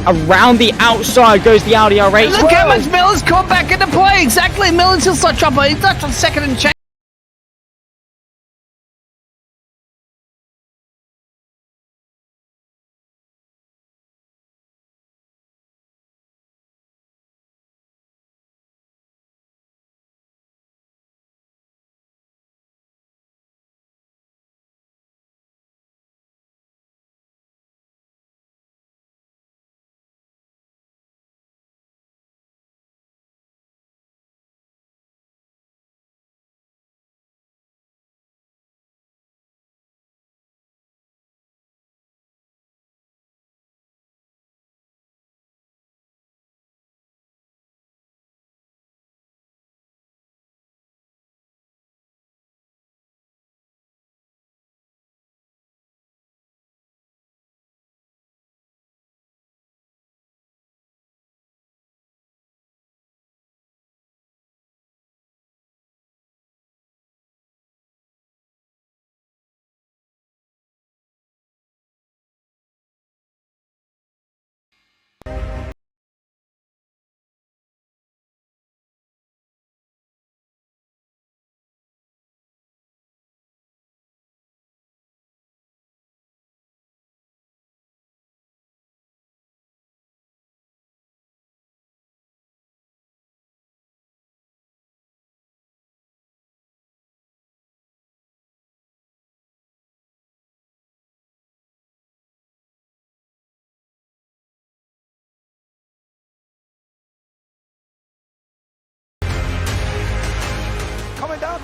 Around the outside goes the Audi R8. Look how much Miller's caught back into play. Exactly. Miller's still start trouble. He's left on second and change.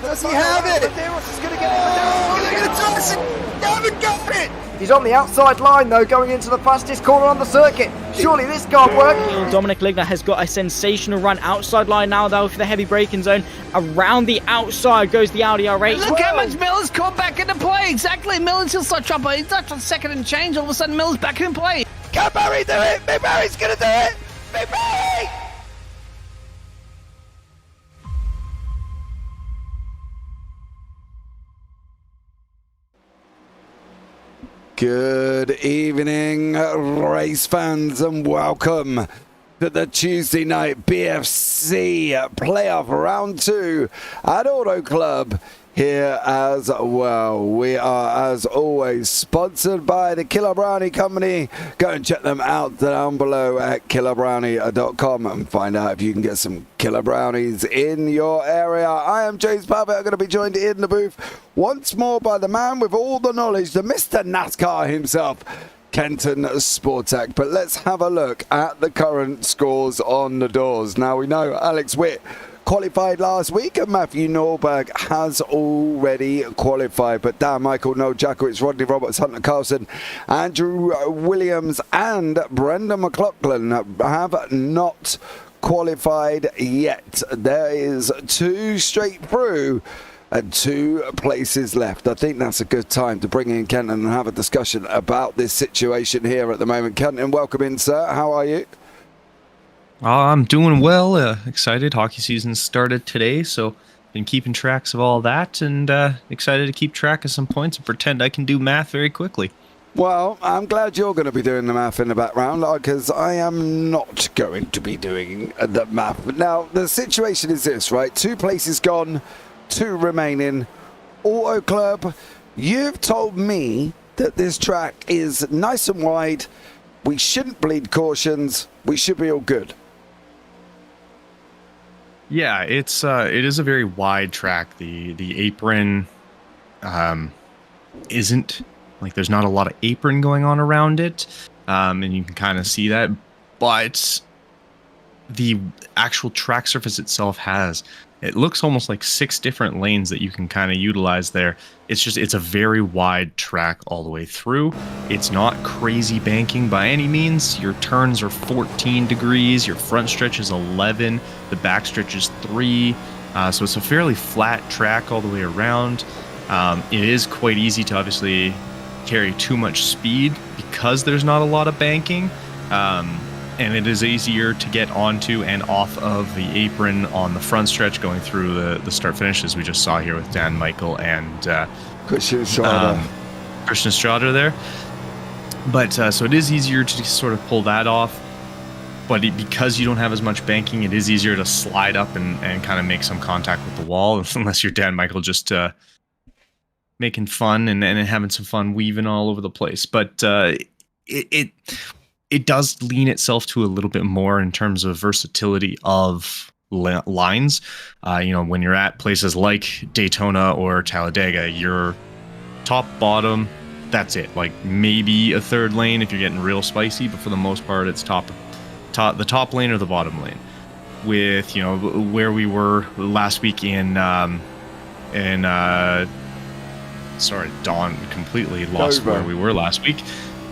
Does he have it? Medeiros is going to get it. They're going to toss it. They haven't got it. He's on the outside line though, going into the fastest corner on the circuit. Surely this can't work. Dominic Ligner has got a sensational run outside line now though for the heavy braking zone. Around the outside goes the Audi R8. Look how much Miller's caught back into play. Exactly. Miller's still start trouble. He's left on second and change. All of a sudden Miller's back in play. Can Barry do it? Big Barry's going to do it. Big Barry! Good evening, race fans, and welcome to the Tuesday night BFC playoff round 2 at Auto Club here as well. We are, as always, sponsored by the Killer Brownie Company. Go and check them out down below at killerbrownie.com and find out if you can get some killer brownies in your area. I am James Parfitt. I'm going to be joined in the booth once more by the man with all the knowledge, the Mr. NASCAR himself, Kenton Sportak. But let's have a look at the current scores on the doors. Now, we know Alex Witt qualified last week, and Matthew Norberg has already qualified. But Dan Michael, Noel Jackowitz, Rodney Roberts, Hunter Carlson, Andrew Williams, and Brendan McLaughlin have not qualified yet. There is 2 straight through and 2 places left. I think that's a good time to bring in Kenton and have a discussion about this situation here at the moment. Kenton, welcome in, sir. How are you? I'm doing well, excited. Hockey season started today, so been keeping tracks of all that, and excited to keep track of some points and pretend I can do math very quickly. Well, I'm glad you're going to be doing the math in the background, because I am not going to be doing the math. Now, the situation is this, right? 2 places gone, 2 remaining. Auto Club, you've told me that this track is nice and wide. We shouldn't bleed cautions. We should be all good. Yeah, it is a very wide track. The apron isn't, like, there's not a lot of apron going on around it, and you can kind of see that, but the actual track surface itself it looks almost like 6 different lanes that you can kind of utilize there. It's a very wide track all the way through. It's not crazy banking by any means. Your turns are 14 degrees, your front stretch is 11, the back stretch is 3, so it's a fairly flat track all the way around. It is quite easy to obviously carry too much speed because there's not a lot of banking. And it is easier to get onto and off of the apron on the front stretch going through the start-finish, as we just saw here with Dan Michael and Christian Estrada. Christian Estrada there. But so it is easier to sort of pull that off. but because you don't have as much banking, it is easier to slide up and kind of make some contact with the wall, unless you're Dan Michael just making fun and having some fun weaving all over the place. But it does lean itself to a little bit more in terms of versatility of lines. When you're at places like Daytona or Talladega, you're top, bottom, that's it. Like maybe a third lane if you're getting real spicy, but for the most part, it's the top lane or the bottom lane. With where we were last week sorry, Dawn completely lost Dover. where we were last week.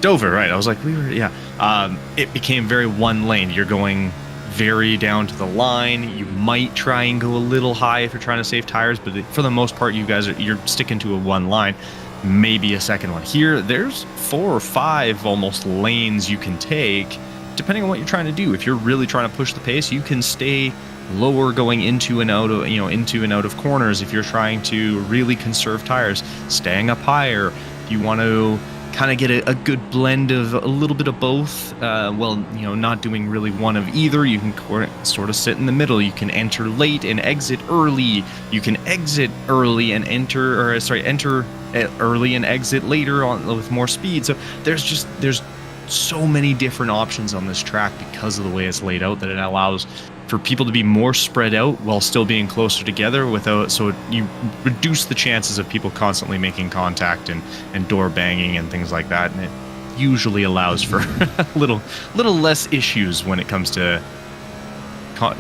Dover, right? I was like, it became very one lane. You're going very down to the line. You might try and go a little high if you're trying to save tires, but for the most part, you're sticking to a one line, maybe a second one. Here, there's 4 or 5 almost lanes you can take, depending on what you're trying to do. If you're really trying to push the pace, you can stay lower going into and out of corners. If you're trying to really conserve tires, staying up higher. If you want to kind of get a good blend of a little bit of both, not doing really one of either, you can sort of sit in the middle. You can enter late and exit early. You can exit early and enter early and exit later on with more speed. So there's so many different options on this track because of the way it's laid out, that it allows for people to be more spread out while still being closer together so you reduce the chances of people constantly making contact and door banging and things like that. And it usually allows for a little less issues when it comes to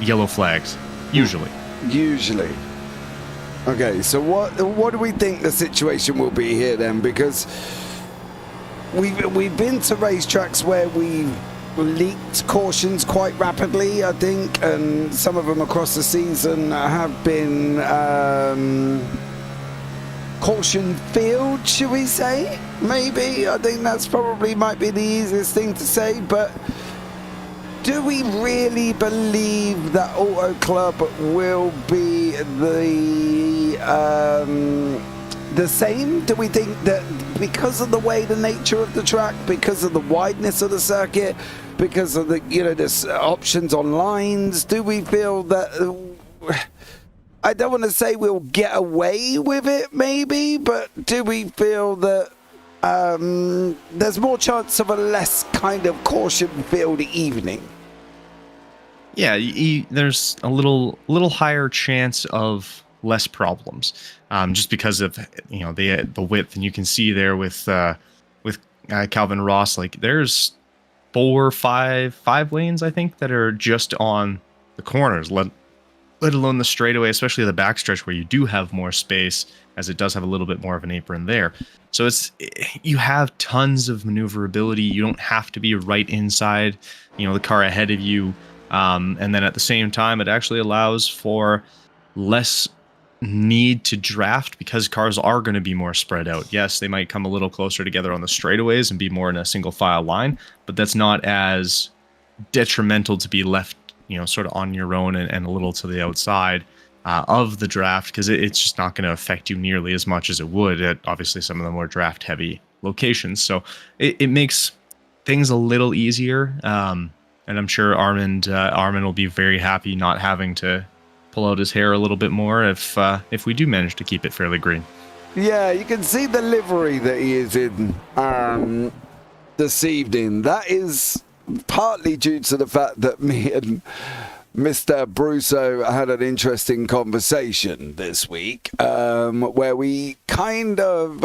yellow flags. Usually. Okay, so what do we think the situation will be here then? Because we've been to racetracks where we've leaked cautions quite rapidly, I think, and some of them across the season have been caution filled, should we say? Maybe. I think that's probably might be the easiest thing to say, but do we really believe that Auto Club will be the same? Do we think that because of the way the nature of the track, because of the wideness of the circuit, because of the there's options on lines, do we feel that I don't want to say we'll get away with it maybe, but do we feel that there's more chance of a less kind of caution-filled evening? Yeah, there's a little higher chance of less problems, just because of the width, and you can see there with Calvin Ross, like there's 5 lanes I think that are just on the corners, let alone the straightaway, especially the backstretch where you do have more space, as it does have a little bit more of an apron there. So you have tons of maneuverability. You don't have to be right inside the car ahead of you, and then at the same time it actually allows for less need to draft, because cars are going to be more spread out. Yes, they might come a little closer together on the straightaways and be more in a single file line, but that's not as detrimental to be left sort of on your own and a little to the outside of the draft, because it's just not going to affect you nearly as much as it would at obviously some of the more draft heavy locations. So it makes things a little easier, and I'm sure Armin will be very happy not having to pull out his hair a little bit more if we do manage to keep it fairly green. Yeah, you can see the livery that he is in this evening. That is partly due to the fact that me and Mr. Brusso had an interesting conversation this week, where we kind of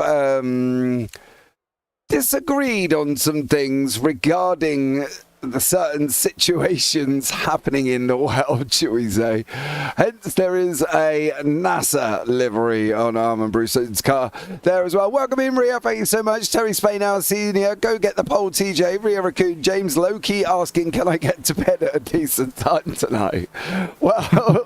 disagreed on some things regarding the certain situations happening in the world, shall we say. Hence, there is a NASA livery on Armin Brusso's car there as well. Welcome in, Ria. Thank you so much. Terry Spainhour Senior, go get the poll, TJ. Ria Raccoon, James Loki asking, can I get to bed at a decent time tonight? Well,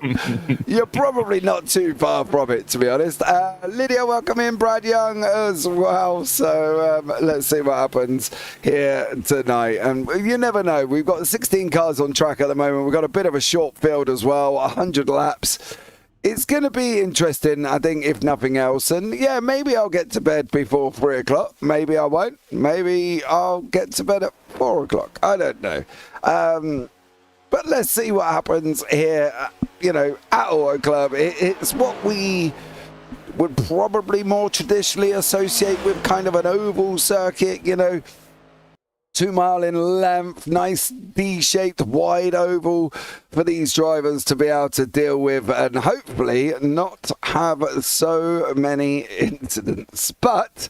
you're probably not too far from it, to be honest. Lydia, welcome in. Brad Young as well. So let's see what happens here tonight. And you never know. We've got 16 cars on track at the moment. We've got a bit of a short field as well, 100 laps. It's going to be interesting, I think, if nothing else. And yeah, maybe I'll get to bed before 3 o'clock. Maybe I won't. Maybe I'll get to bed at 4 o'clock. I don't know. But let's see what happens here, at Auto Club. It's what we would probably more traditionally associate with kind of an oval circuit, 2 mile in length, nice D-shaped wide oval for these drivers to be able to deal with and hopefully not have so many incidents. But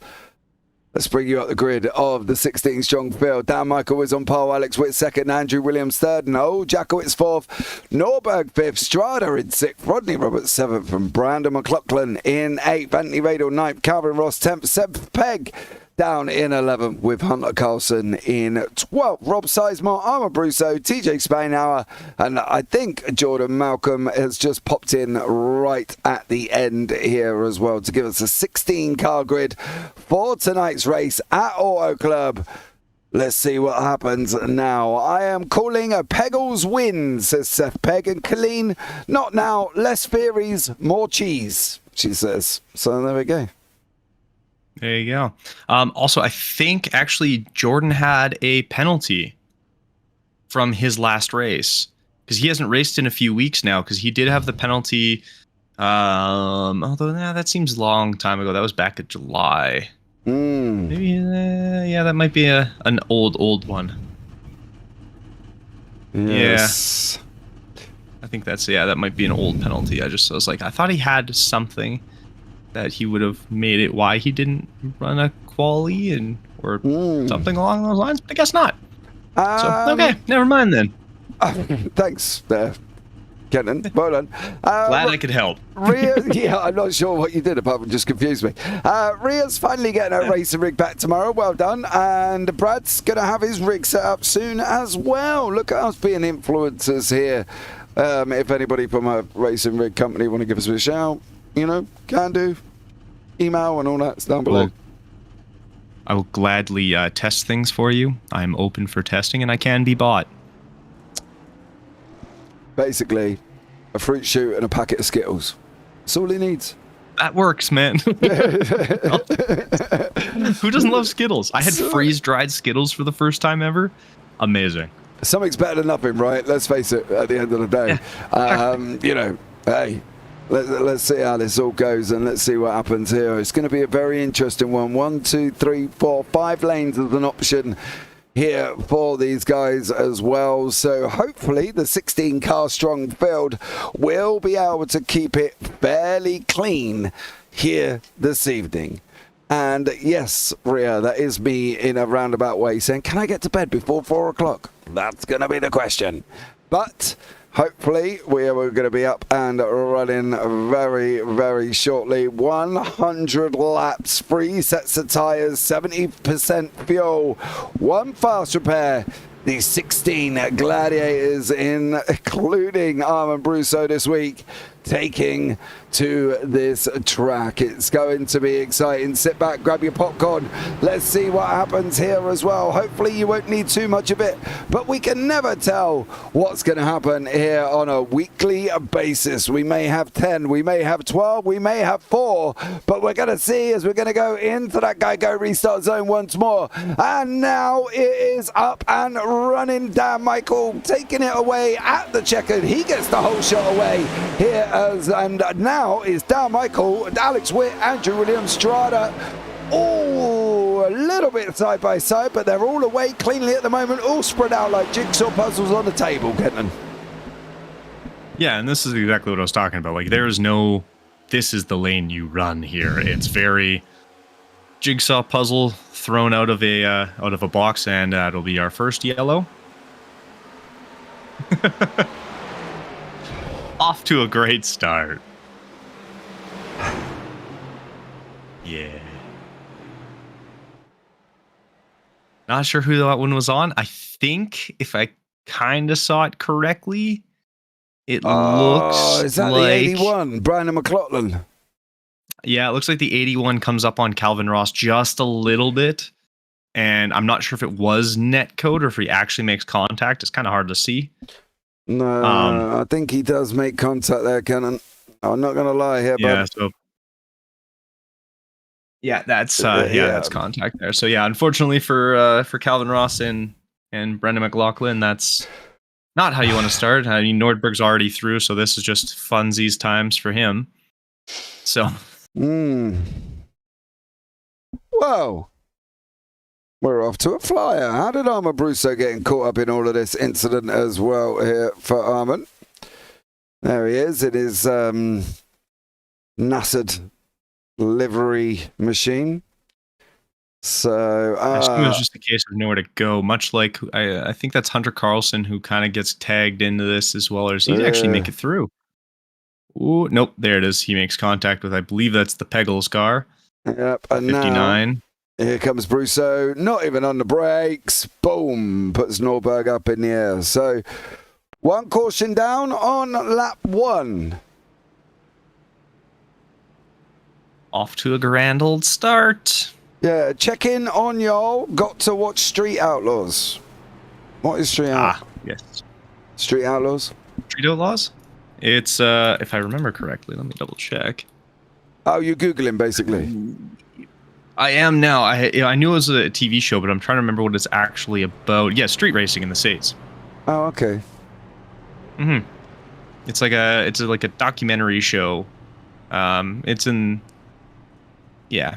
let's bring you up the grid of the 16 strong field. Dan Michael was on pole, Alex Witt second, Andrew Williams third, Noel Jackowitz fourth, Norberg fifth, Strada in sixth, Rodney Roberts seventh, and Brandon McLaughlin in eighth, Anthony Radel ninth, Calvin Ross 10th, Seb Pegg down in 11th with Hunter Carlson in 12th. Rob Sizemore, Armor Brusso, TJ Spainhour, and I think Jordan Malcolm has just popped in right at the end here as well to give us a 16-car grid for tonight's race at Auto Club. Let's see what happens now. I am calling a Peggles win, says Seth Pegg, and Colleen, not now, less theories, more cheese, she says. So there we go. There you go. Also, I think actually Jordan had a penalty from his last race because he hasn't raced in a few weeks now because he did have the penalty. Although that seems a long time ago. That was back in July. Maybe, that might be an old one. Yes. Yeah. I think that might be an old penalty. I was like, I thought he had something that he would have made it why he didn't run a quali or something along those lines, but I guess not. So, okay, never mind then. Thanks, Kenton. Well done. Glad I could help. Rhea, I'm not sure what you did apart from just confuse me. Rhea's finally getting her racing rig back tomorrow. Well done. And Brad's going to have his rig set up soon as well. Look at us being influencers here. If anybody from a racing rig company want to give us a shout, can do. Email and all that's down below. I will gladly test things for you. I'm open for testing and I can be bought. Basically, a fruit shoot and a packet of Skittles. That's all he needs. That works, man. Who doesn't love Skittles? I had freeze-dried Skittles for the first time ever. Amazing. Something's better than nothing, right? Let's face it, at the end of the day. Yeah. Hey, let's see how this all goes and let's see what happens here. It's going to be a very interesting one. 1, 2, 3, 4, 5 lanes as an option here for these guys as well. So hopefully the 16-car strong field will be able to keep it fairly clean here this evening. And yes, Rhea, that is me in a roundabout way saying, can I get to bed before 4 o'clock? That's going to be the question. But hopefully we're going to be up and running very, very shortly. 100 laps, 3 sets of tyres, 70% fuel, 1 fast repair. The 16 Gladiators, including Armand Brusso this week, taking to this track. It's going to be exciting. Sit back, grab your popcorn. Let's see what happens here as well. Hopefully you won't need too much of it, but we can never tell what's going to happen here on a weekly basis. We may have 10, we may have 12, we may have 4, but we're going to see as we're going to go into that Geico restart zone once more. And now it is up and running. Dan Michael taking it away at the checkered. He gets the whole shot away here and now is Dan Michael, Alex Witt, Andrew Williams, Strada, all a little bit side by side, but they're all away cleanly at the moment, all spread out like jigsaw puzzles on the table, Kenton. Yeah, and this is exactly what I was talking about. Like, there is no, this is the lane you run here. It's very jigsaw puzzle thrown out of a box, and it'll be our first yellow. Off to a great start. Yeah. Not sure who that one was on. I think if I kind of saw it correctly, it looks is that like the 81, Brandon McLaughlin? Yeah, it looks like the 81 comes up on Calvin Ross just a little bit. And I'm not sure if it was net code or if he actually makes contact. It's kind of hard to see. No, I think he does make contact there, Kenton. I'm not going to lie here, but that's that's contact there. So yeah, unfortunately for Calvin Ross and Brendan McLaughlin, that's not how you want to start. I mean, Nordberg's already through, so this is just funsies times for him. So. Whoa. We're off to a flyer. How did Armand Brousseau getting caught up in all of this incident as well here for Armand? There he is. It is Nascar livery machine. So I assume it was just a case of nowhere to go, much like I think that's Hunter Carlson who kind of gets tagged into this as well, as he actually make it through. Ooh, nope, there it is. He makes contact with, I believe that's the Peggles car. Yep, and 59. Now, here comes Brousseau, not even on the brakes. Boom, puts Nordberg up in the air. So, one caution down on lap 1. Off to a grand old start. Yeah, check in on y'all. Got to watch Street Outlaws. What is Street Outlaws? Yes. Street Outlaws? Street Outlaws? It's, if I remember correctly, let me double check. Oh, you're Googling, basically. I am now. I knew it was a TV show, but I'm trying to remember what it's actually about. Yeah, street racing in the States. Oh, okay. Mm-hmm. It's like a documentary show. It's in... Yeah.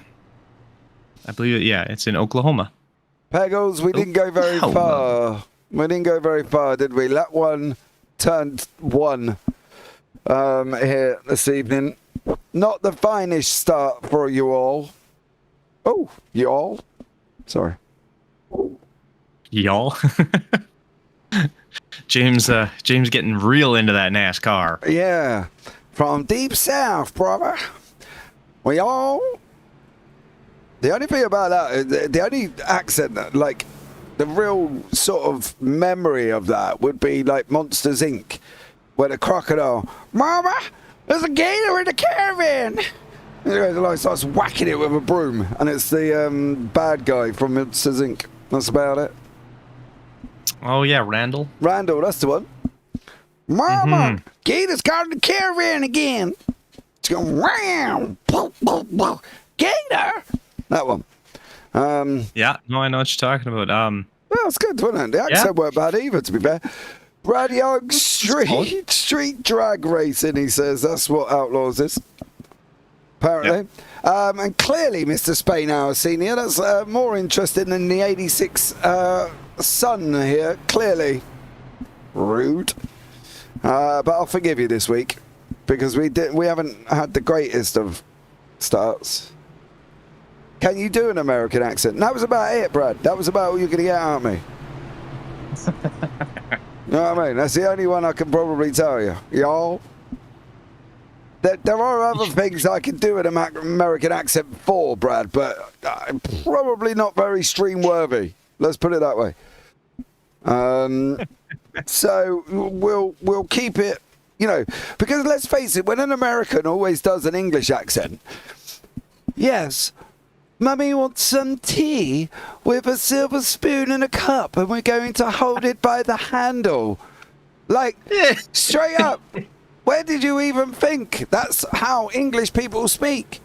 I believe it's in Oklahoma. Peggles, we didn't go very far. We didn't go very far, did we? Lap 1, turn 1 here this evening. Not the finest start for you all. Oh, you all? Sorry. Y'all? James getting real into that NASCAR. Yeah. From deep south, brother. We all... The only thing about that, the only accent, like, the real sort of memory of that would be like Monsters, Inc., where the crocodile, Mama, there's a gator in the caravan. And he like, starts whacking it with a broom, and it's the bad guy from Monsters, Inc. That's about it. Oh, yeah, Randall. Randall, that's the one. Mama, gator's got in the caravan again. It's going, wow, gator. That one. Yeah, no, I know what you're talking about. Well, it's good, wasn't it? The accent weren't bad either, to be fair. Brad Young, street drag racing, he says. That's what Outlaws is, apparently. Yep. And clearly, Mr. Spainhour Senior, that's more interesting than the 86 Sun here. Clearly. Rude. But I'll forgive you this week, because we haven't had the greatest of starts. Can you do an American accent? That was about it, Brad. That was about all you're going to get out of me. You know what I mean? That's the only one I can probably tell you. Y'all. There are other things I can do an American accent for, Brad, but probably not very stream-worthy. Let's put it that way. So we'll keep it, you know, because let's face it, when an American always does an English accent, yes, Mummy wants some tea with a silver spoon and a cup, and we're going to hold it by the handle. Like, straight up, where did you even think that's how English people speak?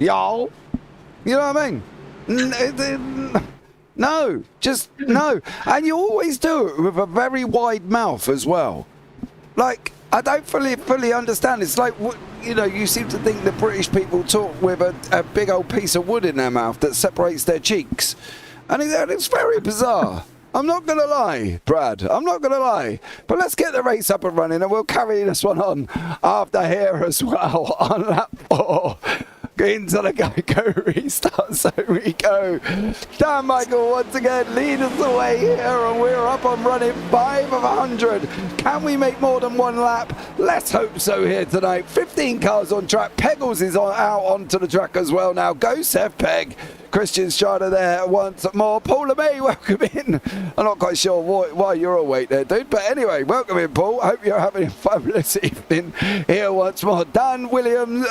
Y'all? You know what I mean? No, just no. And you always do it with a very wide mouth as well. Like, I don't fully understand. It's like, you know, you seem to think that British people talk with a big old piece of wood in their mouth that separates their cheeks. And it's very bizarre. I'm not going to lie, Brad. I'm not going to lie. But let's get the race up and running, and we'll carry this one on after here as well on lap 4. Into the go restart, so we go. Dan Michael once again lead us the way here, and we're up and running 5 of 100. Can we make more than one lap? Let's hope so here tonight. 15 cars on track. Peggles is out onto the track as well now. Go Seth Pegg. Christian Strider there once more. Paul LeMay, welcome in. I'm not quite sure why you're awake there, dude. But anyway, welcome in, Paul. Hope you're having a fabulous evening here once more. Dan Williams,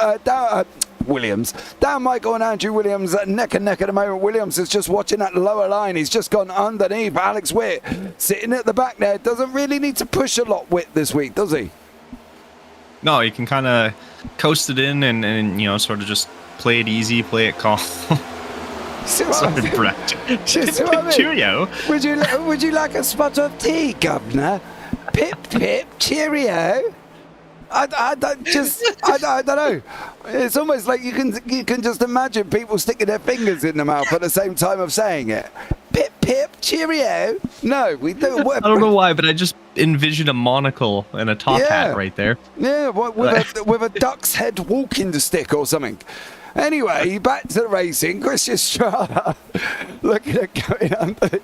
Dan Michael and Andrew Williams neck and neck at the moment. Williams is just watching that lower line. He's just gone underneath. Alex Witt sitting at the back there. Doesn't really need to push a lot, Witt, this week, does he? No, you can kind of coast it in and you know, sort of just play it easy, play it calm. Sorry, Brett. Cheerio. Would you like a spot of tea, Governor? Pip, pip, cheerio. I don't know. It's almost like you can just imagine people sticking their fingers in the mouth at the same time of saying it. Pip, pip, cheerio. No, we don't. I don't know why, but I just envisioned a monocle and a top hat right there. Yeah, with a duck's head walking stick or something. Anyway, back to the racing. Christian Strada looking at going under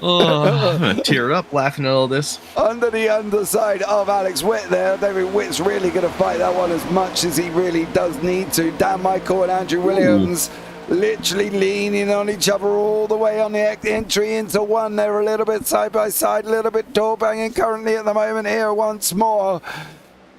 I'm going to tear up laughing at all this. under the underside of Alex Witt there. David Witt's really going to fight that one as much as he really does need to. Dan Michael and Andrew Williams literally leaning on each other all the way on the entry into one. They're a little bit side by side, a little bit door banging currently at the moment here once more.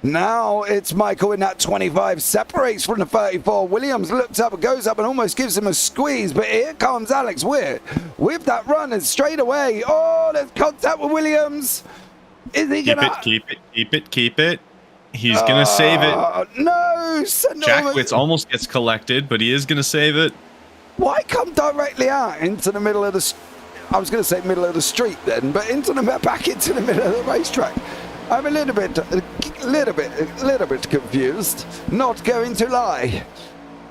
Now it's Michael in that 25, separates from the 34. Williams looks up, goes up and almost gives him a squeeze, but here comes Alex Witt with that run and straight away. Oh, there's contact with Williams. Is he going to... Keep it. He's going to save it. No. Jack Witz almost gets collected, but he is going to save it. Why come directly out into the middle of the... I was going to say middle of the street then, but back into the middle of the racetrack. I'm a little bit confused. Not going to lie.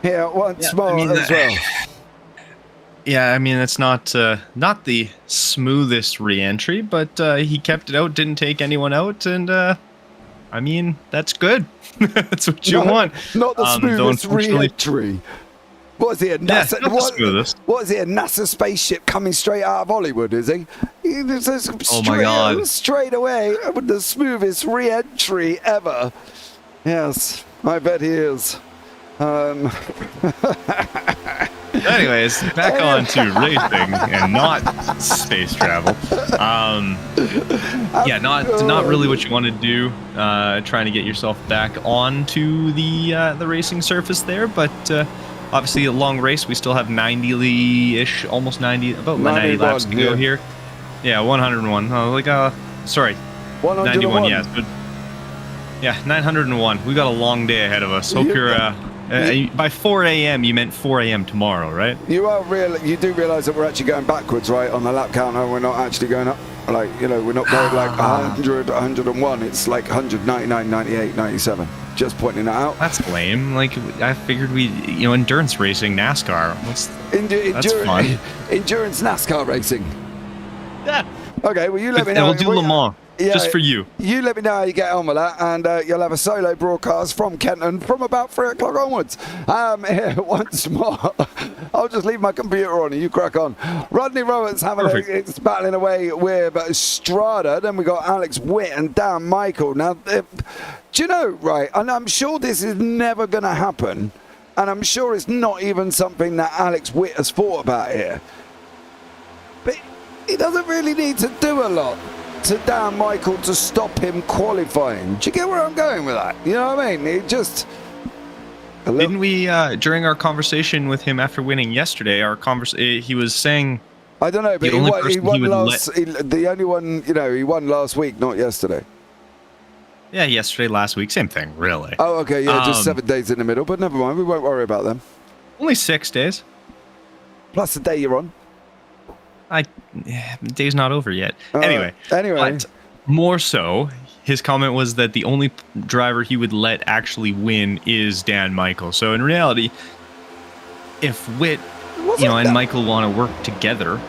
Here once more as well. Yeah, I mean it's not the smoothest re-entry, but he kept it out, didn't take anyone out, and I mean that's good. That's what you want. Not the smoothest re-entry. What is he, a NASA? Not the smoothest. What is he, a NASA spaceship coming straight out of Hollywood, is he? Oh my God. Straight away with the smoothest re-entry ever. Yes, I bet he is. Anyways, back on to racing and not space travel. Yeah, not really what you want to do. Trying to get yourself back onto the racing surface there, but obviously a long race. We still have 90-ish, almost 90, about 90 laps to go here. Yeah, 101. Sorry, 91. Yeah, but yeah, 901. We got a long day ahead of us. Hope you're. By 4 a.m. you meant 4 a.m. tomorrow, right? You do realize that we're actually going backwards, right, on the lap counter. We're not actually going up. Like, we're not going like 100, 101. It's like 100, 99, 98, 97. Just pointing that out. That's lame. Like, I figured endurance racing, NASCAR. That's fun. Endurance NASCAR racing. Yeah. Okay, well, you let me know. We'll do Le Mans. Just for you. You let me know how you get on with that, and you'll have a solo broadcast from Kenton from about 3 o'clock onwards. Here, once more, I'll just leave my computer on and you crack on. Rodney Roberts it's battling away with Strada. Then we got Alex Witt and Dan Michael. Now, do you know, right, and I'm sure this is never going to happen, and I'm sure it's not even something that Alex Witt has thought about here, but he doesn't really need to do a lot to Dan Michael to stop him qualifying. Do you get where I'm going with that? You know what I mean? It just... Didn't we, during our conversation with him after winning yesterday, he was saying... I don't know, but he won last week, not yesterday. Yeah, yesterday, last week, same thing, really. Oh, okay, yeah, just 7 days in the middle, but never mind, we won't worry about them. Only 6 days. Plus the day you're on. The day's not over yet. Anyway. But more so, his comment was that the only driver he would let actually win is Dan Michael. So in reality, if Witt, and Michael want to work together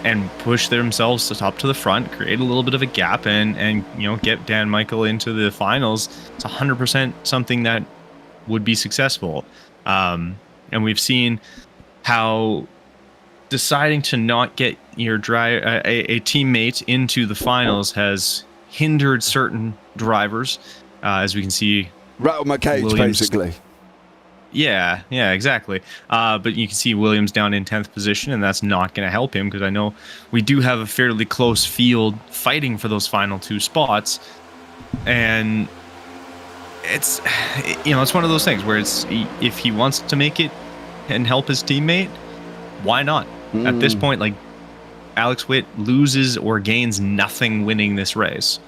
and push themselves up to the front, create a little bit of a gap, and get Dan Michael into the finals, it's 100% something that would be successful. And we've seen how deciding to not get your a teammate into the finals has hindered certain drivers, as we can see. Rattle my cage, Williams, basically. Yeah, exactly. But you can see Williams down in 10th position, and that's not going to help him, because I know we do have a fairly close field fighting for those final 2 spots, and it's one of those things where if he wants to make it and help his teammate, why not? At this point, like, Alex Witt loses or gains nothing winning this race.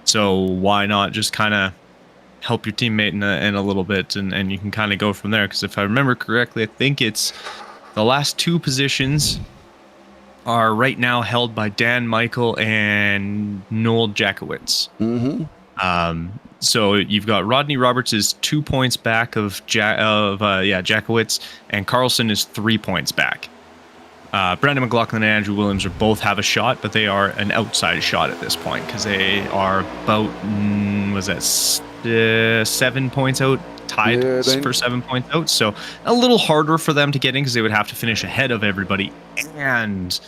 So why not just kind of help your teammate in a little bit, and you can kind of go from there. Because if I remember correctly, I think it's the last 2 positions are right now held by Dan Michael and Noel Jakowitz. So you've got Rodney Roberts is 2 points back of Jakowitz, and Carlson is 3 points back. Brandon McLaughlin and Andrew Williams are both have a shot, but they are an outside shot at this point because they are about 7 points out, tied for 7 points out. So a little harder for them to get in because they would have to finish ahead of everybody, and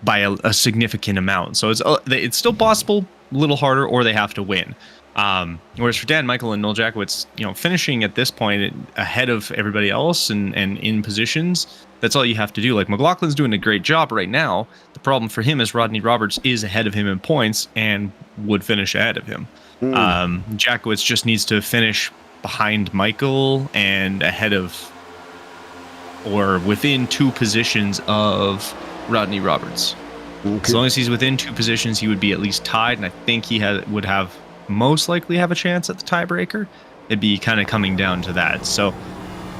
by a significant amount. So it's still possible, a little harder, or they have to win. Whereas for Dan Michael and Noel Jakowitz, finishing at this point ahead of everybody else and in positions, that's all you have to do. Like, McLaughlin's doing a great job right now. The problem for him is Rodney Roberts is ahead of him in points and would finish ahead of him. Jakowitz just needs to finish behind Michael and ahead of or within 2 positions of Rodney Roberts. Okay. As long as he's within 2 positions, he would be at least tied, and I think he would have most likely have a chance at the tiebreaker. It'd be kind of coming down to that. So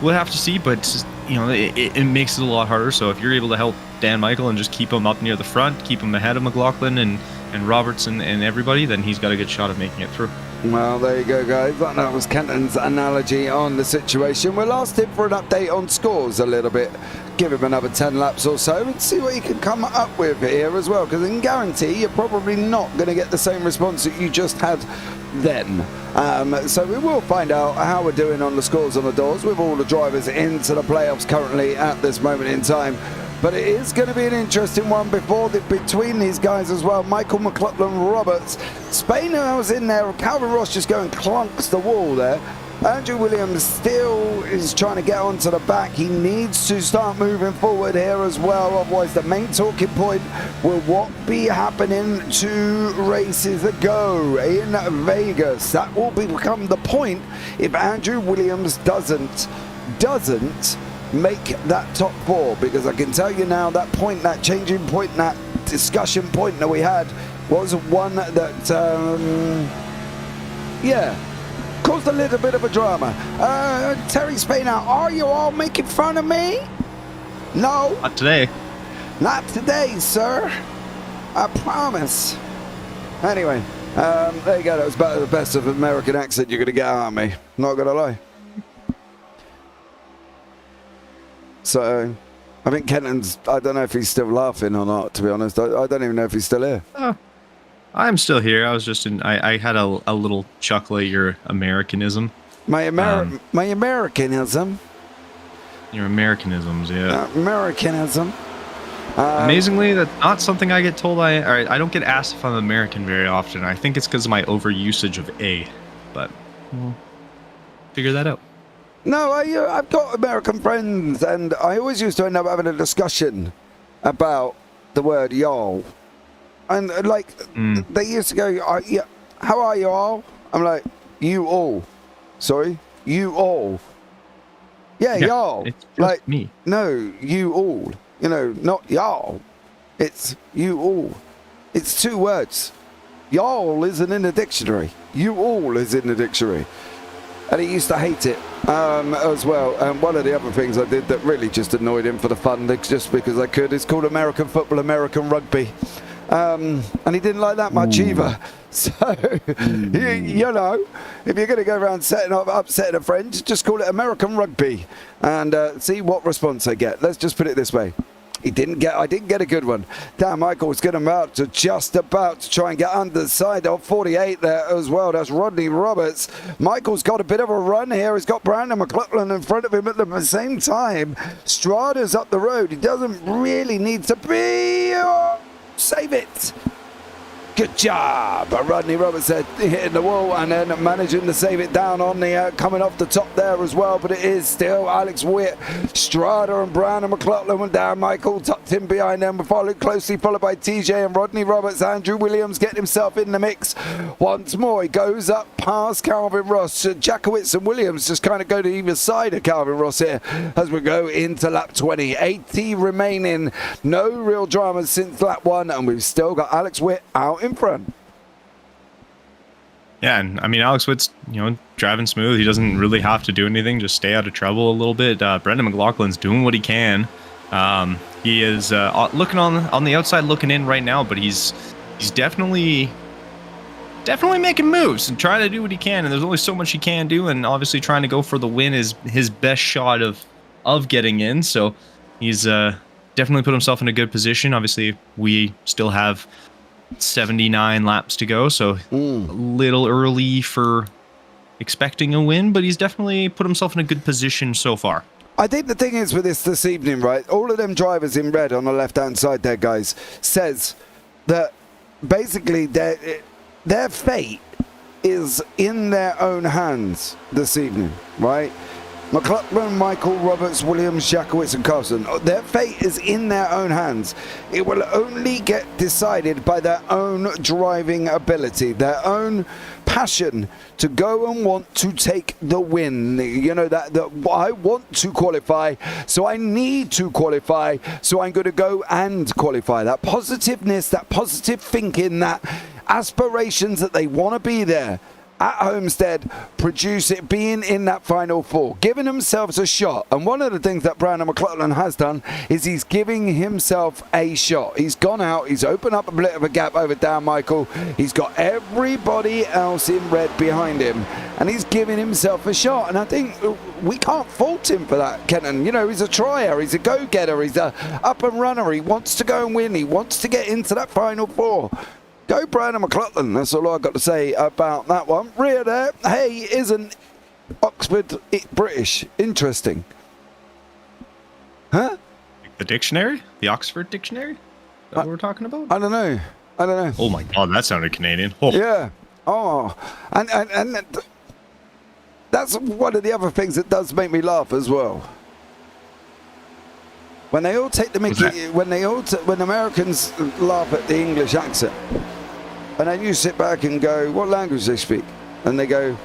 we'll have to see, but it makes it a lot harder. So if you're able to help Dan Michael and just keep him up near the front, keep him ahead of McLaughlin and Roberts and everybody, then he's got a good shot of making it through. Well, there you go, guys. That was Kenton's analogy on the situation. We'll ask him for an update on scores a little bit. Give him another 10 laps or so and see what he can come up with here as well, because I can guarantee you're probably not going to get the same response that you just had then. So we will find out how we're doing on the scores on the doors with all the drivers into the playoffs currently at this moment in time. But it is going to be an interesting one between these guys as well. Michael McLaughlin Roberts. Spain was in there. Calvin Ross just going clunks the wall there. Andrew Williams still is trying to get onto the back. He needs to start moving forward here as well. Otherwise, the main talking point will what be happening to races that go in Vegas. That will become the point if Andrew Williams doesn't make that top 4, because I can tell you now that point, that changing point, that discussion point that we had was one that caused a little bit of a drama. Terry Spain, are you all making fun of me? No, not today. Not today, sir, I promise. Anyway, there you go. That was about the best of American accent you're gonna get out of me, not gonna lie. So, I think Kenton's, I don't know if he's still laughing or not, to be honest. I don't even know if he's still here. I'm still here. I was just I had a little chuckle at your Americanism. My Americanism? Your Americanisms, yeah. Americanism. Amazingly, that's not something I get told. I don't get asked if I'm American very often. I think it's because of my overusage of A, but we'll figure that out. No, I've got American friends, and I always used to end up having a discussion about the word y'all. And, they used to go, how are you all? I'm like, you all. Sorry? You all. Yeah, y'all. It's just me. No, you all. Not y'all. It's you all. It's 2 words. Y'all isn't in the dictionary. You all is in the dictionary. And he used to hate it as well. And one of the other things I did that really just annoyed him for the fun, just because I could, is called American football, American rugby. And he didn't like that much either. So, if you're going to go around upsetting a friend, just call it American rugby and see what response I get. Let's just put it this way. I didn't get a good one. Dan Michael's just about to try and get under the side of 48 there as well. That's Rodney Roberts. Michael's got a bit of a run here. He's got Brandon McLaughlin in front of him at the same time. Strada's up the road. He doesn't really need to be... save it. Good job. Rodney Roberts hitting the wall and then managing to save it down on the coming off the top there as well. But it is still Alex Witt, Strada and Brandon McLaughlin went down. Michael tucked in behind them, followed closely, followed by TJ and Rodney Roberts. Andrew Williams getting himself in the mix once more. He goes up past Calvin Ross. Jakowitz and Williams just kind of go to either side of Calvin Ross here as we go into lap 20. 80 remaining. No real dramas since lap 1, and we've still got Alex Witt out in front. Yeah, and I mean, Alex Witt's, driving smooth. He doesn't really have to do anything, just stay out of trouble a little bit. Brendan McLaughlin's doing what he can. He is looking on the outside, looking in right now, but he's definitely making moves and trying to do what he can. And there's only so much he can do, and obviously trying to go for the win is his best shot of getting in. So he's definitely put himself in a good position. Obviously, we still have 79 laps to go, so a little early for expecting a win, but he's definitely put himself in a good position so far. I think the thing is with this evening, right, all of them drivers in red on the left-hand side there, guys, says that basically their fate is in their own hands this evening, right? McLaughlin, Michael, Roberts, Williams, Jackowitz and Carlson, their fate is in their own hands. It will only get decided by their own driving ability, their own passion to go and want to take the win. You know, that I want to qualify, so I need to qualify, so I'm going to go and qualify. That positiveness, that positive thinking, that aspirations that they want to be there at Homestead, produce it, being in that final four, giving themselves a shot. And one of the things that Brandon McLaughlin has done is he's giving himself a shot. He's gone out, he's opened up a bit of a gap over Dan Michael. He's got everybody else in red behind him, and he's giving himself a shot. And I think we can't fault him for that, Kenton. You know, he's a trier, he's a go-getter, he's a up-and-runner. He wants to go and win, he wants to get into that final four. Go Brandon McLaughlin. That's all I've got to say about that one. Rear there. Hey, isn't Oxford British? Interesting. Huh? The dictionary? The Oxford dictionary? Is that what we're talking about? I don't know. Oh my god, that sounded Canadian. Oh. Yeah. Oh. And that's one of the other things that does make me laugh as well. When they all take the mickey, when Americans laugh at the English accent, and then you sit back and go, what language do they speak? And they go,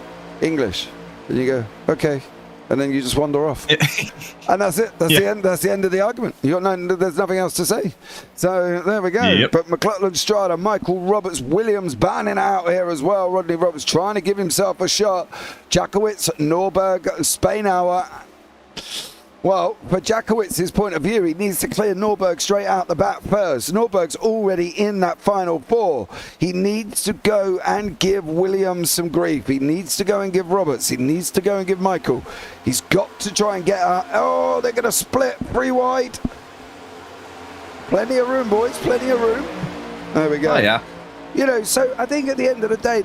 English. And you go, okay. And then you just wander off. And that's it. That's the end. That's the end of the argument. There's nothing else to say. So there we go. Yep. But McLaughlin, Strada, Michael, Roberts, Williams banning out here as well. Rodney Roberts trying to give himself a shot. Jackowitz, Norberg, Spainauer. Well, for Jackowitz's point of view, he needs to clear Norberg straight out the back first. Norberg's already in that final four. He needs to go and give Williams some grief. He needs to go and give Roberts. He needs to go and give Michael. He's got to try and get out. Oh, they're going to split 3 wide. Plenty of room, boys. Plenty of room. There we go. Oh, yeah. You know, so I think at the end of the day,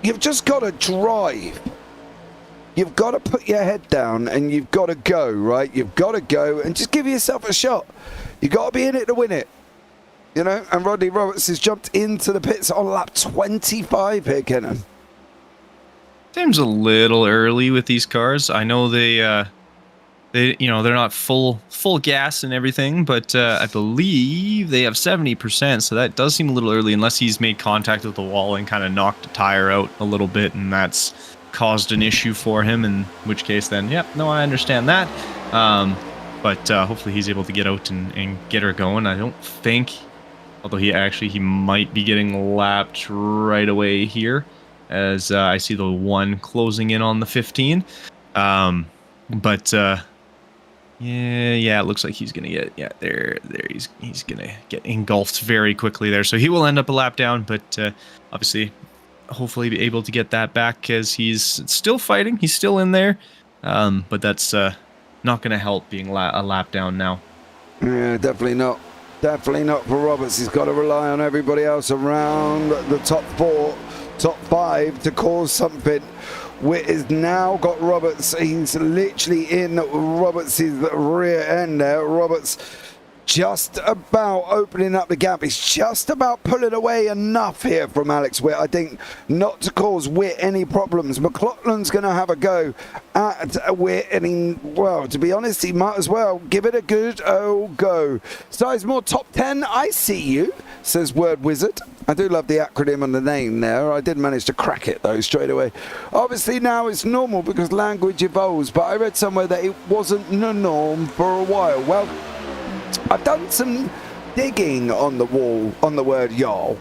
you've just got to drive. You've got to put your head down and you've got to go, right? You've got to go and just give yourself a shot. You've got to be in it to win it. You know, and Rodney Roberts has jumped into the pits on lap 25 here, Kenton. Seems a little early with these cars. I know they're not full gas and everything, but I believe they have 70%, so that does seem a little early unless he's made contact with the wall and kind of knocked a tire out a little bit, and that's caused an issue for him, in which case then, I understand that. But hopefully he's able to get out and get her going. I don't think, although he might be getting lapped right away here, as I see the one closing in on the 15. It looks like he's gonna get he's gonna get engulfed very quickly there, so he will end up a lap down, but obviously hopefully be able to get that back, because he's still fighting, he's still in there, but that's not going to help being a lap down now. Yeah, definitely not for Roberts. He's got to rely on everybody else around the top 4, top 5 to cause something. Witt has now got Roberts, he's literally in Roberts' rear end there. Roberts just about opening up the gap. He's just about pulling away enough here from Alex Witt, I think, not to cause Witt any problems. McLaughlin's going to have a go at Witt, and to be honest, he might as well give it a good old go. Sizemore top 10, I see you, says Word Wizard. I do love the acronym on the name there. I did manage to crack it, though, straight away. Obviously, now it's normal because language evolves, but I read somewhere that it wasn't the norm for a while. Well, I've done some digging on the wall on the word y'all,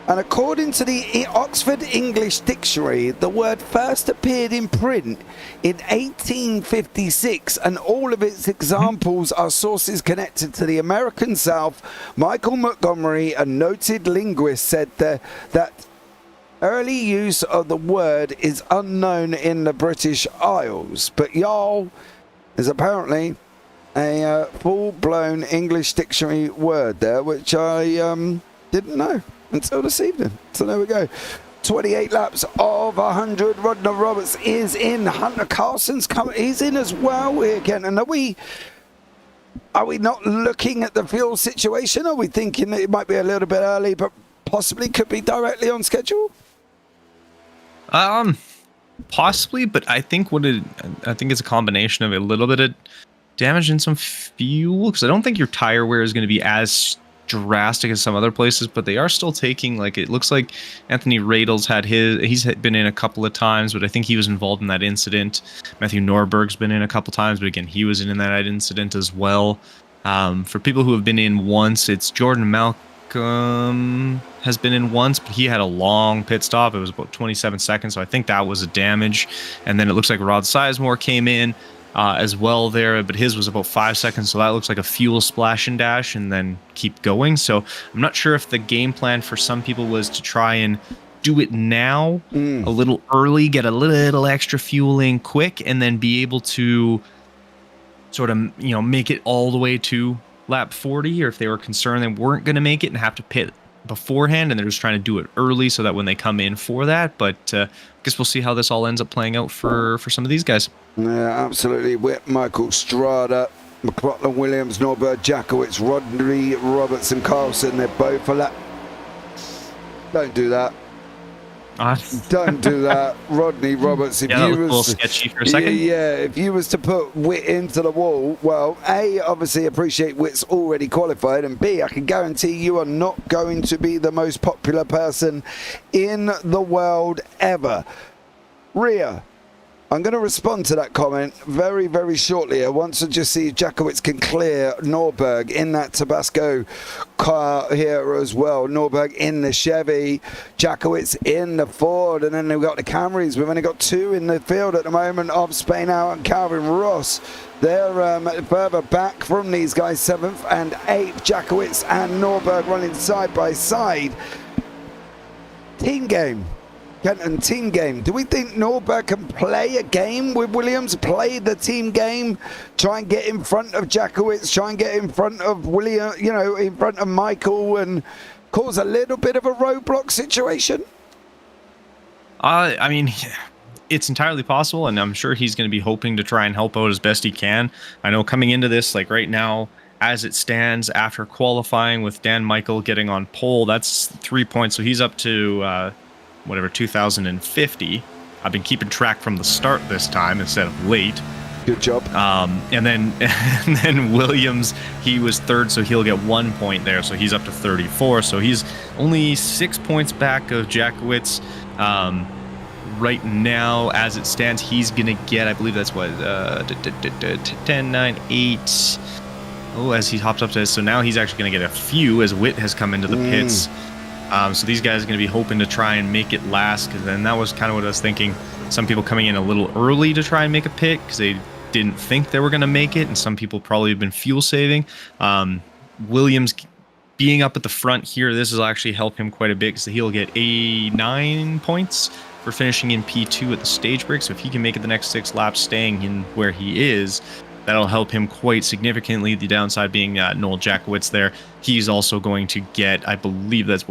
And according to the Oxford English Dictionary, the word first appeared in print in 1856, and all of its examples are sources connected to the American South. Michael Montgomery, a noted linguist, said that early use of the word is unknown in the British Isles, but y'all is apparently a full-blown English dictionary word there, which I didn't know until this evening. So there we go. 28 laps of 100. Rodney Roberts is in. Hunter Carson's coming. He's in as well here, Kenton. Are we not looking at the fuel situation? Are we thinking that it might be a little bit early, but possibly could be directly on schedule? Possibly, but I think it's a combination of a little bit of damage and some fuel, because I don't think your tire wear is going to be as drastic as some other places, but they are still taking, like, it looks like Anthony Radels he's been in a couple of times, but I think he was involved in that incident. Matthew Norberg's been in a couple times, but again, he was in that incident as well. For people who have been in once, it's Jordan Malcolm has been in once, but he had a long pit stop. It was about 27 seconds, so I think that was a damage. And then it looks like Rod Sizemore came in as well there, but his was about 5 seconds, so that looks like a fuel splash and dash and then keep going. So I'm not sure if the game plan for some people was to try and do it now a little early, get a little extra fuel in quick, and then be able to sort of, make it all the way to lap 40, or if they were concerned they weren't going to make it and have to pit beforehand, and they're just trying to do it early so that when they come in for that. But I guess we'll see how this all ends up playing out for some of these guys. Yeah, absolutely. Whit, Michael Strada, McLaughlin, Williams, Norbert, Jackowitz, Rodney, Roberts and Carlson, they're both for lap. Don't do that. Don't do that, Rodney Roberts. If yeah, you that was a little was sketchy for a second. Yeah, if you was to put Whit into the wall, well, A, obviously appreciate Whit's already qualified, and B, I can guarantee you are not going to be the most popular person in the world ever. Rhea, I'm going to respond to that comment very, very shortly. I want to just see if Jackowitz can clear Norberg in that Tabasco car here as well. Norberg in the Chevy, Jackowitz in the Ford, and then they've got the Camrys. We've only got two in the field at the moment of Spain out and Calvin Ross. They're further back from these guys, 7th and 8th. Jackowitz and Norberg running side by side. Team game. Kenton, team game. Do we think Norberg can play a game with Williams, play the team game, try and get in front of Jackowitz, try and get in front of William, in front of Michael, and cause a little bit of a roadblock situation? I mean, it's entirely possible, and I'm sure he's going to be hoping to try and help out as best he can. I know coming into this, like right now, as it stands after qualifying with Dan Michael getting on pole, that's 3 points, so he's up to 2050. I've been keeping track from the start this time instead of late. Good job. And then Williams, he was 3rd, so he'll get 1 point there, so he's up to 34. So he's only 6 points back of Jackowitz. Right now, as it stands, he's gonna get, I believe that's what 10, 9, 8. Oh, as he hops up to this, so now he's actually gonna get a few as Whit has come into the pits. So these guys are going to be hoping to try and make it last, because then that was kind of what I was thinking. Some people coming in a little early to try and make a pit because they didn't think they were going to make it, and some people probably have been fuel saving. Williams being up at the front here, this will actually help him quite a bit, because he'll get 9 points for finishing in P2 at the stage break. So if he can make it the next 6 laps staying in where he is, that'll help him quite significantly. The downside being Noel Jackowitz there. He's also going to get, I believe that's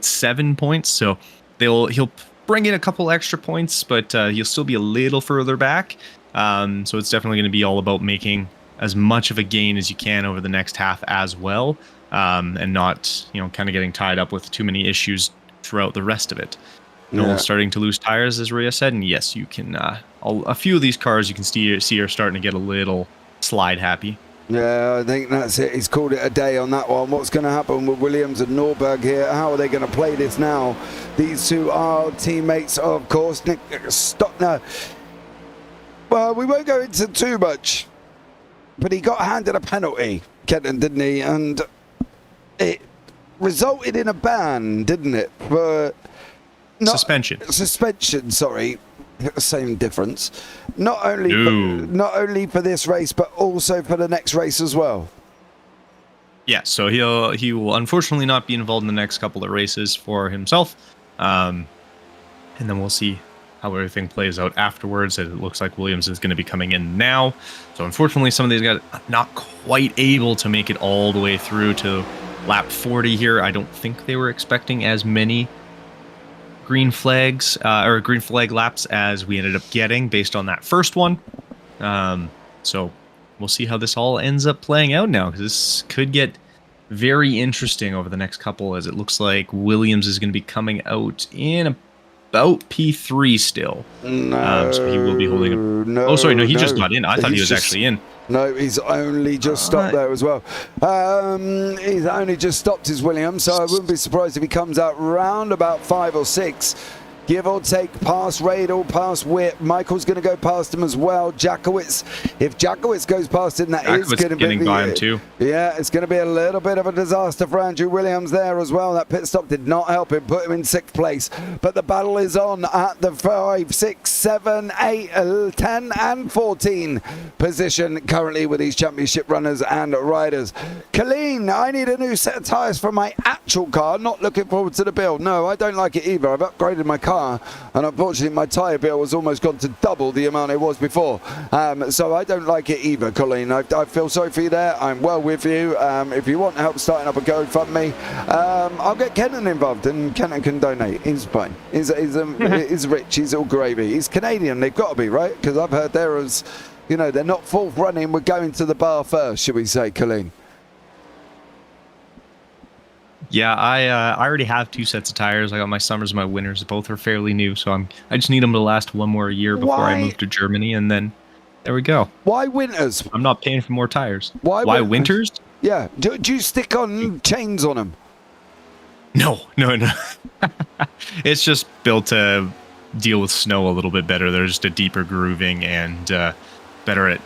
7 points. So he'll bring in a couple extra points, but he'll still be a little further back. So it's definitely going to be all about making as much of a gain as you can over the next half as well, and not kind of getting tied up with too many issues throughout the rest of it. Noel's starting to lose tires, as Rhea said, and yes, you can. A few of these cars you can see are starting to get a little slide happy. Yeah, I think that's it. He's called it a day on that one. What's going to happen with Williams and Norberg here? How are they going to play this now? These two are teammates, of course. Nick Stockner. Well, we won't go into too much, but he got handed a penalty, Kenton, didn't he? And resulted in a ban, didn't it? For Suspension. Suspension, sorry. Same difference. Not only for this race, but also for the next race as well. Yeah, so he will unfortunately not be involved in the next couple of races for himself. And then we'll see how everything plays out afterwards. It looks like Williams is going to be coming in now. So unfortunately, some of these guys are not quite able to make it all the way through to lap 40 here. I don't think they were expecting as many green flags or green flag laps as we ended up getting based on that first one. So we'll see how this all ends up playing out now, because this could get very interesting over the next couple, as it looks like Williams is going to be coming out in about P3 still. No, so he will be holding a... No, oh, sorry, no, he just got in. I thought he was actually in. No, he's only just stopped there as well. He's only just stopped his Williams, so I wouldn't be surprised if he comes out round about 5 or 6. Give or take, past Radel, past Witt. Michael's going to go past him as well. Jakowitz, if Jakowitz goes past him, that is going to be getting by him too. Yeah, it's going to be a little bit of a disaster for Andrew Williams there as well. That pit stop did not help him, put him in 6th place. But the battle is on at the 5, 6, 7, 8, 10 and 14 position currently with these championship runners and riders. Colleen, I need a new set of tyres for my actual car. Not looking forward to the build. No, I don't like it either. I've upgraded my car, and unfortunately my tyre bill has almost gone to double the amount it was before. So I don't like it either, Colleen. I feel sorry for you there. I'm well with you. If you want help starting up a GoFundMe, I'll get Kenton involved, and Kenton can donate. He's fine. He's rich. He's all gravy. He's Canadian. They've got to be, right? Because I've heard they're as, they're not fourth running. We're going to the bar first, should we say, Colleen? Yeah, I already have 2 sets of tires. I got my summers and my winters. Both are fairly new, so I just need them to last one more year before I move to Germany, and then there we go. Why winters? I'm not paying for more tires. Why winters? Yeah. Do you stick on chains on them? No. It's just built to deal with snow a little bit better. There's just a deeper grooving and better at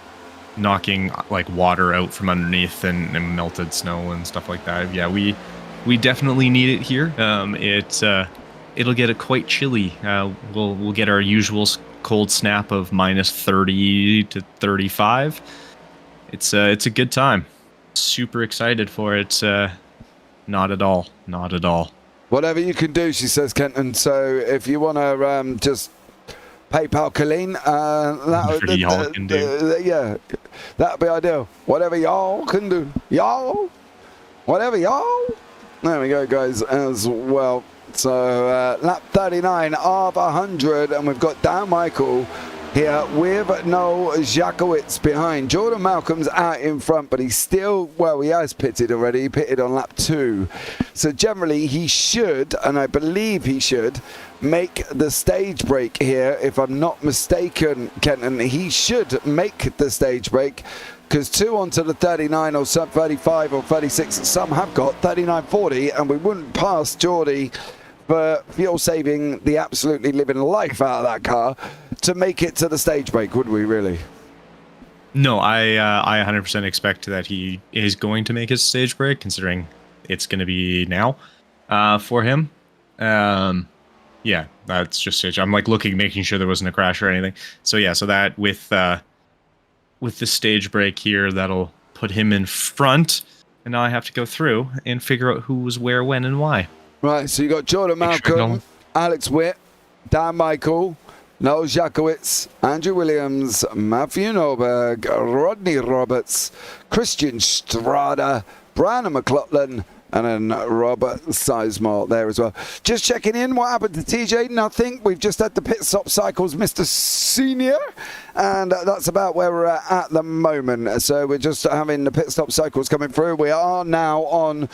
knocking like water out from underneath and melted snow and stuff like that. Yeah, we definitely need it here. It'll get quite chilly. We'll get our usual cold snap of minus 30 to 35. It's a good time. Super excited for it. Not at all. Whatever you can do, she says, Kenton. So if you want to just PayPal Colleen, whatever y'all can do. Yeah, that'd be ideal. Whatever y'all can do, whatever y'all. There we go, guys, as well. So lap 39 of 100, and we've got Dan Michael here with Noel Jakowitz behind. Jordan Malcolm's out in front, but he's still, he has pitted already. He pitted on lap 2. So generally he should, and I believe he should, make the stage break here. If I'm not mistaken, Kenton, he should make the stage break, because 2 onto the 39 or some 35 or 36, some have got 39.40, and we wouldn't pass Geordie for fuel saving the absolutely living life out of that car to make it to the stage break, would we really? No, I 100% expect that he is going to make his stage break, considering it's going to be now for him. Yeah, that's just stage. I'm like making sure there wasn't a crash or anything. So yeah, so that with the stage break here, that'll put him in front, and now I have to go through and figure out who was where, when, and why. Right, so you got Jordan Malcolm, Alex Witt, Dan Michael, Noel Jakowitz, Andrew Williams, Matthew Norberg, Rodney Roberts, Christian Strada, Brandon McLaughlin, and then Robert Sizemore there as well. Just checking in, what happened to TJ? Nothing. We've just had the pit stop cycles, Mr. Senior, and that's about where we're at the moment. So we're just having the pit stop cycles coming through. We are now on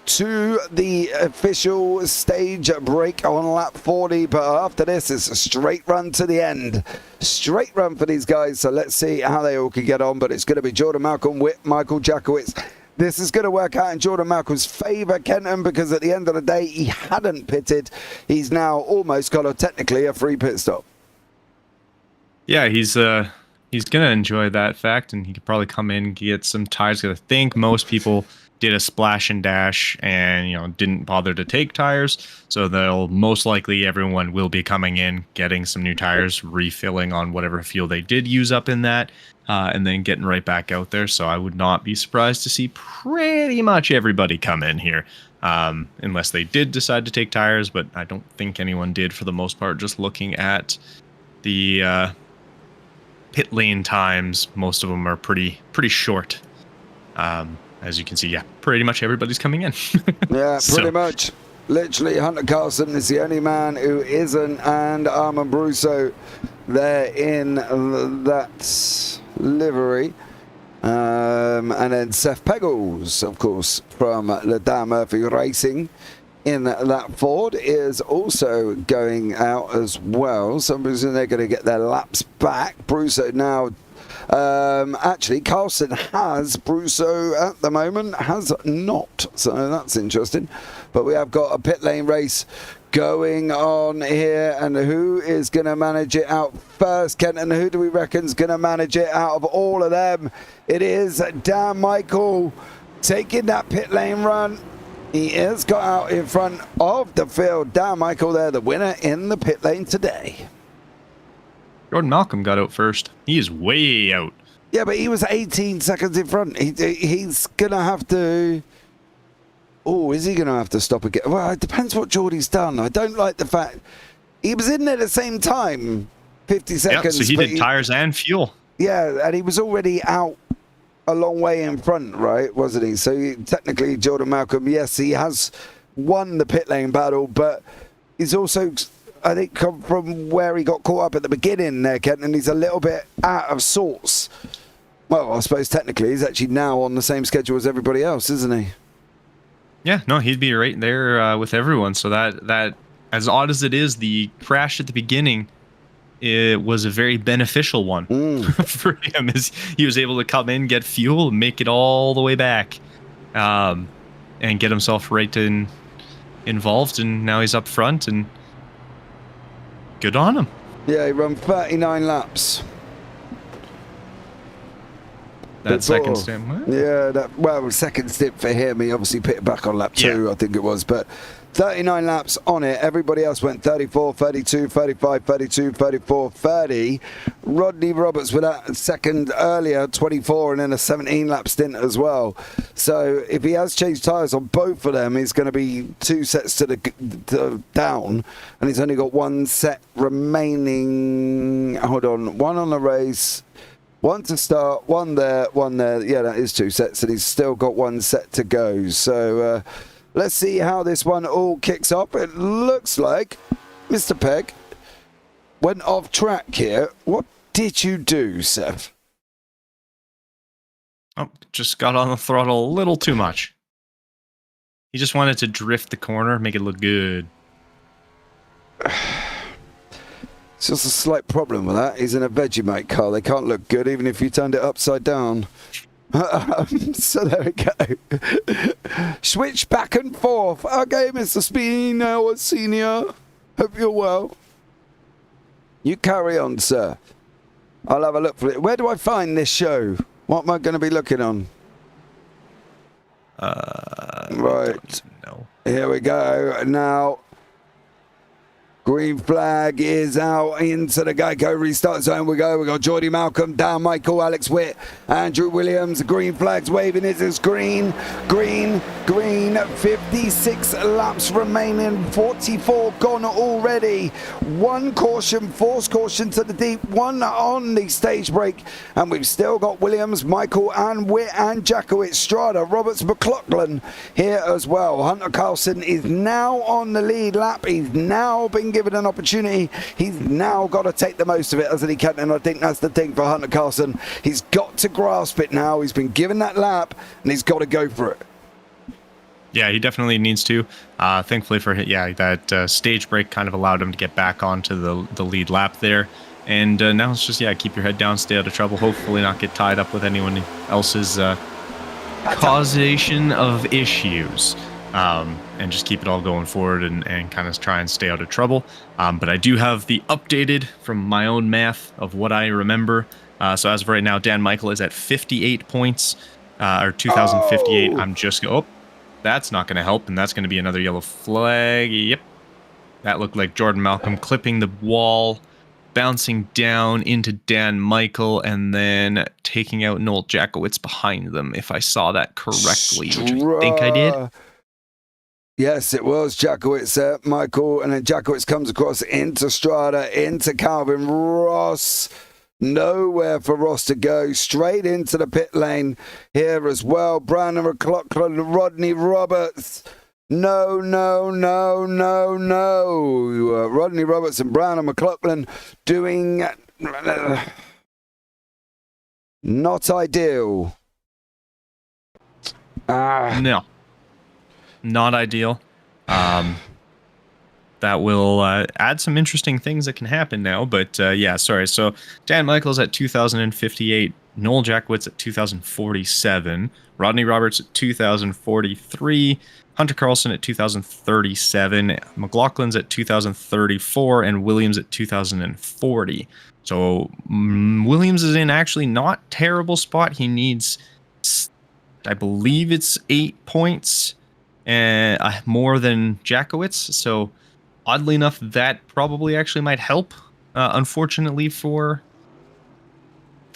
to the official stage break on lap 40, but after this, it's a straight run to the end. Straight run for these guys, so let's see how they all can get on, but it's going to be Jordan Malcolm, Witt, Michael Jakowitz. This is going to work out in Jordan Malcolm's favour, Kenton, because at the end of the day, he hadn't pitted. He's now almost got technically a free pit stop. Yeah, he's going to enjoy that fact, and he could probably come in and get some tires. I think most people did a splash and dash and, didn't bother to take tires. So they'll most likely, everyone will be coming in, getting some new tires, refilling on whatever fuel they did use up in that, and then getting right back out there. So I would not be surprised to see pretty much everybody come in here, unless they did decide to take tires, but I don't think anyone did for the most part. Just looking at the pit lane times, most of them are pretty short. As you can see, pretty much everybody's coming in. Yeah, So- pretty much. Literally, Hunter Carlson is the only man who isn't, and Armand Brusso there in that livery. And then Seth Peggles, of course, from the Dan Murphy Racing in that Ford is also going out as well. So I'm presuming they're going to get their laps back. Brusso now... actually, Carlson has, Brusso at the moment has not, so that's interesting. But we have got a pit lane race going on here, and who is going to manage it out first? Kenton, who do we reckon is going to manage it out of all of them? It is Dan Michael taking that pit lane run. He has got out in front of the field. Dan Michael there, the winner in the pit lane today. Jordan Malcolm got out first. He is way out. Yeah, but he was 18 seconds in front. He's going to have to... Oh, is he going to have to stop again? Well, it depends what Geordie's done. I don't like the fact... He was in there at the same time, 50 seconds. Yeah, so he did tires and fuel. Yeah, and he was already out a long way in front, right? Wasn't he? So technically, Jordan Malcolm, yes, he has won the pit lane battle, but he's also... I think come from where he got caught up at the beginning there, Kenton, and he's a little bit out of sorts. Well, I suppose technically he's actually now on the same schedule as everybody else, isn't he? Yeah, no, he'd be right there with everyone. So that as odd as it is, the crash at the beginning, it was a very beneficial one for him. As he was able to come in, get fuel, make it all the way back, and get himself right involved, and now he's up front and. Good on him. Yeah, he ran 39 laps. That second stint. Yeah, second stint for him. He obviously picked back on lap 2, I think it was. But 39 laps on it. Everybody else went 34, 32, 35, 32, 34, 30. Rodney Roberts with that second earlier, 24, and then a 17-lap stint as well. So if he has changed tyres on both of them, he's going to be 2 sets to the down, and he's only got 1 set remaining. Hold on, 1 on the race. 1 to start, 1 there, 1 there. Yeah, that is 2 sets, and he's still got 1 set to go. So let's see how this one all kicks off. It looks like Mr. Pegg went off track here. What did you do, Seth? Oh, just got on the throttle a little too much. He just wanted to drift the corner, make it look good. It's just a slight problem with that. He's in a Vegemite car. They can't look good even if you turned it upside down. So there we go. Switch back and forth. Okay, Mr. Spino, Senior. Hope you're well. You carry on, sir. I'll have a look for it. Where do I find this show? What am I going to be looking on? Right. No. Here we go. Now... Green flag is out into the Geico restart zone. We go. We got Geordie Malcolm, Dan Michael, Alex Witt, Andrew Williams. Green flag's waving. It is green, green, green. 56 laps remaining. 44 gone already. 1 caution, forced caution to the deep. 1 on the stage break. And we've still got Williams, Michael, and Witt, and Jackowitz, Strada, Roberts, McLaughlin here as well. Hunter Carlson is now on the lead lap. He's now been given an opportunity. He's now got to take the most of it, hasn't he, Kenton? And I think that's the thing for Hunter Carlson. He's got to grasp it now. He's been given that lap, and he's got to go for it. Yeah, he definitely needs to. Thankfully for him, that stage break kind of allowed him to get back onto the lead lap there. And now it's just, keep your head down, stay out of trouble. Hopefully not get tied up with anyone else's causation of issues. And just keep it all going forward and kind of try and stay out of trouble. But I do have the updated from my own math of what I remember. So as of right now, Dan Michael is at 58 points. or 2058. Oh. I'm just that's not going to help, and that's going to be another yellow flag. Yep, that looked like Jordan Malcolm clipping the wall, bouncing down into Dan Michael, and then taking out Noel Jackowitz behind them, if I saw that correctly, which I think I did. Yes, it was Jackowitz there, Michael, and then Jackowitz comes across into Strada, into Calvin Ross. Nowhere for Ross to go. Straight into the pit lane here as well. Brandon McLaughlin, Rodney Roberts. No. Rodney Roberts and Brandon McLaughlin doing not ideal. No, not ideal. That will add some interesting things that can happen now. But yeah, sorry. So Dan Michaels at 2058, Noel Jackowitz at 2047, Rodney Roberts at 2043, Hunter Carlson at 2037, McLaughlin's at 2034, and Williams at 2040. So Williams is in actually not terrible spot. He needs, I believe it's 8 points more than Jackowitz. So oddly enough, that probably actually might help, unfortunately for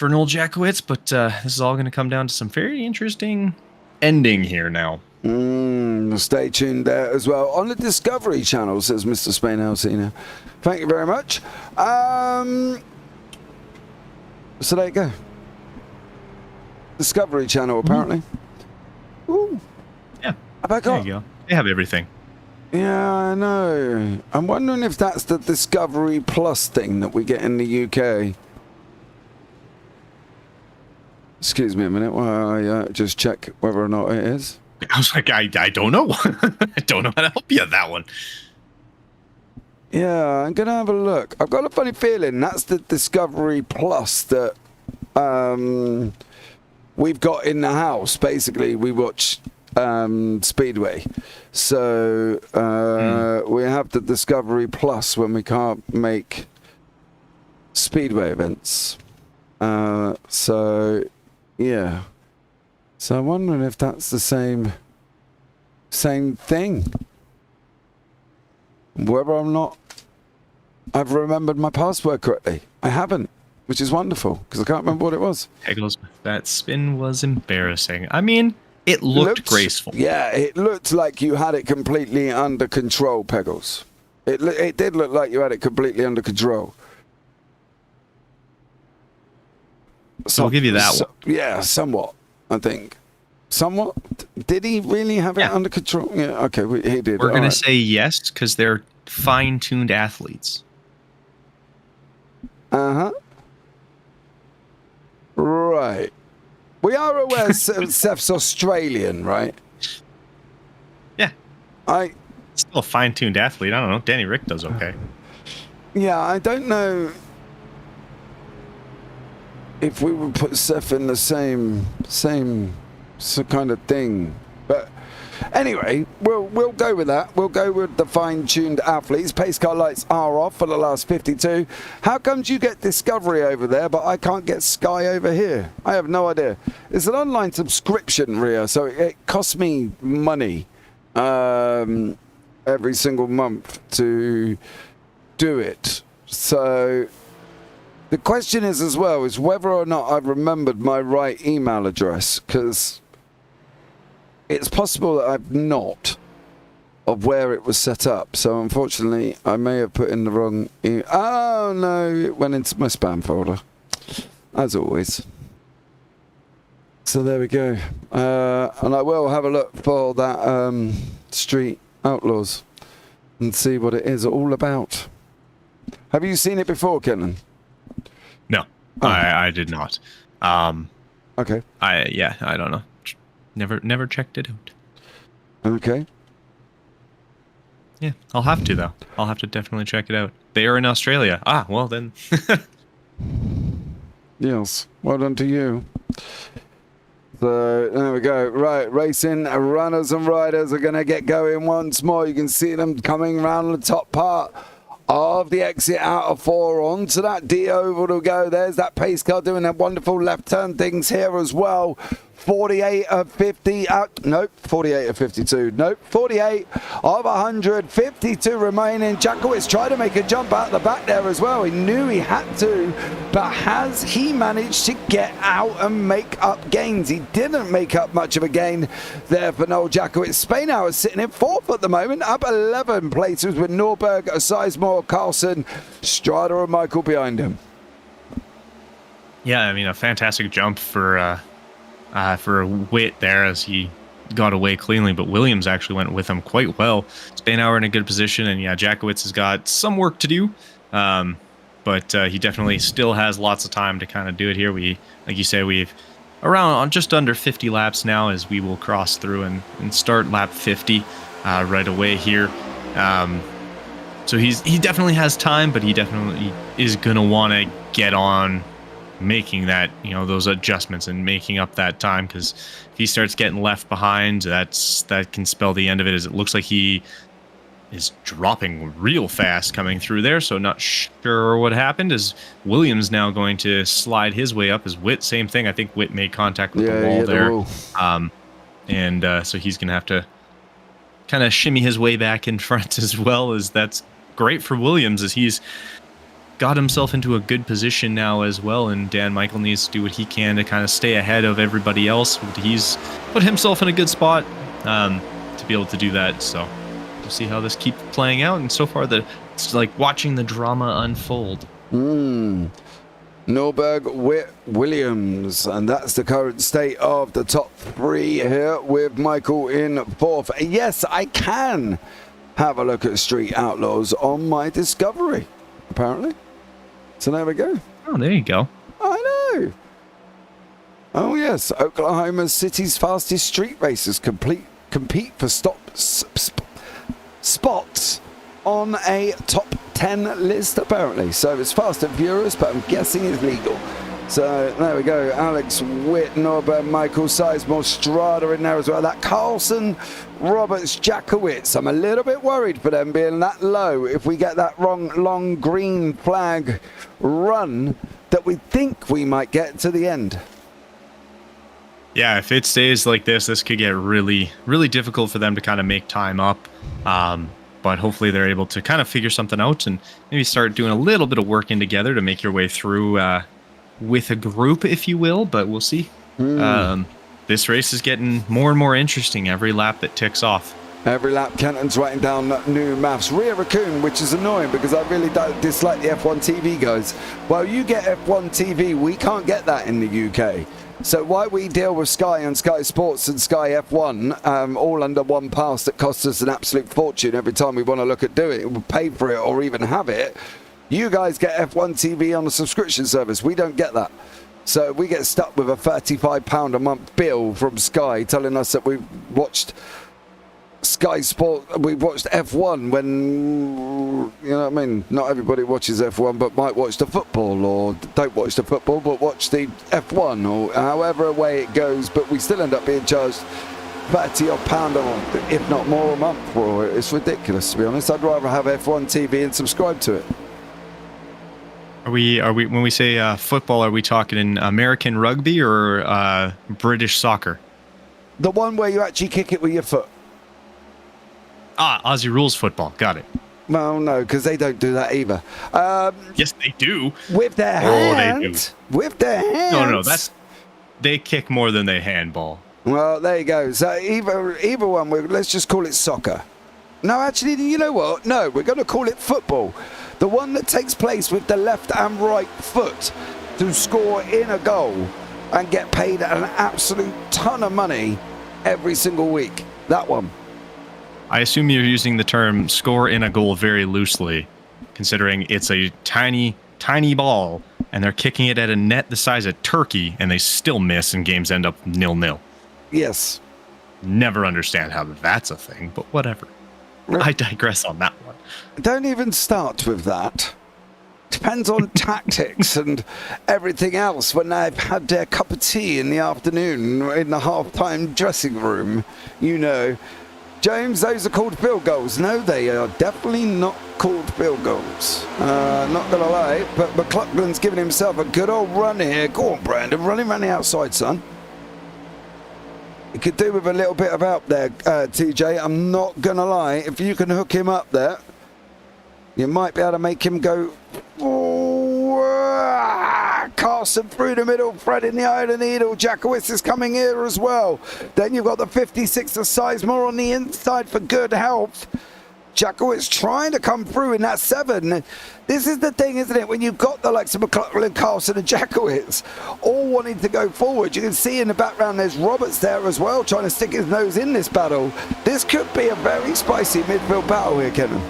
Noel Jackowitz, but this is all going to come down to some very interesting ending here now. Stay tuned there as well on the Discovery Channel, says Mr. Spain Alcina. Thank you very much. So there you go. Discovery Channel, apparently. Ooh. Yeah, There you go. They have everything. Yeah, I know. I'm wondering if that's the Discovery Plus thing that we get in the UK. Excuse me a minute while I just check whether or not it is. I was like, I don't know. I don't know how to help you with that one. Yeah, I'm going to have a look. I've got a funny feeling that's the Discovery Plus that we've got in the house. Basically, we watch Speedway. So we have the Discovery Plus when we can't make Speedway events. So yeah. So I'm wondering if that's the same thing. Whether or not I've remembered my password correctly. I haven't, which is wonderful because I can't remember what it was. Peggles, that spin was embarrassing. I mean, it looked graceful. Yeah, it looked like you had it completely under control, Peggles. It did look like you had it completely under control. So I'll give you that one. Yeah, somewhat, I think. Somewhat? Did he really have it under control? Yeah, okay, he did. We're going to say yes because they're fine-tuned athletes. Uh-huh. Right. We are aware Seth's Australian, right? Yeah. Still a fine-tuned athlete. I don't know. Danny Rick does okay. Yeah, I don't know if we would put Seth in the same kind of thing. But anyway, we'll go with that. We'll go with the fine-tuned athletes. Pace car lights are off for the last 52. How comes you get Discovery over there, but I can't get Sky over here? I have no idea. It's an online subscription, Ria, so it costs me money every single month to do it. So the question is as well is whether or not I've remembered my right email address, because it's possible that I've not, of where it was set up. So unfortunately, I may have put in the wrong email. Oh no, it went into my spam folder, as always. So there we go. And I will have a look for that Street Outlaws and see what it is all about. Have you seen it before, Kenton? No, oh. I did not. Okay. I don't know. Never checked it out. Okay. Yeah, I'll have to though. I'll have to definitely check it out. They are in Australia. Ah, well then. Yes. Well done to you. So there we go. Right, racing runners and riders are going to get going once more. You can see them coming around the top part of the exit out of 4 onto that D oval to go. There's that pace car doing that wonderful left turn things here as well. 48 of 50 out. Nope, 48 of 52. Nope, 48 of 100. 52 remaining. Jackowitz tried to make a jump out the back there as well. He knew he had to, but has he managed to get out and make up gains? He didn't make up much of a gain there for Noel Jackowitz. Spain now is sitting in fourth at the moment, up 11 places with Norberg, Sizemore, Carlson, Strada and Michael behind him. Yeah, I mean, a fantastic jump for Witt there as he got away cleanly, but Williams actually went with him quite well. Spanauer in a good position, and yeah, Jackowitz has got some work to do, but he definitely still has lots of time to kind of do it here. We, like you say, we've around just under 50 laps now as we will cross through and start lap 50 right away here. So he definitely has time, but he definitely is going to want to get on making that, those adjustments and making up that time, because if he starts getting left behind, that can spell the end of it, as it looks like he is dropping real fast coming through there. So not sure what happened, as Williams now going to slide his way up as Witt, same thing. I think Witt made contact with the wall there. So he's going to have to kind of shimmy his way back in front as well, as that's great for Williams, as he's got himself into a good position now as well, and Dan Michael needs to do what he can to kind of stay ahead of everybody else. But he's put himself in a good spot to be able to do that. So we'll see how this keeps playing out, and so far it's like watching the drama unfold. Norberg, Witt, Williams, and that's the current state of the top three here, with Michael in fourth. Yes, I can have a look at Street Outlaws on my Discovery, apparently. So there we go. Oh, there you go. I know. Oh yes, Oklahoma City's fastest street racers compete for spots on a top 10 list, apparently. So it's Fast and Furious, but I'm guessing it's legal. So there we go. Alex, Witt, Norbert, Michael, Sizemore, Strada in there as well. That Carlson, Roberts, Jackowitz. I'm a little bit worried for them being that low. If we get that long green flag run that we think we might get to the end. Yeah, if it stays like this could get really, really difficult for them to kind of make time up. But hopefully they're able to kind of figure something out and maybe start doing a little bit of working together to make your way through with a group, if you will. But we'll see. This race is getting more and more interesting every lap that ticks off. Every lap, Kenton's writing down new maths. Rhea Raccoon, which is annoying because I really don't dislike the F1 TV guys. Well, you get F1 TV, we can't get that in the UK. So why we deal with Sky and Sky Sports and Sky F1 all under one pass that costs us an absolute fortune every time we want to look at doing it, we'll pay for it or even have it. You guys get F1 TV on a subscription service. We don't get that. So we get stuck with a £35 a month bill from Sky telling us that we've watched Sky Sport, we watched F1 when, you know what I mean, not everybody watches F1 but might watch the football, or don't watch the football but watch the F1, or however way it goes, but we still end up being charged £30 odd or if not more a month for it. It's ridiculous, to be honest. I'd rather have F1 TV and subscribe to it. Are we when we say football, are we talking in American rugby or British soccer? The one where you actually kick it with your foot. Aussie rules football. Got it. Well, no, because they don't do that either. Yes, they do. With their hand. They do. With their hands. No, they kick more than they handball. Well, there you go. So either one, let's just call it soccer. No, actually, you know what? No, we're going to call it football. The one that takes place with the left and right foot to score in a goal and get paid an absolute ton of money every single week. That one. I assume you're using the term score in a goal very loosely, considering it's a tiny, tiny ball, and they're kicking it at a net the size of turkey, and they still miss, and games end up 0-0. Yes. Never understand how that's a thing, but whatever. I digress on that one. Don't even start with that. Depends on tactics and everything else when they've had their cup of tea in the afternoon in the half-time dressing room, you know. James, those are called field goals. No, they are definitely not called field goals. Not going to lie, but McLaughlin's giving himself a good old run here. Go on, Brandon, run him around the outside, son. He could do with a little bit of help there, TJ. I'm not going to lie. If you can hook him up there, you might be able to make him go... Carson through the middle, Fred in the eye of the needle. Jackowitz is coming here as well. Then you've got the 56 of Sizemore on the inside for good health. Jackowitz trying to come through in that 7. This is the thing, isn't it? When you've got the likes of McLaughlin, Carlson and Jackowitz all wanting to go forward. You can see in the background there's Roberts there as well, trying to stick his nose in this battle. This could be a very spicy midfield battle here, Kenton.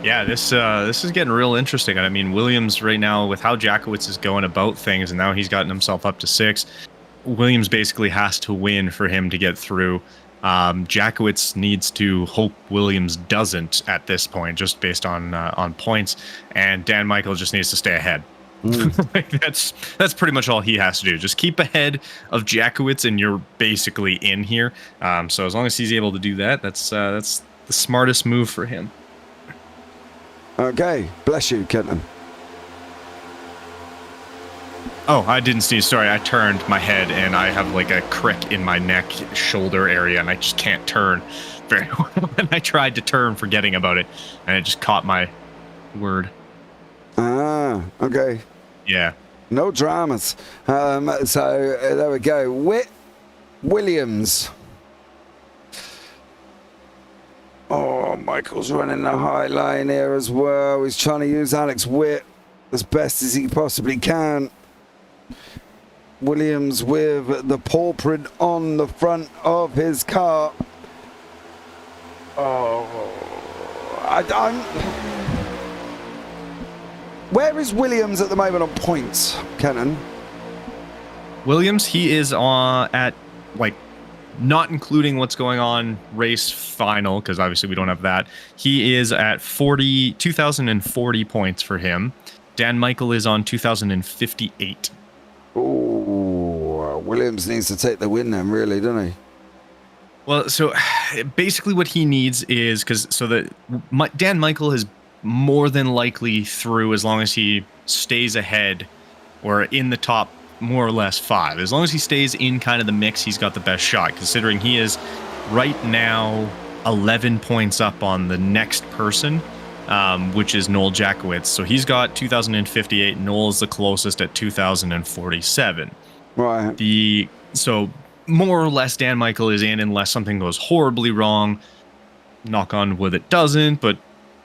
Yeah, this is getting real interesting. I mean, Williams right now, with how Jackowitz is going about things, and now he's gotten himself up to 6, Williams basically has to win for him to get through. Jackowitz needs to hope Williams doesn't at this point, just based on points, and Dan Michael just needs to stay ahead. Like, that's pretty much all he has to do. Just keep ahead of Jackowitz, and you're basically in here. So as long as he's able to do that, that's the smartest move for him. Okay, bless you, Kenton. Oh, I didn't sneeze. Sorry, I turned my head and I have like a crick in my neck, shoulder area, and I just can't turn very well. And I tried to turn, forgetting about it, and it just caught my word. Ah, okay. Yeah. No dramas. So there we go. Williams. Oh, Michael's running the high line here as well. He's trying to use Alex Witt as best as he possibly can. Williams with the paw print on the front of his car. Oh, where is Williams at the moment on points, Kenton? Williams, he is at, like, not including what's going on race final, because obviously we don't have that. He is at 2,040 points for him. Dan Michael is on 2,058. Oh, Williams needs to take the win then, really, doesn't he? Well, so basically what he needs is, Dan Michael is more than likely through as long as he stays ahead or in the top more or less 5. As long as he stays in kind of the mix, he's got the best shot, considering he is right now 11 points up on the next person, which is Noel Jackowitz. So he's got 2,058. Noel's the closest at 2,047. Right. So more or less Dan Michael is in unless something goes horribly wrong. Knock on wood it doesn't, but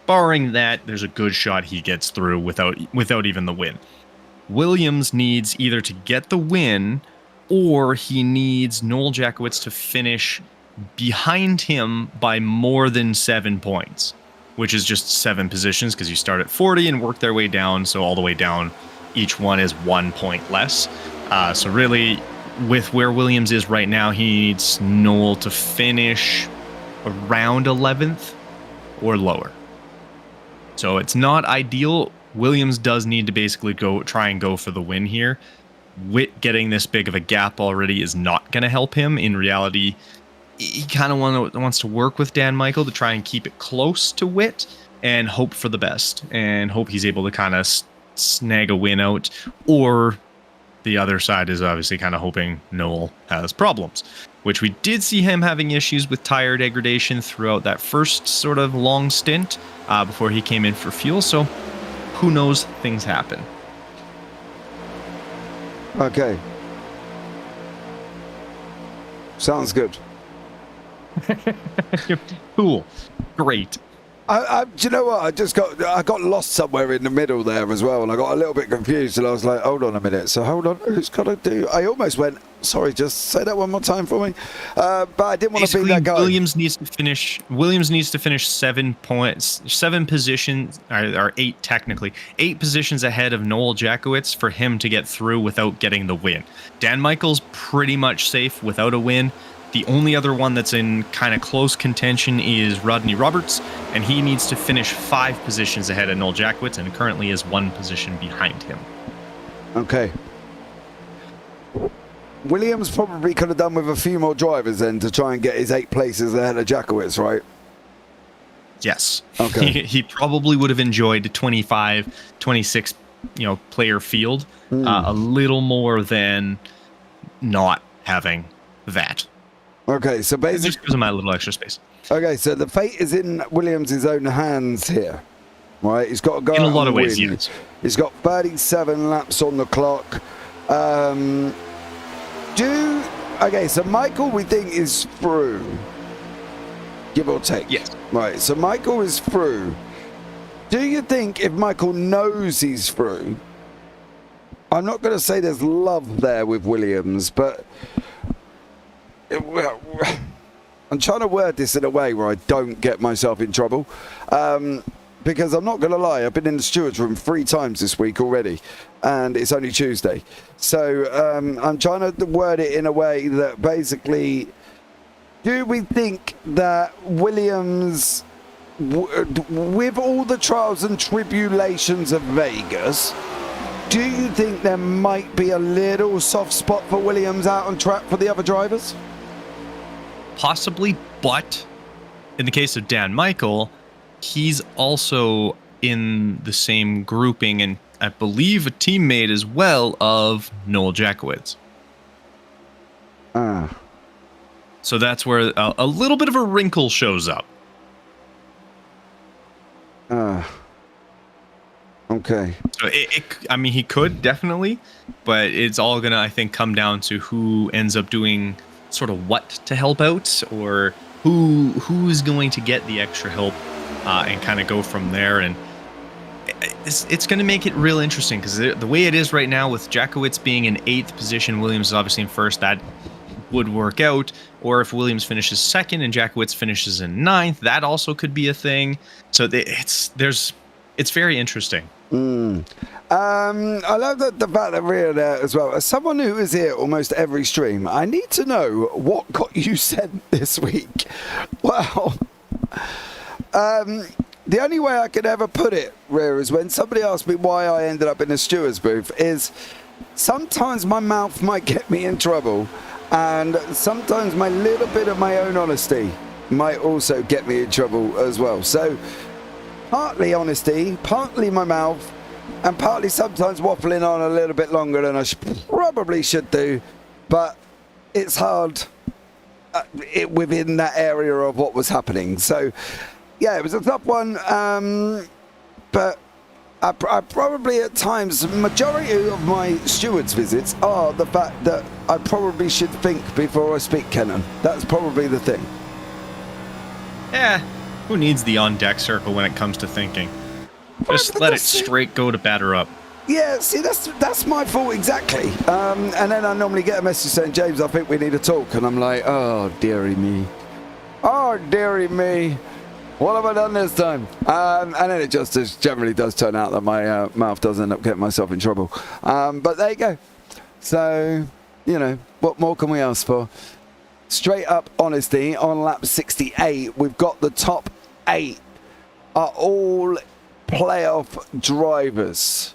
barring that, there's a good shot he gets through without even the win. Williams needs either to get the win, or he needs Noel Jackowitz to finish behind him by more than 7 points, which is just 7 positions, because you start at 40 and work their way down. So all the way down, each one is 1 point less. So really, with where Williams is right now, he needs Noel to finish around 11th or lower. So it's not ideal. Williams does need to basically try and go for the win here. Witt getting this big of a gap already is not going to help him. In reality, he kind of wants to work with Dan Michael to try and keep it close to Witt and hope for the best, and hope he's able to kind of snag a win out. Or the other side is obviously kind of hoping Noel has problems, which we did see him having issues with tire degradation throughout that first sort of long stint before he came in for fuel. So who knows, things happen. Okay. Sounds good. Cool. Great. Do you know what? I got lost somewhere in the middle there as well, and I got a little bit confused, and I was like, hold on a minute. So hold on, who's got to do? I almost went, sorry, just say that one more time for me. But I didn't want to be that guy. Williams needs to finish 7 points, 7 positions, or 8 technically, 8 positions ahead of Noel Jackowitz for him to get through without getting the win. Dan Michael's pretty much safe without a win. The only other one that's in kind of close contention is Rodney Roberts, and he needs to finish 5 positions ahead of Noel Jackowitz, and currently is 1 position behind him. Okay. Williams probably could have done with a few more drivers then to try and get his 8 places ahead of Jackowitz, right? Yes. Okay. He probably would have enjoyed the 25, 26, player field a little more than not having that. Okay, so It basically, just gives him a little extra space. okay, so the fate is in Williams' own hands here, right? He's got to go In a out lot and of ways, win. yes. He's got 37 laps on the clock. Okay, so Michael we think is through, give or take. Yes. Right, so Michael is through. Do you think if Michael knows he's through, I'm not going to say there's love there with Williams, but I'm trying to word this in a way where I don't get myself in trouble. Because I'm not going to lie, I've been in the steward's room 3 times this week already, and it's only Tuesday. So I'm trying to word it in a way that basically, do we think that Williams, with all the trials and tribulations of Vegas, do you think there might be a little soft spot for Williams out on track for the other drivers? Possibly, but in the case of Dan Michael, he's also in the same grouping and I believe a teammate as well of Noel Jackowitz. So that's where a little bit of a wrinkle shows up. Okay. So I mean, he could definitely, but it's all gonna, I think, come down to who ends up doing sort of what to help out, or who's going to get the extra help, and kind of go from there. And it's going to make it real interesting because the way it is right now, with Jackowitz being in 8th position, Williams is obviously in 1st. That would work out. Or if Williams finishes 2nd and Jackowitz finishes in 9th, that also could be a thing. So it's very interesting. I love the fact that we're there as well. As someone who is here almost every stream, I need to know what got you sent this week. Well, the only way I could ever put it, Rhea, is when somebody asked me why I ended up in a steward's booth, is sometimes my mouth might get me in trouble, and sometimes my little bit of my own honesty might also get me in trouble as well. So partly honesty, partly my mouth, and partly sometimes waffling on a little bit longer than I probably should do, but it's hard within that area of what was happening. So yeah, it was a tough one, but I probably at times, majority of my stewards visits are the fact that I probably should think before I speak, Kenton. That's probably the thing. Yeah, who needs the on-deck circle when it comes to thinking? Just let it straight go to batter up. Yeah, see, that's my fault exactly. And then I normally get a message saying, James, I think we need to talk. And I'm like, oh, dearie me. Oh, dearie me. What have I done this time? And then it just generally does turn out that my mouth does end up getting myself in trouble. But there you go. So, you know, what more can we ask for? Straight up honesty, on lap 68, we've got the top 8 are all playoff drivers.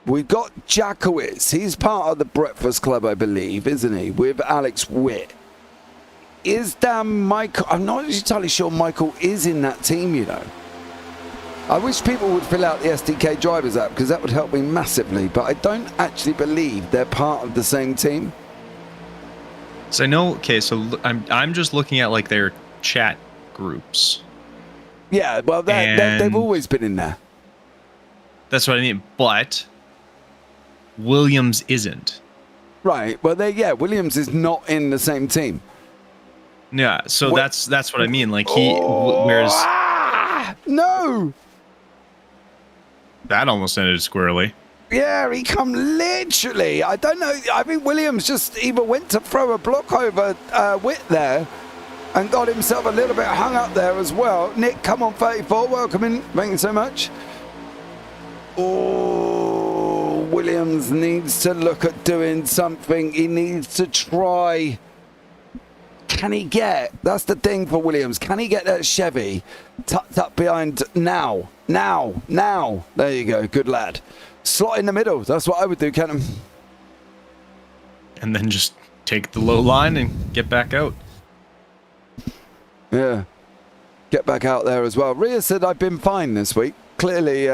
We've got Jackowitz. He's part of the Breakfast Club, I believe, isn't he? With Alex Witt. Is Dan Michael? I'm not entirely sure Michael is in that team, you know. I wish people would fill out the SDK Drivers app because that would help me massively, but I don't actually believe they're part of the same team. So I know, okay, so I'm just looking at like their chat groups. Yeah, well, they've always been in there. That's what I mean, but Williams isn't. Right, well, Williams is not in the same team. Yeah, so that's what I mean. Like whereas no, that almost ended squarely. Yeah, he come literally. I don't know. I think Williams just either went to throw a block over Witt there and got himself a little bit hung up there as well. Nick, come on, 34. Welcome in. Thank you so much. Oh, Williams needs to look at doing something. He needs to try. Can he get, that's the thing for Williams, can he get that Chevy tucked up behind now? There you go, good lad. Slot in the middle, that's what I would do, Kenton. And then just take the low line and get back out. Yeah, get back out there as well. Rhea said I've been fine this week. Clearly,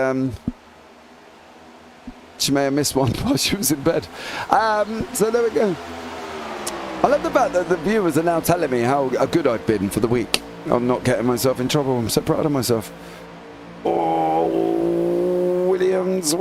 she may have missed one while she was in bed. So there we go. I love the fact that the viewers are now telling me how good I've been for the week. I'm not getting myself in trouble. I'm so proud of myself. Oh, Williams.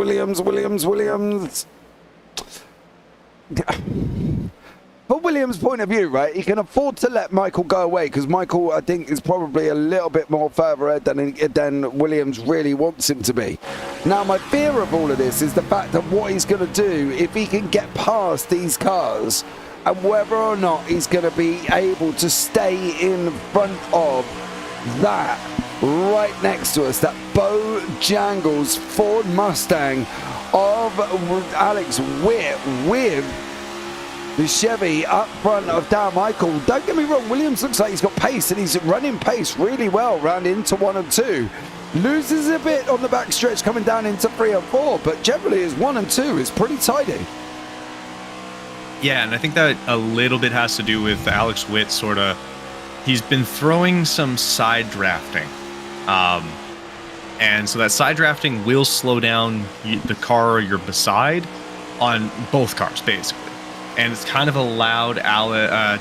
From Williams' point of view, right, he can afford to let Michael go away because Michael, I think, is probably a little bit more further ahead than Williams really wants him to be. Now, my fear of all of this is the fact of what he's going to do if he can get past these cars and whether or not he's going to be able to stay in front of that right next to us, that Bojangles Ford Mustang of Alex Witt with the Chevy up front of Dan Michael. Don't get me wrong, Williams looks like he's got pace and he's running pace really well round into 1 and 2. Loses a bit on the back stretch coming down into 3 and 4, but generally his 1 and 2 is pretty tidy. Yeah, and I think that a little bit has to do with Alex Witt sort of, he's been throwing some side drafting. And so that side drafting will slow down the car you're beside on both cars, basically. And it's kind of allowed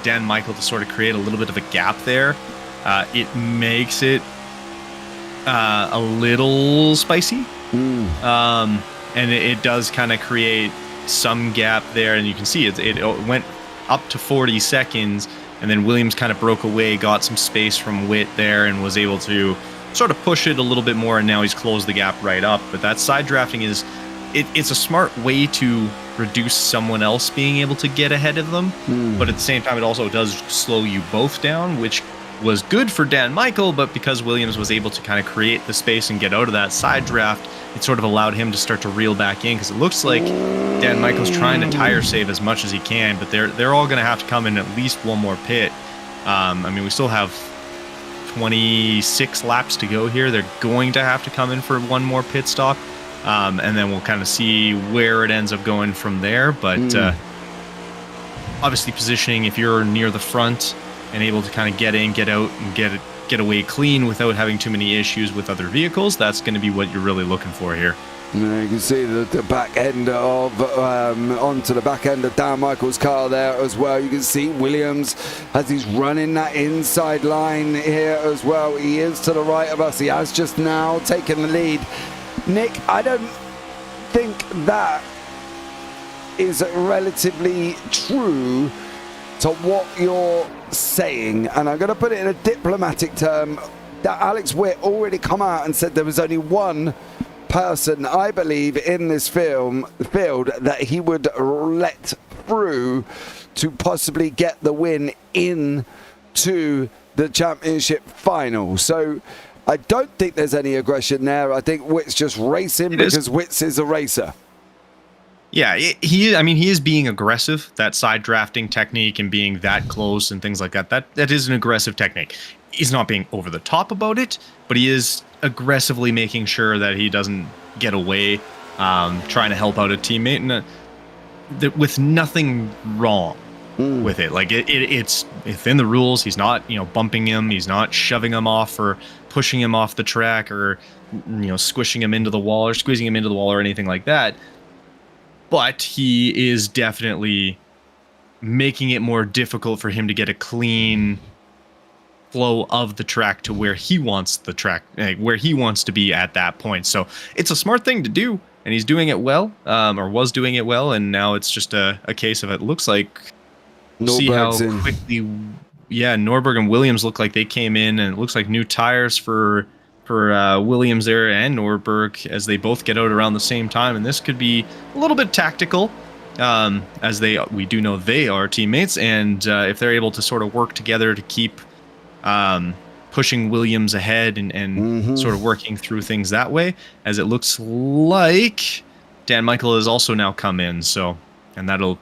Dan Michael to sort of create a little bit of a gap there. It makes it a little spicy. And it does kind of create some gap there. And you can see it went up to 40 seconds. And then Williams kind of broke away, got some space from Witt there, and was able to sort of push it a little bit more. And now he's closed the gap right up. But that side drafting it's a smart way to reduce someone else being able to get ahead of them, but at the same time it also does slow you both down, which was good for Dan Michael, but because Williams was able to kind of create the space and get out of that side draft, it sort of allowed him to start to reel back in, because it looks like Dan Michael's trying to tire save as much as he can, but they're all going to have to come in at least one more pit. I mean, we still have 26 laps to go here. They're going to have to come in for one more pit stop. And then we'll kind of see where it ends up going from there. But obviously positioning, if you're near the front and able to kind of get in, get out, and get away clean without having too many issues with other vehicles, that's going to be what you're really looking for here. Yeah, you can see the back end of onto the back end of Dan Michael's car there as well. You can see Williams as he's running that inside line here as well. He is to the right of us. He has just now taken the lead. Nick, I don't think that is relatively true to what you're saying, and I'm going to put it in a diplomatic term, that Alex Witt already come out and said there was only one person, I believe, in this field that he would let through to possibly get the win into the championship final. So I don't think there's any aggression there. I think Witt's just racing because Witt's is a racer. Yeah, he is being aggressive. That side drafting technique and being that close and things like that, that is an aggressive technique. He's not being over the top about it, but he is aggressively making sure that he doesn't get away, trying to help out a teammate, and with nothing wrong with it. Like it's within the rules. He's not, bumping him. He's not shoving him off or pushing him off the track or, squishing him into the wall or squeezing him into the wall or anything like that. But he is definitely making it more difficult for him to get a clean flow of the track to where he wants the track, where he wants to be at that point. So it's a smart thing to do, and he's doing it well, or was doing it well, and now it's just a case of it looks like see how quickly, Norberg and Williams look like they came in, and it looks like new tires for Williams there and Norberg as they both get out around the same time, and this could be a little bit tactical, as we do know they are teammates, and if they're able to sort of work together to keep pushing Williams ahead and sort of working through things that way, as it looks like Dan Michael has also now come in, and that'll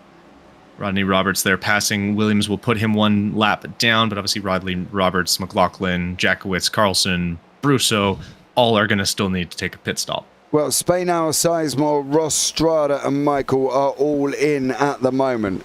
Rodney Roberts there passing Williams will put him one lap down, but obviously Rodney Roberts, McLaughlin, Jackowitz, Carlson, Brusso, all are going to still need to take a pit stop. Well, Spainhour, Sizemore, Ross, Strada and Michael are all in at the moment.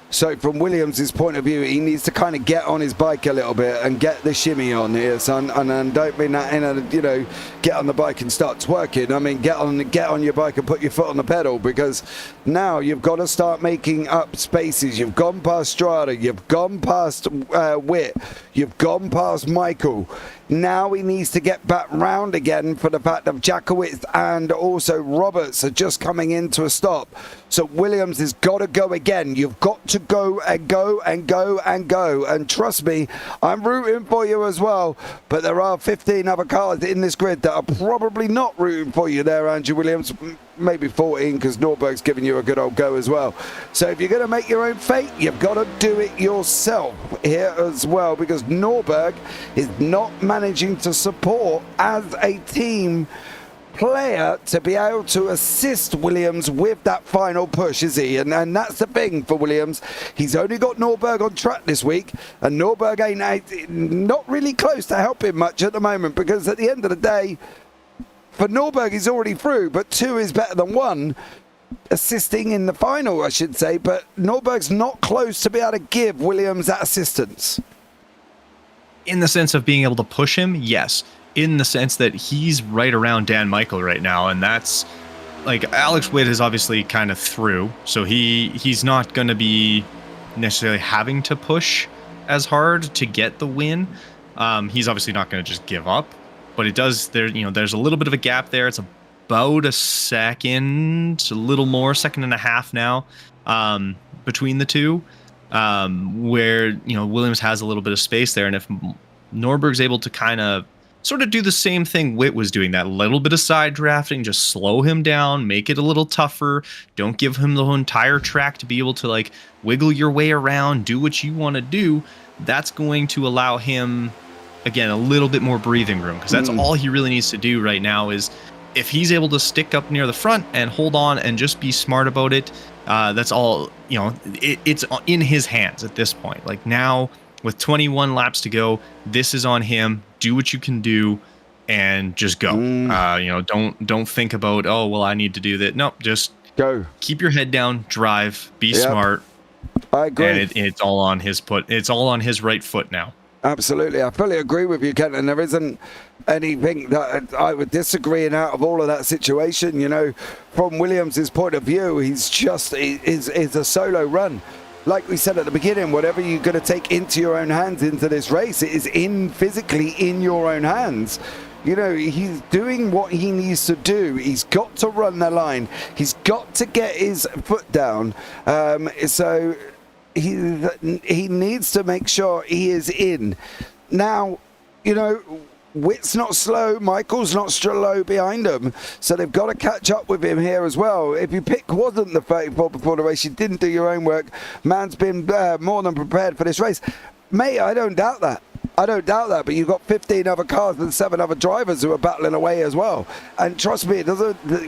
So from Williams' point of view, he needs to kind of get on his bike a little bit and get the shimmy on here, son. And don't mean that in a, get on the bike and start twerking. I mean, get on your bike and put your foot on the pedal, because now you've got to start making up spaces. You've gone past Strada, you've gone past Witt, you've gone past Michael. Now he needs to get back round again for the fact of Jackowitz and also Roberts are just coming into a stop. So Williams has got to go again. You've got to go and go and go and go. And trust me, I'm rooting for you as well. But there are 15 other cars in this grid that are probably not rooting for you there, Andrew Williams. Maybe 14, because Norberg's giving you a good old go as well. So if you're going to make your own fate, you've got to do it yourself here as well, because Norberg is not managing to support as a team player to be able to assist Williams with that final push, is he? And that's the thing for Williams. He's only got Norberg on track this week, and Norberg ain't not really close to helping much at the moment, because at the end of the day, for Norberg, he's already through, but 2 is better than 1, assisting in the final, I should say. But Norberg's not close to be able to give Williams that assistance. In the sense of being able to push him, yes. In the sense that he's right around Dan Michael right now, and that's like Alex Witt is obviously kind of through, so he's not going to be necessarily having to push as hard to get the win. He's obviously not going to just give up. But it does, there's a little bit of a gap there. It's about a second, a little more, second and a half now, between the two, where, Williams has a little bit of space there. And if Norberg's able to kind of sort of do the same thing Witt was doing, that little bit of side drafting, just slow him down, make it a little tougher. Don't give him the whole entire track to be able to like wiggle your way around, do what you want to do. That's going to allow him, again, a little bit more breathing room, because that's all he really needs to do right now. Is if he's able to stick up near the front and hold on and just be smart about it, that's all, it's in his hands at this point. Like now with 21 laps to go, this is on him. Do what you can do and just go. Don't think about, oh, well, I need to do that. No, just go. Keep your head down, drive, be smart. I agree. And it's all on his it's all on his right foot now. Absolutely. I fully agree with you, Kenton. There isn't anything that I would disagree in out of all of that situation. From Williams' point of view, he's just is a solo run. Like we said at the beginning, whatever you're going to take into your own hands into this race, it is physically in your own hands. He's doing what he needs to do. He's got to run the line. He's got to get his foot down. So he needs to make sure he is in. Now, Witt's not slow, Michael's not slow behind him, so they've got to catch up with him here as well. If your pick wasn't the 34 before the race, you didn't do your own work, man's been more than prepared for this race. Mate, I don't doubt that. But you've got 15 other cars and 7 other drivers who are battling away as well. And trust me,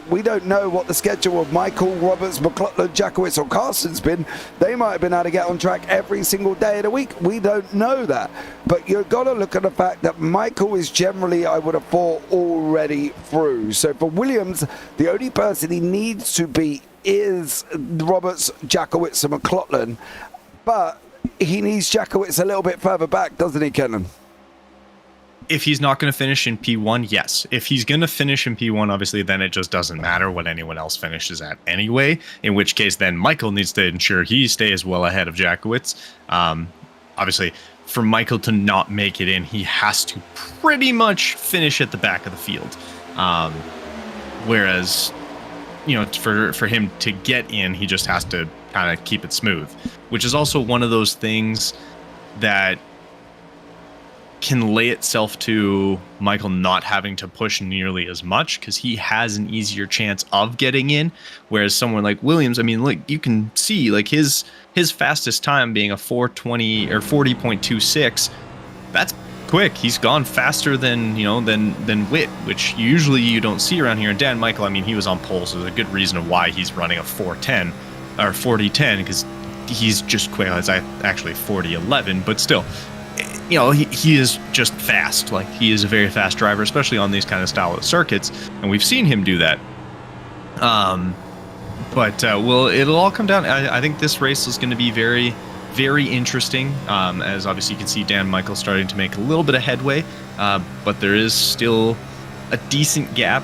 we don't know what the schedule of Michael, Roberts, McLaughlin, Jackowitz or Carson's been. They might have been able to get on track every single day of the week. We don't know that. But you've got to look at the fact that Michael is generally, I would have thought, already through. So for Williams, the only person he needs to beat is Roberts, Jackowitz and McLaughlin. But he needs Jackowitz a little bit further back, doesn't he, Kenton? If he's not going to finish in P1, yes. If he's going to finish in P1, obviously, then it just doesn't matter what anyone else finishes at anyway, in which case then Michael needs to ensure he stays well ahead of Jackowitz. Obviously, for Michael to not make it in, he has to pretty much finish at the back of the field. Whereas, for him to get in, he just has to kind of keep it smooth, which is also one of those things that can lay itself to Michael not having to push nearly as much, because he has an easier chance of getting in, whereas someone like Williams, I mean, like you can see like his fastest time being a 4:20 or 40.26. That's quick. He's gone faster than Witt, which usually you don't see around here. And Dan Michael, I mean, he was on pole, so there's a good reason of why he's running a 4:10 or 40:10, because he's just quick. It's actually 40:11, but still, he is just fast. Like, he is a very fast driver, especially on these kind of style of circuits, and we've seen him do that. But it'll all come down. I think this race is going to be very, very interesting. As obviously you can see Dan Michael starting to make a little bit of headway, but there is still a decent gap.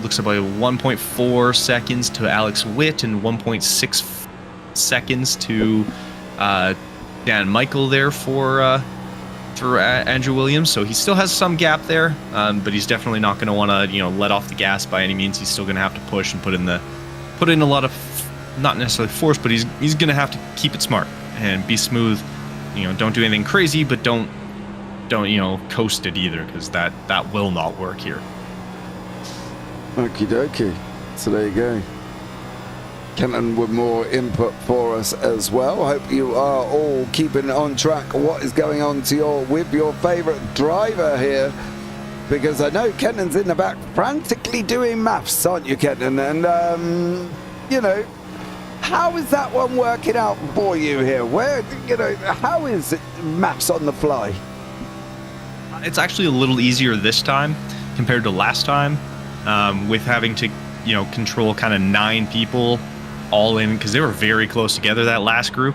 Looks about 1.4 seconds to Alex Witt and 1.6 seconds to Dan Michael there for Andrew Williams. So he still has some gap there, but he's definitely not going to want to let off the gas by any means. He's still going to have to push and put in a lot of, not necessarily force, but he's going to have to keep it smart and be smooth. Don't do anything crazy, but don't coast it either, because that will not work here. Okie dokie. So there you go. Kenton with more input for us as well. Hope you are all keeping on track what is going on with your favourite driver here, because I know Kenton's in the back frantically doing maths, aren't you, Kenton? And how is that one working out for you here? How is it maths on the fly? It's actually a little easier this time compared to last time, with having to control kind of 9 people all in, because they were very close together, that last group.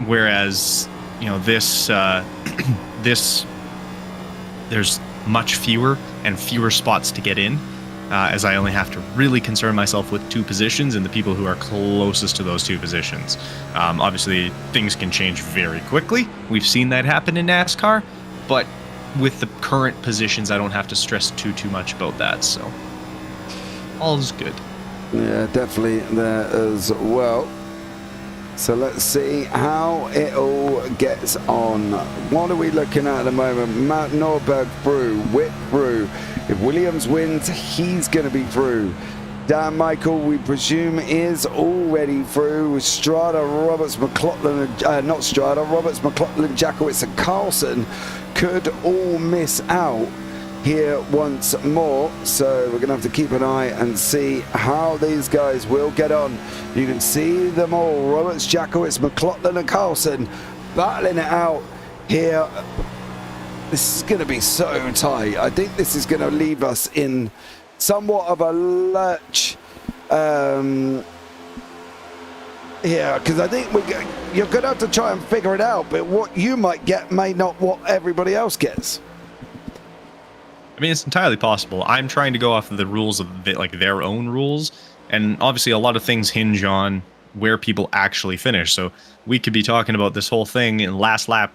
Whereas this there's much fewer and fewer spots to get in, as I only have to really concern myself with 2 positions and the people who are closest to those 2 positions. Obviously things can change very quickly. We've seen that happen in NASCAR, but with the current positions I don't have to stress too much about that, so all is good. Yeah, definitely there as well. So let's see how it all gets on. What are we looking at the moment? Matt Norberg through, Witt through. If Williams wins, he's going to be through. Dan Michael, we presume, is already through. Strada, Roberts, McLaughlin, Roberts, McLaughlin, Jackowitz and Carlson could all miss out here once more, so we're gonna have to keep an eye and see how these guys will get on. You can see them all, Roberts, Jackowitz, McLaughlin and Carlson battling it out here. This is gonna be so tight. I think this is gonna leave us in somewhat of a lurch here, because I think you're gonna have to try and figure it out, but what you might get may not what everybody else gets. I mean, it's entirely possible. I'm trying to go off of the rules of their own rules, and obviously a lot of things hinge on where people actually finish. So we could be talking about this whole thing in last lap.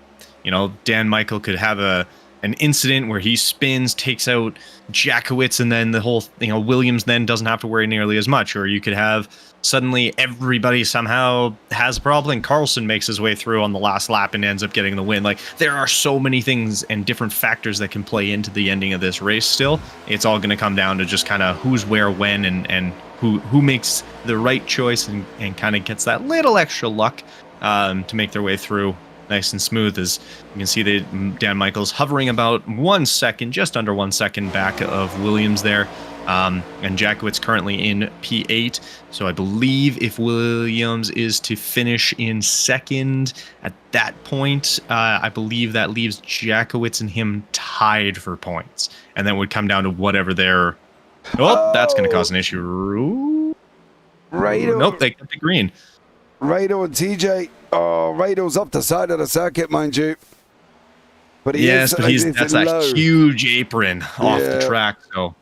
Dan Michael could have an incident where he spins, takes out Jackowitz, and then the whole Williams then doesn't have to worry nearly as much. Or you could have suddenly everybody somehow has a problem and Carlson makes his way through on the last lap and ends up getting the win. There are so many things and different factors that can play into the ending of this race still. It's all going to come down to just kind of who's where when, and who makes the right choice and kind of gets that little extra luck to make their way through nice and smooth. As you can see, Dan Michaels hovering about 1 second, just under 1 second back of Williams there. And Jackowitz currently in P8. So I believe if Williams is to finish in second at that point, I believe that leaves Jackowitz and him tied for points. And then would come down to whatever their... Oh, that's going to cause an issue. Radel. Nope, they kept it green. Radel and TJ. Oh, Radel's off the side of the circuit, mind you. But that's a huge apron off the track, so...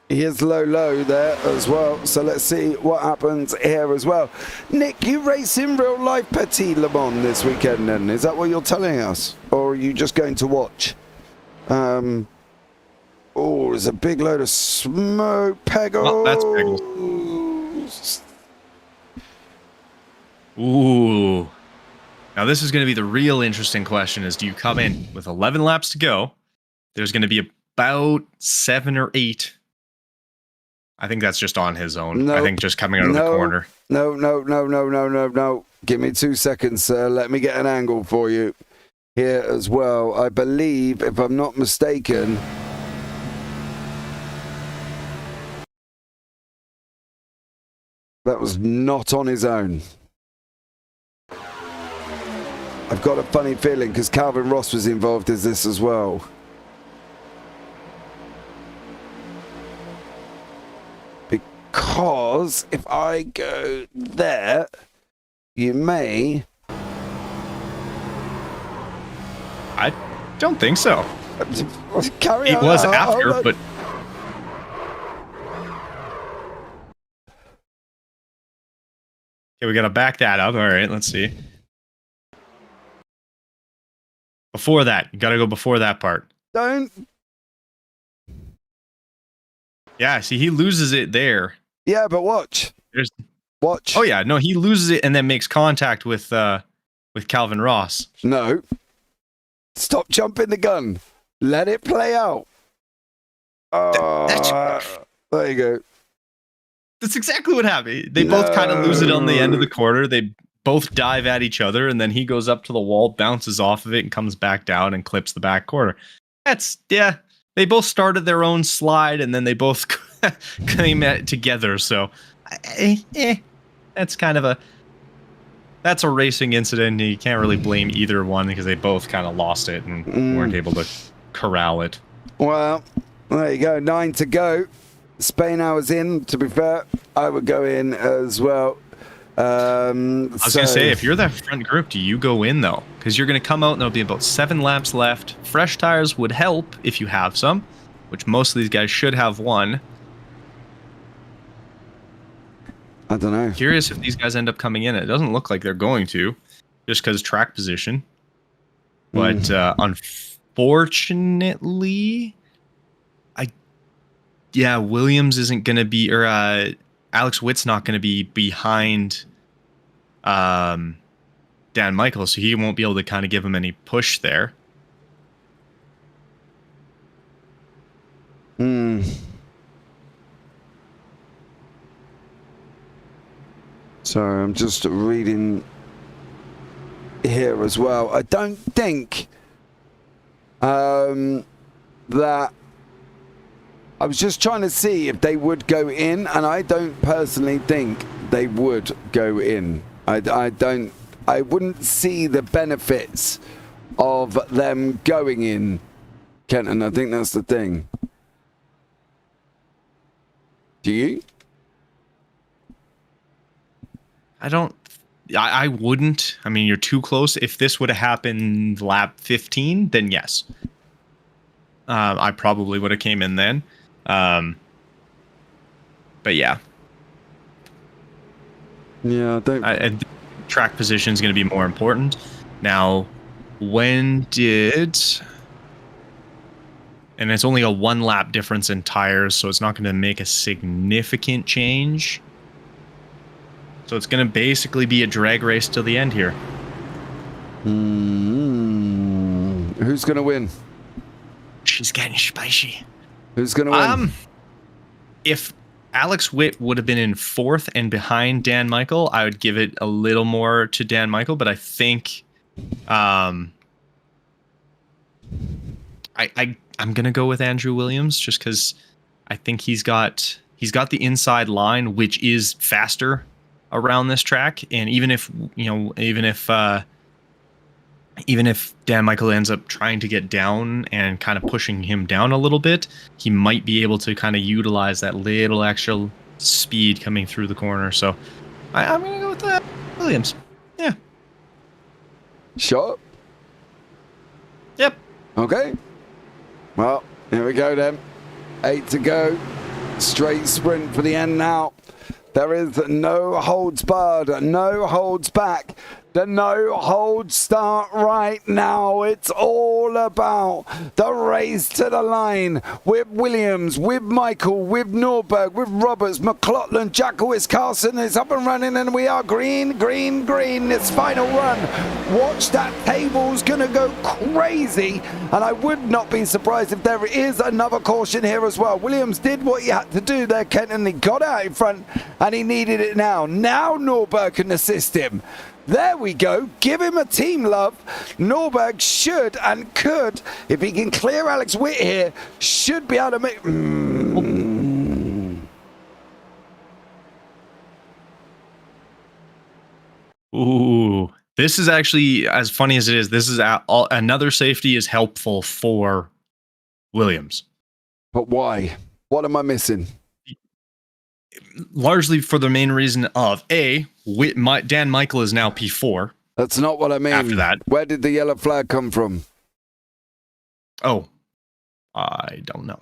He is low there as well. So let's see what happens here as well. Nick, you race in real life Petit Le Mans this weekend then? Is that what you're telling us? Or are you just going to watch? Oh, there's a big load of smoke. Peggle. Oh, that's Peggles. Ooh. Now this is going to be the real interesting question is, do you come in with 11 laps to go? There's going to be about 7 or 8. I think that's just on his own. No, I think just coming out of the corner. No. Give me 2 seconds, sir. Let me get an angle for you here as well. I believe, if I'm not mistaken, that was not on his own. I've got a funny feeling because Calvin Ross was involved in this as well. because if I go there, you may... I don't think so. Carry It on. was Hold after, on. but... Okay, we gotta back that up. All right, let's see. Before that, you gotta go before that part. Don't... Yeah, see, he loses it there. Yeah, but watch. There's... Watch. Oh yeah, no, he loses it and then makes contact with Calvin Ross. No. Stop jumping the gun. Let it play out. There you go. That's exactly what happened. They both kind of lose it on the end of the quarter. They both dive at each other, and then he goes up to the wall, bounces off of it, and comes back down and clips the back quarter. Yeah. They both started their own slide, and then they both came at it together. So, that's kind of that's a racing incident. You can't really blame either one because they both kind of lost it and weren't able to corral it. Well, there you go. 9 to go. Spain hours in. To be fair, I would go in as well. I was going to say, if you're that front group, do you go in, though? Because you're going to come out and there'll be about 7 laps left. Fresh tires would help if you have some, which most of these guys should have one. I don't know. Curious if these guys end up coming in. It doesn't look like they're going to, just because track position. But unfortunately, Williams isn't going to be, or Alex Witt's not going to be behind Dan Michael, so he won't be able to kind of give him any push there. Sorry, I'm just reading here as well. I don't think that... I was just trying to see if they would go in, and I don't personally think they would go in. I wouldn't see the benefits of them going in, Kenton. I think that's the thing. Do you? I wouldn't. I mean, you're too close. If this would have happened lap 15, then yes. I probably would have came in then. But yeah. Yeah, I don't... track position is going to be more important. Now, when did... And it's only a 1 lap difference in tires, so it's not going to make a significant change. So it's going to basically be a drag race till the end here. Who's going to win? She's getting spicy. Who's going to win? If Alex Witt would have been in 4th and behind Dan Michael, I would give it a little more to Dan Michael, but I think I'm going to go with Andrew Williams just cuz I think he's got the inside line, which is faster around this track, and even if Dan Michael ends up trying to get down and kind of pushing him down a little bit, he might be able to kind of utilize that little extra speed coming through the corner. So I'm going to go with Williams. Yeah. Sure. Yep. Okay. Well, here we go then. 8 to go. Straight sprint for the end now. There is no holds barred, no holds back. The no hold start right now. It's all about the race to the line with Williams, with Michael, with Norberg, with Roberts, McLaughlin, Jackowitz, Carson is up and running, and we are green. It's final run. Watch, that table's going to go crazy, and I would not be surprised if there is another caution here as well. Williams did what he had to do there, Kenton. He got out in front, and he needed it now. Now Norberg can assist him. There we go. Give him a team love. Norberg should and could, if he can clear Alex Witt here, should be able to make... Ooh, this is actually, as funny as it is, this is another safety is helpful for Williams. But why? What am I missing? largely for the main reason of Dan Michael is now P4. That's not what I mean. After that. Where did the yellow flag come from? Oh, I don't know.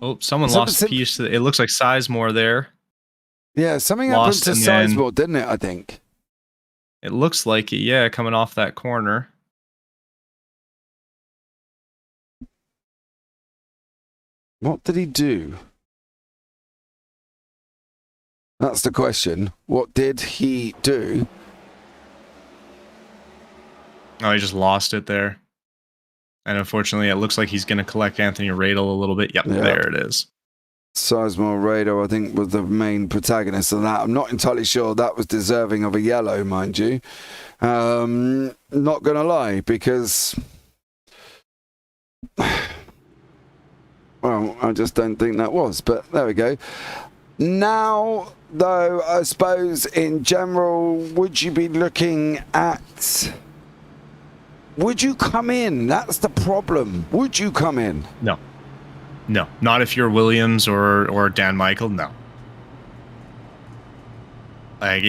Oh, someone lost a piece. It looks like Sizemore there. Yeah, something happened to Sizemore, didn't it, I think? It looks like it, yeah, coming off that corner. What did he do? That's the question. What did he do? Oh, he just lost it there. And unfortunately, it looks like he's going to collect Anthony Radel a little bit. Yep, there it is. Sizemore Radel, I think, was the main protagonist of that. I'm not entirely sure that was deserving of a yellow, mind you. Not going to lie, because... well, I just don't think that was, but there we go. Now, though, I suppose, in general, would you be looking at... would you come in? That's the problem. Would you come in? No. No, not if you're Williams or Dan Michael. No. Like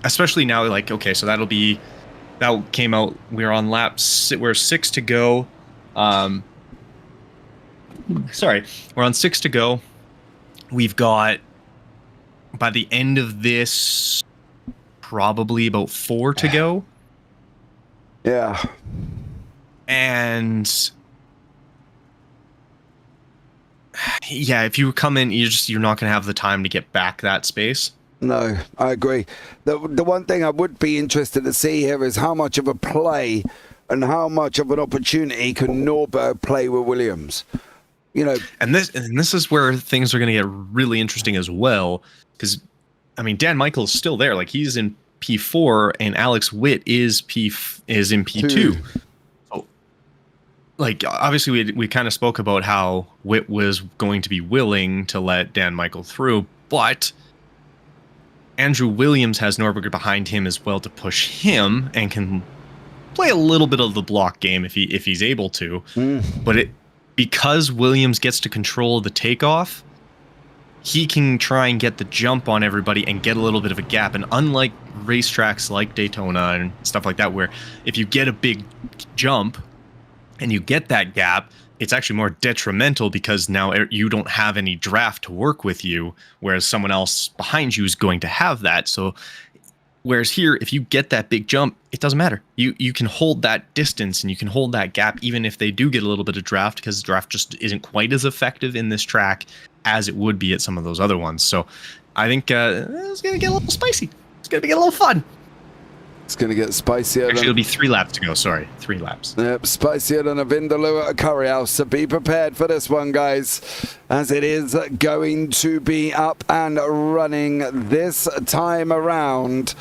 especially now. Like, okay, so that came out. We're on we're 6 to go. Sorry, we're on 6 to go. We've got, by the end of this, probably about 4 to go. Yeah. And yeah, if you come in, you're not going to have the time to get back that space. No, I agree. The one thing I would be interested to see here is how much of a play and how much of an opportunity can Norberg play with Williams. You know, and this is where things are going to get really interesting as well, because I mean, Dan Michael is still there. Like, he's in P4 and Alex Witt is in P2. So, like, obviously we kind of spoke about how Witt was going to be willing to let Dan Michael through, but Andrew Williams has Norberger behind him as well to push him and can play a little bit of the block game if he's able to. But because Williams gets to control the takeoff, he can try and get the jump on everybody and get a little bit of a gap. And unlike racetracks like Daytona and stuff like that, where if you get a big jump and you get that gap, it's actually more detrimental because now you don't have any draft to work with you, whereas someone else behind you is going to have that. So whereas here, if you get that big jump, it doesn't matter. You can hold that distance and you can hold that gap even if they do get a little bit of draft, because draft just isn't quite as effective in this track as it would be at some of those other ones. So I think it's going to get a little spicy. It's going to get a little fun. It's going to get spicier. Actually, it'll be 3 laps to go. Sorry, 3 laps. Yep, spicier than a Vindaloo at a curry house. So be prepared for this one, guys, as it is going to be up and running this time around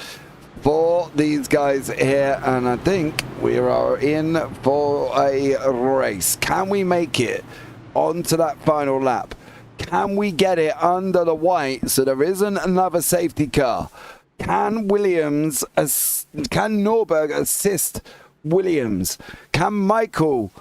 for these guys here. And I think we are in for a race. Can we make it onto that final lap? Can we get it under the white so there isn't another safety car? Can Norberg assist Williams? Can Michael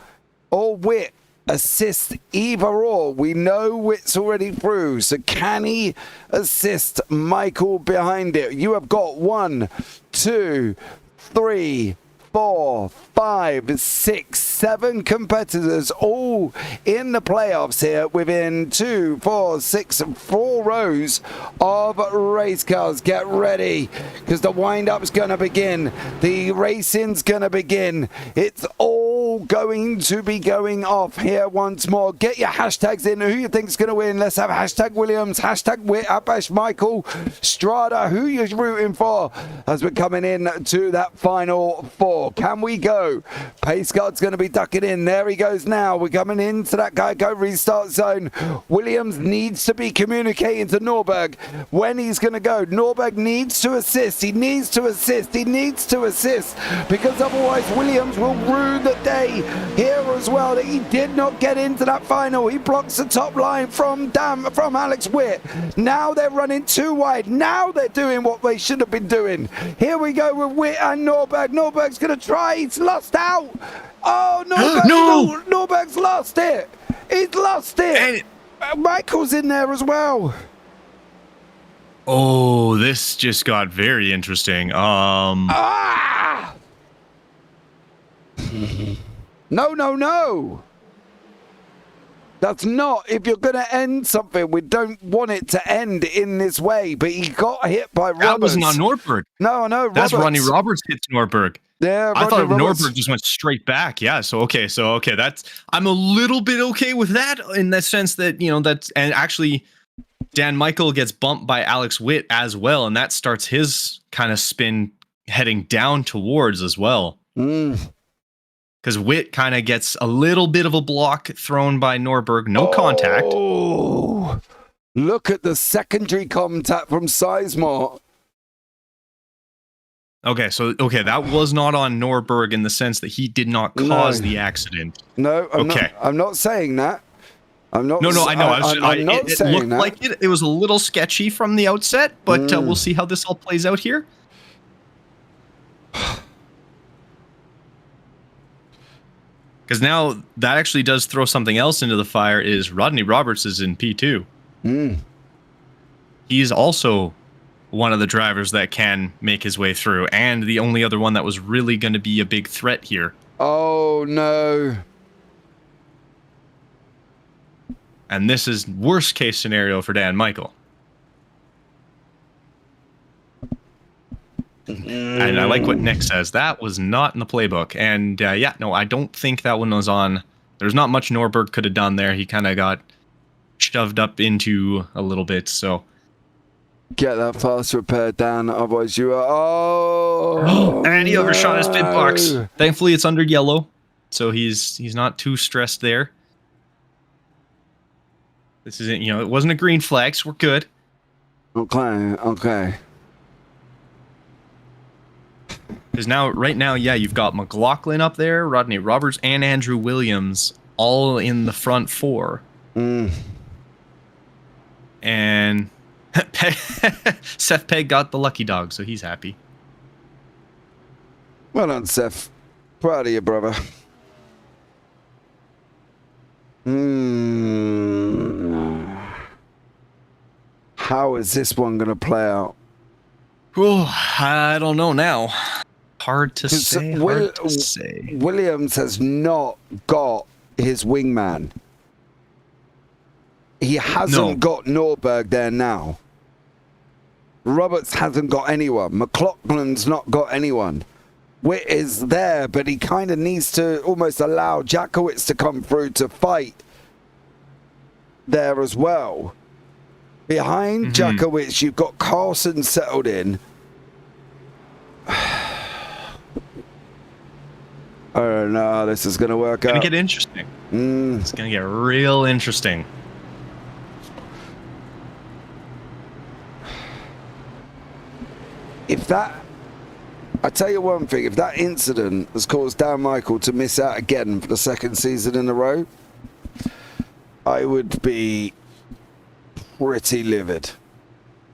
or Witt assist either or? We know Witt's already through, so can he assist Michael behind it? You have got 1, 2, 3, 4, 5, 6, 7 competitors all in the playoffs here within 2, 4, 6, 4 rows of race cars. Get ready, because the wind-up's going to begin. The racing's going to begin. It's all going to be going off here once more. Get your hashtags in. Who you think's going to win? Let's have hashtag Williams, hashtag Witt, Abash, Michael, Strada. Who you rooting for as we're coming in to that final 4? Can we go? Pace guard's going to be ducking in. There he goes now. We're coming into that go restart zone. Williams needs to be communicating to Norberg when he's going to go. Norberg needs to assist. He needs to assist. He needs to assist, because otherwise Williams will rue the day away here as well. He did not get into that final. He blocks the top line from Alex Witt. Now they're running too wide. Now they're doing what they should have been doing. Here we go with Witt and Norberg. Norberg's going to try. He's lost out. Oh, Norberg, No! Norberg's lost it. He's lost it. Michael's in there as well. Oh, this just got very interesting. No. That's not. If you're going to end something, we don't want it to end in this way. But he got hit by Roberts. That wasn't on Norberg. No, That's Rodney Roberts hit Norberg. Yeah, I thought Roberts. Norberg just went straight back. Yeah, so okay, that's I'm a little bit okay with that in the sense that, that's, and actually Dan Michael gets bumped by Alex Witt as well, and that starts his kind of spin heading down towards as well. Because Witt kind of gets a little bit of a block thrown by Norberg, no contact. Oh, look at the secondary contact from Sizemore. Okay, that was not on Norberg in the sense that he did not cause the accident. No, I'm not saying that. I'm not. No, I know. It looked like it was a little sketchy from the outset, but we'll see how this all plays out here. Because now that actually does throw something else into the fire. Is Rodney Roberts is in P2. He's also one of the drivers that can make his way through, and the only other one that was really going to be a big threat here. Oh, no. And this is worst case scenario for Dan Michael. And I like what Nick says. That was not in the playbook. And I don't think that one was on. There's not much Norberg could have done there. He kind of got shoved up into a little bit, so... Get that fast repair down, otherwise you are... Oh! And he overshot his pit box. Thankfully, it's under yellow, so he's not too stressed there. This isn't, it wasn't a green flag, so we're good. Okay. Because right now, you've got McLaughlin up there, Rodney Roberts, and Andrew Williams all in the front four. And... Seth Pegg got the lucky dog, so he's happy. Well done, Seth. Proud of you, brother. How is this one going to play out? Oh, I don't know now. Hard to say. Williams has not got his wingman. He hasn't got Norberg there now. Roberts hasn't got anyone. McLaughlin's not got anyone. Witt is there, but he kind of needs to almost allow Jakowitz to come through to fight there as well. Behind Jakowitz, you've got Carlson settled in. I don't know how this is going to work out. It's going to get interesting. It's going to get real interesting. I tell you one thing, if that incident has caused Dan Michael to miss out again for the second season in a row, I would be pretty livid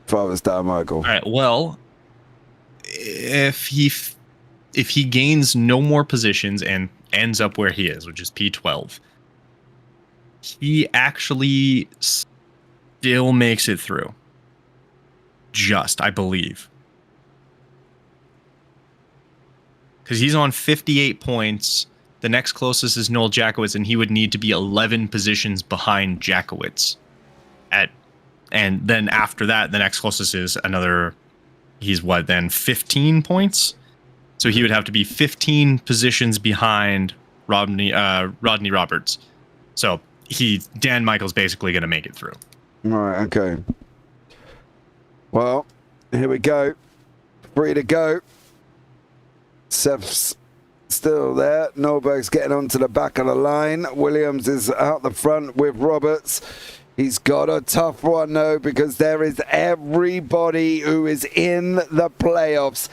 if I was Dan Michael. All right, well, if he gains no more positions and ends up where he is, which is P12, he actually still makes it through. I believe. Because he's on 58 points. The next closest is Noel Jakowitz, and he would need to be 11 positions behind Jakowitz. And then after that, the next closest is he's 15 points? So he would have to be 15 positions behind Rodney Roberts. So Dan Michael's basically going to make it through. All right, okay. Well, here we go. Free to go. Seth's still there. Norberg's getting onto the back of the line. Williams is out the front with Roberts. He's got a tough one, though, because there is everybody who is in the playoffs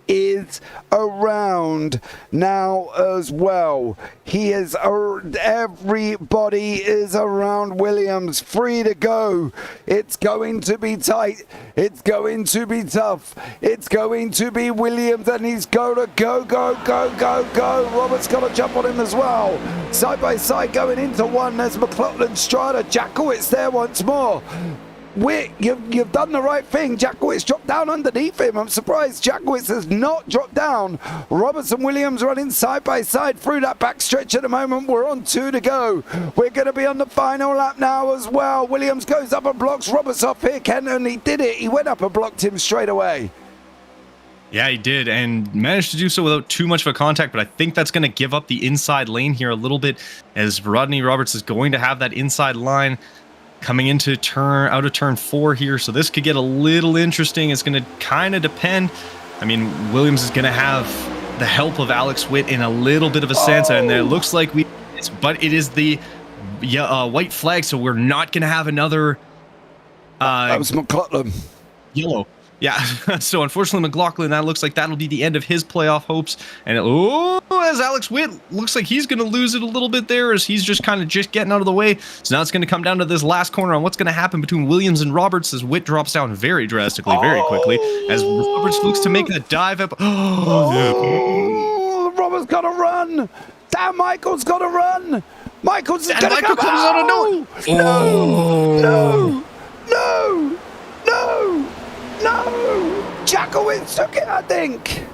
is around now as well. He is, everybody is around Williams, free to go. It's going to be tight. It's going to be tough. It's going to be Williams, and he's going to go. Robert's got to jump on him as well. Side by side going into one. There's McLaughlin, Strada, Jackowitz there once more. You've done the right thing. Jackowitz dropped down underneath him. I'm surprised Jackowitz has not dropped down. Roberts and Williams running side by side through that back stretch at the moment. We're on 2 to go. We're going to be on the final lap now as well. Williams goes up and blocks Roberts off here. Kenton, he did it. He went up and blocked him straight away. Yeah, he did, and managed to do so without too much of a contact, but I think that's going to give up the inside lane here a little bit, as Rodney Roberts is going to have that inside line coming into out of turn 4 here, so this could get a little interesting. It's going to kind of depend. I mean, Williams is going to have the help of Alex Witt in a little bit of a sense, and it looks like but it is the white flag, so we're not going to have another that was McLaughlin. Yellow. Yeah, so unfortunately, McLaughlin, that looks like that'll be the end of his playoff hopes. And as Alex Witt looks like he's going to lose it a little bit there, as he's just kind of getting out of the way. So now it's going to come down to this last corner on what's going to happen between Williams and Roberts, as Witt drops down very drastically, very quickly, as Roberts looks to make a dive up. Roberts got to run. Dan Michael's got to run. Michael's going to come comes out of nowhere. No! Jackowitz took it, I think.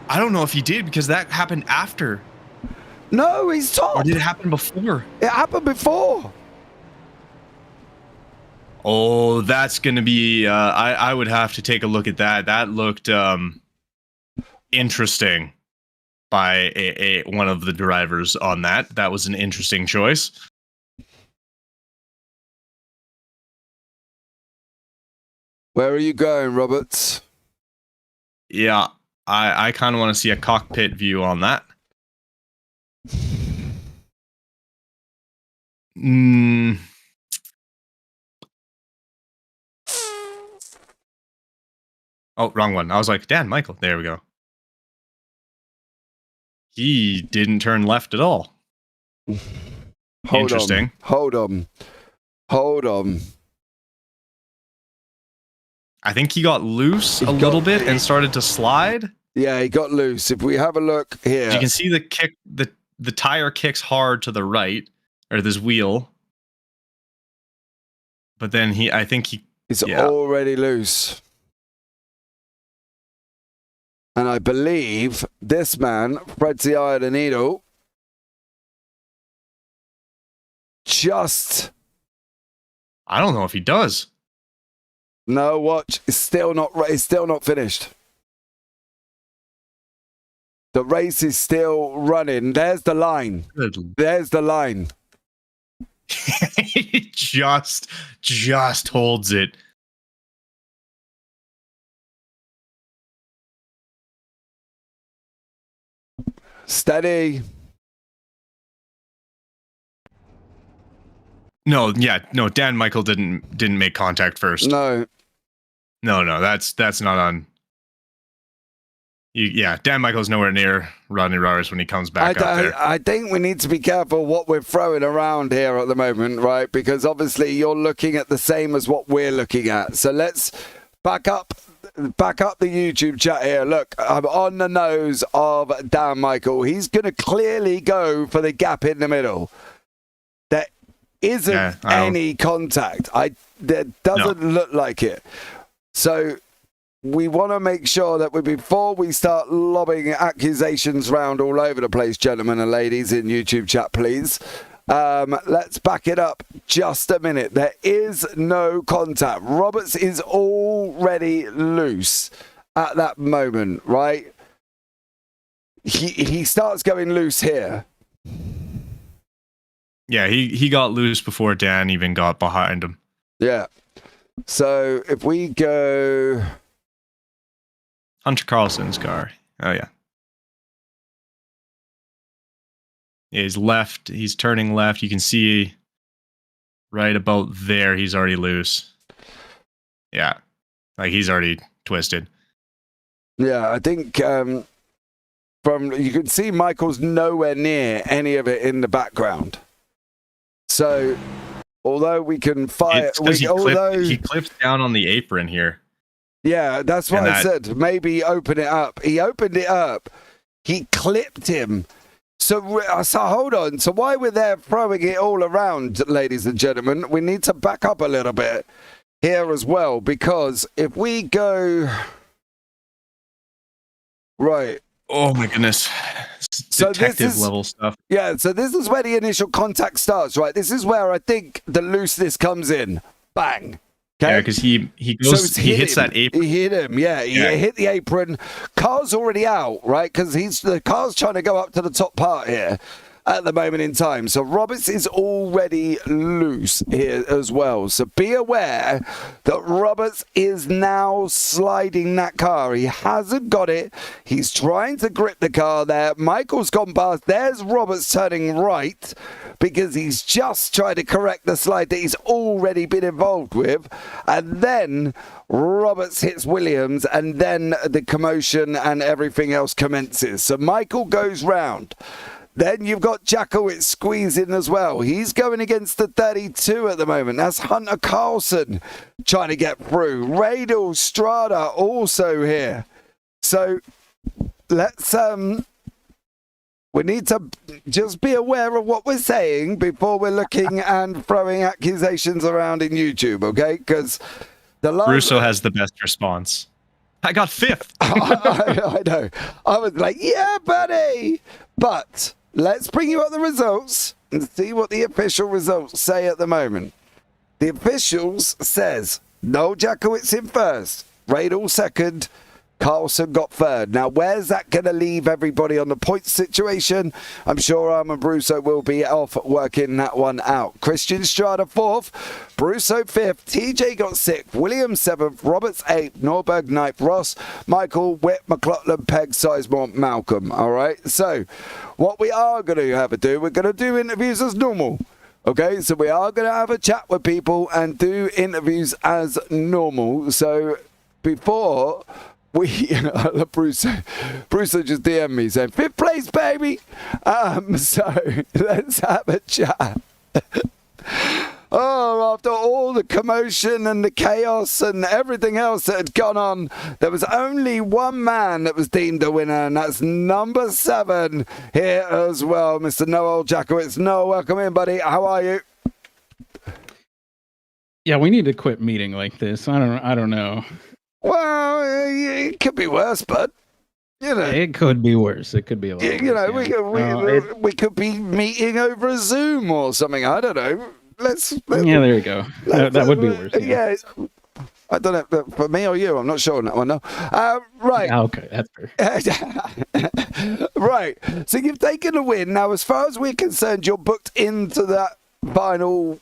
I don't know if he did, because that happened after. No, he's top. Or did it happen before? It happened before. Oh, that's going to be... I would have to take a look at that. That looked interesting by one of the drivers on that. That was an interesting choice. Where are you going, Roberts? Yeah, I kind of want to see a cockpit view on that. Oh, wrong one. I was like, Dan Michael. There we go. He didn't turn left at all. Interesting. Hold on. I think he got loose a little bit and started to slide. Yeah, he got loose. If we have a look here, you can see the kick. The tire kicks hard to the right, or this wheel. But then I think he's already loose. And I believe this man, Fred's the eye of the needle, I don't know if he does. No, watch. It's still not finished. The race is still running. There's the line. Good. There's the line. He just holds it. Steady. No, Dan Michael didn't make contact first. No, that's not on. Dan Michael's nowhere near Rodney Roberts when he comes back up there. I think we need to be careful what we're throwing around here at the moment, right? Because obviously you're looking at the same as what we're looking at. So let's back up the YouTube chat here. Look, I'm on the nose of Dan Michael. He's going to clearly go for the gap in the middle. There isn't any contact. There doesn't look like it. So we want to make sure that before we start lobbing accusations round all over the place, gentlemen and ladies in YouTube chat, please, let's back it up just a minute. There is no contact. Roberts is already loose at that moment, right? He starts going loose here. Yeah, he got loose before Dan even got behind him. Yeah. So if we go... Hunter Carlson's car. Oh, yeah. He's left. He's turning left. You can see right about there, he's already loose. Yeah. Like, he's already twisted. Yeah, I think you can see Michael's nowhere near any of it in the background. So, although we can fire, he clips down on the apron here. Yeah, that's what I said. Maybe open it up. He opened it up. He clipped him. So hold on. So while we're there throwing it all around, ladies and gentlemen, we need to back up a little bit here as well, because if we go right. Oh my goodness. So detective level stuff. Yeah, so this is where the initial contact starts, right? This is where I think the looseness comes in. Bang. Okay? Yeah, because he hits that apron. He hit him, yeah. He hit the apron. Car's already out, right? Because the car's trying to go up to the top part here at the moment in time. So Roberts is already loose here as well. So be aware that Roberts is now sliding that car. He hasn't got it. He's trying to grip the car there. Michael's gone past. There's Roberts turning right because he's just trying to correct the slide that he's already been involved with. And then Roberts hits Williams, and then the commotion and everything else commences. So Michael goes round. Then you've got Jackowitz squeezing as well. He's going against the 32 at the moment. That's Hunter Carlson trying to get through. Radel Strada also here. So let's we need to just be aware of what we're saying before we're looking and throwing accusations around in YouTube, okay? Because Russo has the best response. I got fifth. I know. I was like, yeah, buddy. But let's bring you up the results and see what the official results say at the moment. The officials says Noel Jackowitz in first, Radel second, Carlson got third. Now, where's that going to leave everybody on the points situation? I'm sure Armand Brusso will be off working that one out. Christian Strada fourth, Brusso fifth, TJ got sixth, Williams seventh, Roberts eighth, Norberg ninth, Ross, Michael, Whit, McLaughlin, Peg, Sizemore, Malcolm. All right, so what we are going to have to do, we're going to do interviews as normal. Okay, so we are going to have a chat with people and do interviews as normal. So before Bruce just DM'd me saying, 5th place, baby. So let's have a chat. After all the commotion and the chaos and everything else that had gone on, there was only one man that was deemed a winner, and that's number 7 here as well, Mr. Noel Jackowitz. Noel, welcome in, buddy. How are you? Yeah, we need to quit meeting like this. I don't know. Well, it could be worse, bud. You know, it could be worse. It could be a lot. You know, worse, we could be meeting over a Zoom or something. I don't know. Yeah, there you go. That would be worse. Yeah. I don't know for me or you. I'm not sure on that one. No. Right. Okay, that's fair. Right. So you've taken a win. Now, as far as we're concerned, you're booked into that final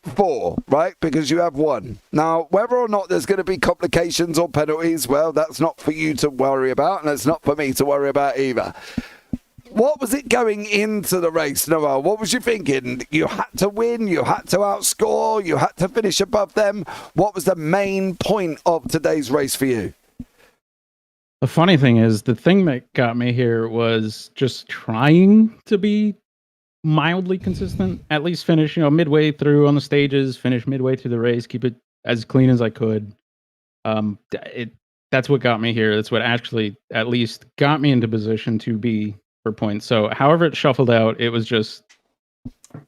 4, right? Because you have 1. Now, whether or not there's going to be complications or penalties, well, that's not for you to worry about, and it's not for me to worry about either. What was it going into the race, Noel? What was you thinking? You had to win, you had to outscore, you had to finish above them. What was the main point of today's race for you? The funny thing is, the thing that got me here was just trying to be mildly consistent, at least finish, midway through on the stages, finish midway through the race, keep it as clean as I could. That's what got me here. That's what actually at least got me into position to be for points. So however it shuffled out, it was just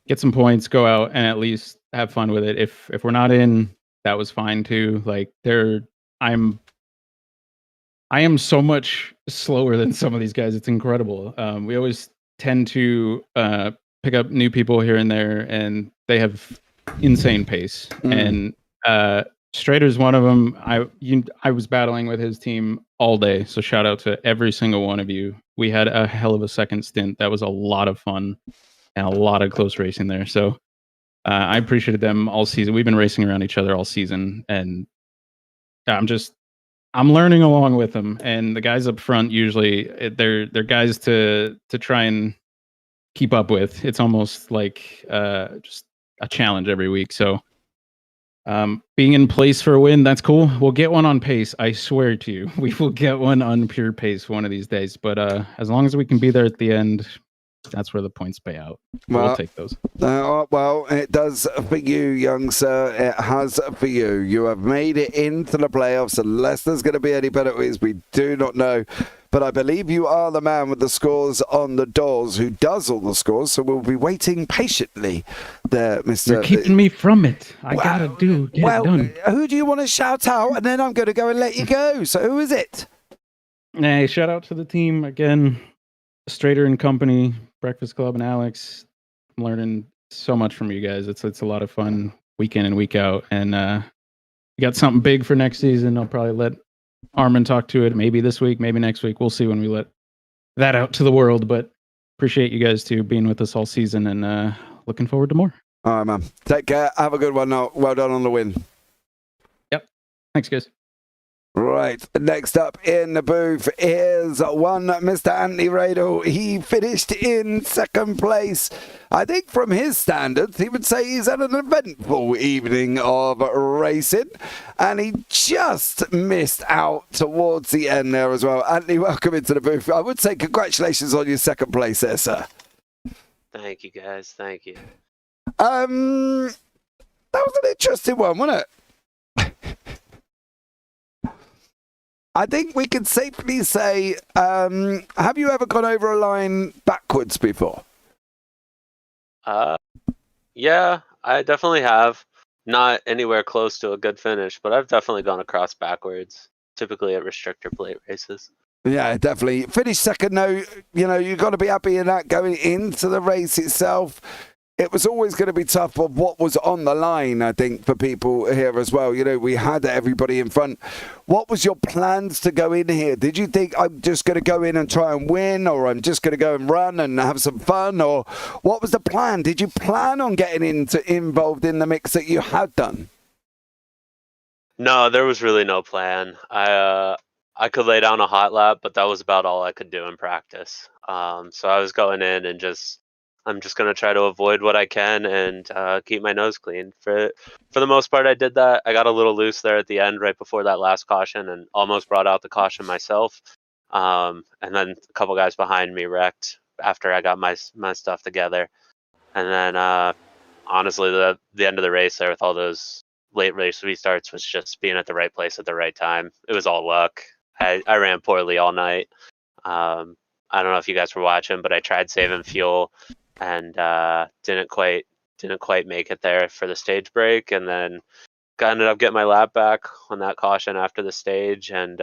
get some points, go out and at least have fun with it. If we're not in, that was fine too. Like I am so much slower than some of these guys. It's incredible. We always tend to pick up new people here and there, and they have insane pace. And Strader's one of them. I was battling with his team all day, so shout out to every single one of you. We had a hell of a second stint. That was a lot of fun and a lot of close racing there. So I appreciated them all season. We've been racing around each other all season, and I'm learning along with them. And the guys up front, usually they're guys to try and keep up with. It's almost like just a challenge every week. So Being in place for a win, that's cool. We'll get one on pace. I swear to you, we will get one on pure pace one of these days. But as long as we can be there at the end, that's where the points pay out. We'll take those. Well, it does for you, young sir. It has for you. You have made it into the playoffs. Unless there's going to be any penalties, we do not know. But I believe you are the man with the scores on the doors who does all the scores. So we'll be waiting patiently there, Mr. You're keeping me from it. I gotta get it done. Who do you want to shout out? And then I'm going to go and let you go. So who is it? Hey, shout out to the team again. Strader and Company, Breakfast Club, and Alex. I'm learning so much from you guys. It's a lot of fun week in and week out. And we got something big for next season. I'll probably let Armin talk to it maybe this week, maybe next week. We'll see when we let that out to the world. But appreciate you guys too being with us all season and looking forward to more. All right, man. Take care. Have a good one now. Well done on the win. Yep. Thanks, guys. Right, next up in the booth is one Mr. Anthony Radel. He finished in second place. I think from his standards, he would say he's had an eventful evening of racing, and he just missed out towards the end there as well. Anthony, welcome into the booth. I would say congratulations on your second place there, sir. Thank you, guys. Thank you. That was an interesting one, wasn't it? I think we can safely say, have you ever gone over a line backwards before? Yeah, I definitely have. Not anywhere close to a good finish, but I've definitely gone across backwards, typically at restrictor plate races. Yeah, definitely. Finish second, though, you've got to be happy in that going into the race itself. It was always going to be tough, but what was on the line, I think, for people here as well. We had everybody in front. What was your plans to go in here? Did you think, I'm just going to go in and try and win, or I'm just going to go and run and have some fun, or what was the plan? Did you plan on getting involved in the mix that you had done? No, there was really no plan. I could lay down a hot lap, but that was about all I could do in practice. So I was going in and I'm just going to try to avoid what I can and keep my nose clean. For the most part, I did that. I got a little loose there at the end right before that last caution and almost brought out the caution myself. And then a couple guys behind me wrecked after I got my stuff together. And then, honestly, the end of the race there with all those late race restarts was just being at the right place at the right time. It was all luck. I ran poorly all night. I don't know if you guys were watching, but I tried saving fuel and didn't quite make it there for the stage break, and then ended up getting my lap back on that caution after the stage, and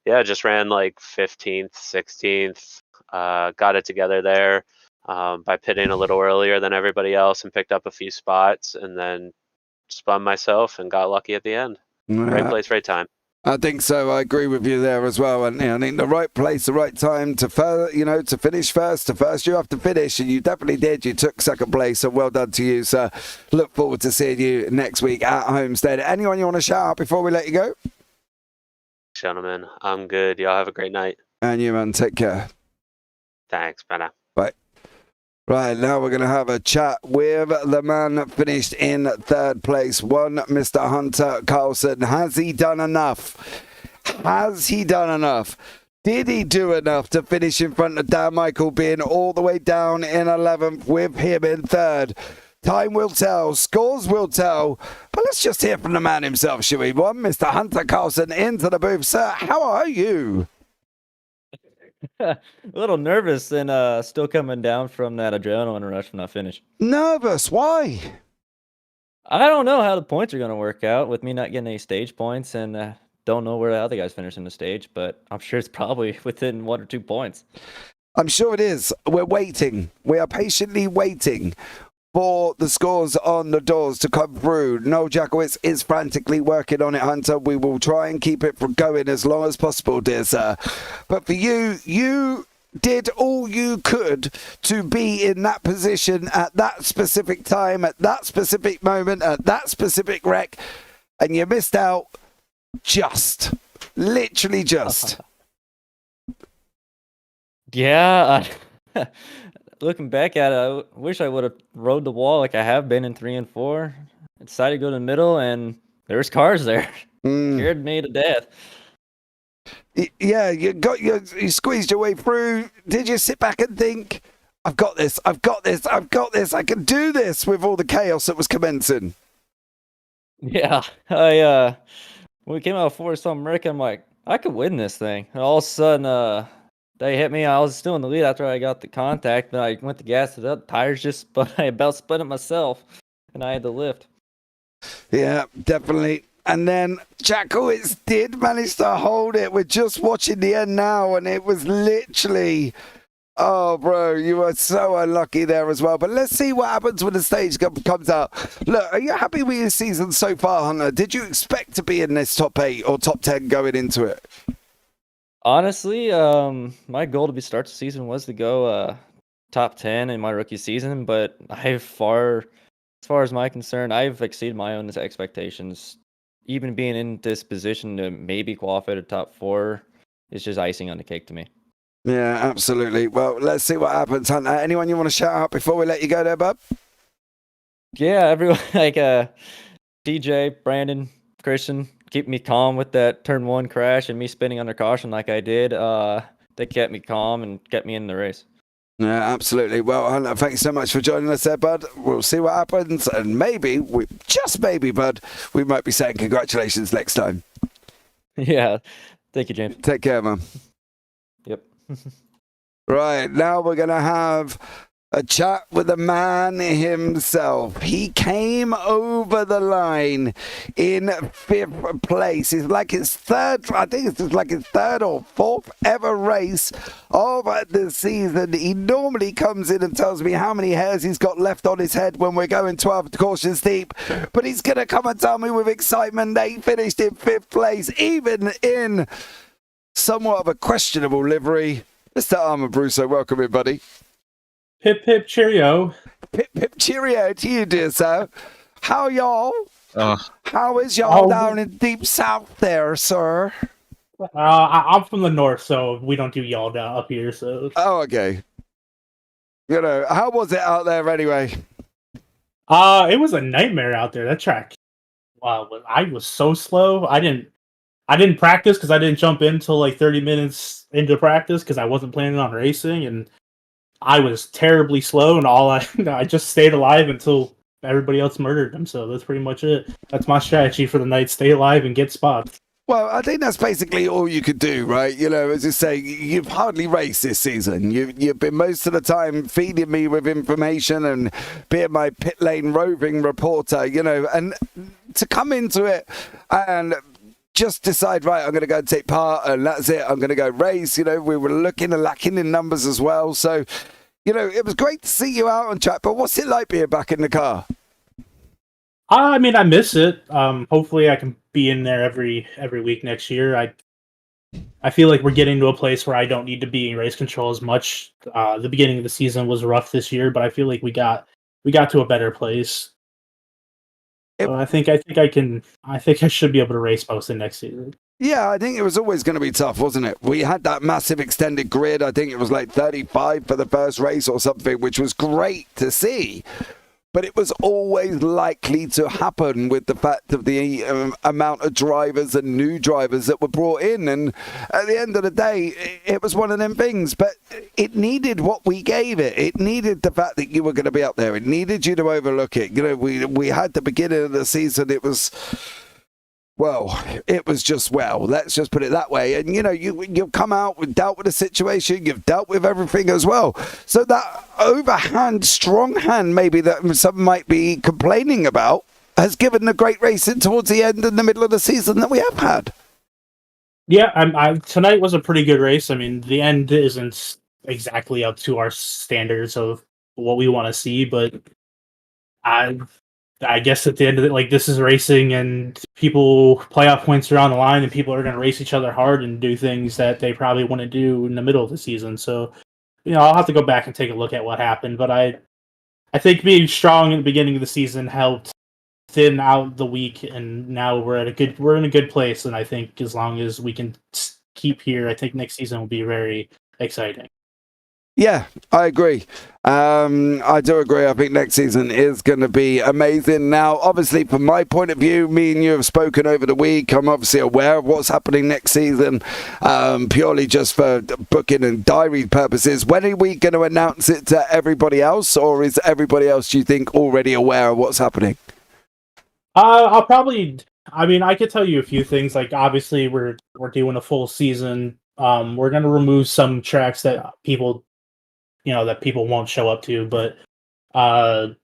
just ran like 15th, 16th, got it together there by pitting a little earlier than everybody else and picked up a few spots, and then spun myself and got lucky at the end. Right place, right time. I think so. I agree with you there as well. And I think the right place, the right time to finish first. To first, you have to finish, and you definitely did. You took second place, so well done to you, sir. Look forward to seeing you next week at Homestead. Anyone you want to shout out before we let you go? Gentlemen, I'm good. Y'all have a great night. And you, man. Take care. Thanks. Bye now. Bye. Right, now we're going to have a chat with the man that finished in third place, one Mr. Hunter Carlson. Has he done enough? Has he done enough? Did he do enough to finish in front of Dan Michael, being all the way down in 11th with him in third? Time will tell, scores will tell, but let's just hear from the man himself, shall we? One Mr. Hunter Carlson into the booth. Sir, how are you? A little nervous and still coming down from that adrenaline rush from that finish. Nervous? Why? I don't know how the points are going to work out with me not getting any stage points, and don't know where the other guys finish in the stage, but I'm sure it's probably within 1 or 2 points. I'm sure it is. We're waiting. We are patiently waiting for the scores on the doors to come through. Noel Jackowitz is frantically working on it, Hunter. We will try and keep it from going as long as possible, dear sir. But for you, you did all you could to be in that position at that specific time, at that specific moment, at that specific wreck, and you missed out just. Literally just. Yeah, looking back at it, I wish I would have rode the wall like I have been in 3 and 4. I decided to go to the middle, and there was cars there. Scared me to death. Yeah, you squeezed your way through. Did you sit back and think, I've got this, I can do this with all the chaos that was commencing? Yeah, when we came out of Forest on America, I'm like, I could win this thing. And all of a sudden, they hit me. I was still in the lead after I got the contact, but I went to gas it up. Tires just I about spun it myself, and I had to lift. Yeah, definitely. And then Jackowitz did manage to hold it. We're just watching the end now, and it was literally, oh, bro, you were so unlucky there as well. But let's see what happens when the stage comes out. Look, are you happy with your season so far, Hunter? Did you expect to be in this top 8 or top 10 going into it? Honestly, my goal to start the season was to go top 10 in my rookie season, but as far as my concern, I've exceeded my own expectations. Even being in this position to maybe qualify to top 4 is just icing on the cake to me. Yeah, absolutely. Well, let's see what happens, Hunter. Anyone you want to shout out before we let you go there, bub? Yeah, everyone like DJ, Brandon, Christian, keep me calm with that turn 1 crash and me spinning under caution like I did. They kept me calm and kept me in the race. Yeah, absolutely. Well, Hunter, thanks so much for joining us there, bud. We'll see what happens, and maybe, just maybe, bud, we might be saying congratulations next time. Yeah. Thank you, James. Take care, man. Yep. Right, now we're going to have a chat with the man himself. He came over the line in 5th place. It's like his third or 4th ever race of the season. He normally comes in and tells me how many hairs he's got left on his head when we're going 12 cautions deep. But he's going to come and tell me with excitement that he finished in 5th place, even in somewhat of a questionable livery. Mr. Armand Brusso, welcome in, buddy. Pip, pip, cheerio. Pip, pip, cheerio to you, dear sir. How y'all? How is y'all down in deep south there, sir? I'm from the north, so we don't do y'all down up here. So. Oh, okay. You know, how was it out there anyway? It was a nightmare out there. That track. Wow, I was so slow. I didn't practice because I didn't jump in until like 30 minutes into practice because I wasn't planning on racing, and I was terribly slow, and I just stayed alive until everybody else murdered them. So that's pretty much it. That's my strategy for the night: stay alive and get spots. Well, I think that's basically all you could do, right? You know, as you say, you've hardly raced this season. You've been most of the time feeding me with information and being my pit lane roving reporter, you know, and to come into it and just decide, right, I'm going to go and take part, and that's it. I'm going to go race. You know, we were lacking in numbers as well. So, you know, it was great to see you out on track, but what's it like being back in the car? I mean, I miss it. Hopefully I can be in there every week next year. I feel like we're getting to a place where I don't need to be in race control as much. The beginning of the season was rough this year, but I feel like we got to a better place. So I think I should be able to race most of next season. Yeah, I think it was always going to be tough, wasn't it? We had that massive extended grid. I think it was like 35 for the first race or something, which was great to see. But it was always likely to happen with the fact of the amount of drivers and new drivers that were brought in. And at the end of the day, it was one of them things. But it needed what we gave it. It needed the fact that you were going to be up there. It needed you to overlook it. You know, we had the beginning of the season. It was... Well, it was just, let's just put it that way. And, you know, you've come out, dealt with the situation, you've dealt with everything as well. So that overhand, strong hand maybe that some might be complaining about has given a great racing towards the end and the middle of the season that we have had. Yeah, tonight was a pretty good race. I mean, the end isn't exactly up to our standards of what we want to see, but I guess at the end of it, like, this is racing, and playoff points are on the line, and people are going to race each other hard and do things that they probably want to do in the middle of the season. So, you know, I'll have to go back and take a look at what happened. But I think being strong in the beginning of the season helped thin out the week, and now we're in a good place. And I think as long as we can keep here, I think next season will be very exciting. Yeah, I agree. I do agree. I think next season is going to be amazing. Now, obviously, from my point of view, me and you have spoken over the week. I'm obviously aware of what's happening next season, purely just for booking and diary purposes. When are we going to announce it to everybody else, or is everybody else, do you think, already aware of what's happening? I'll probably. I mean, I could tell you a few things. Like, obviously, we're doing a full season. We're going to remove some tracks that people won't show up to, but for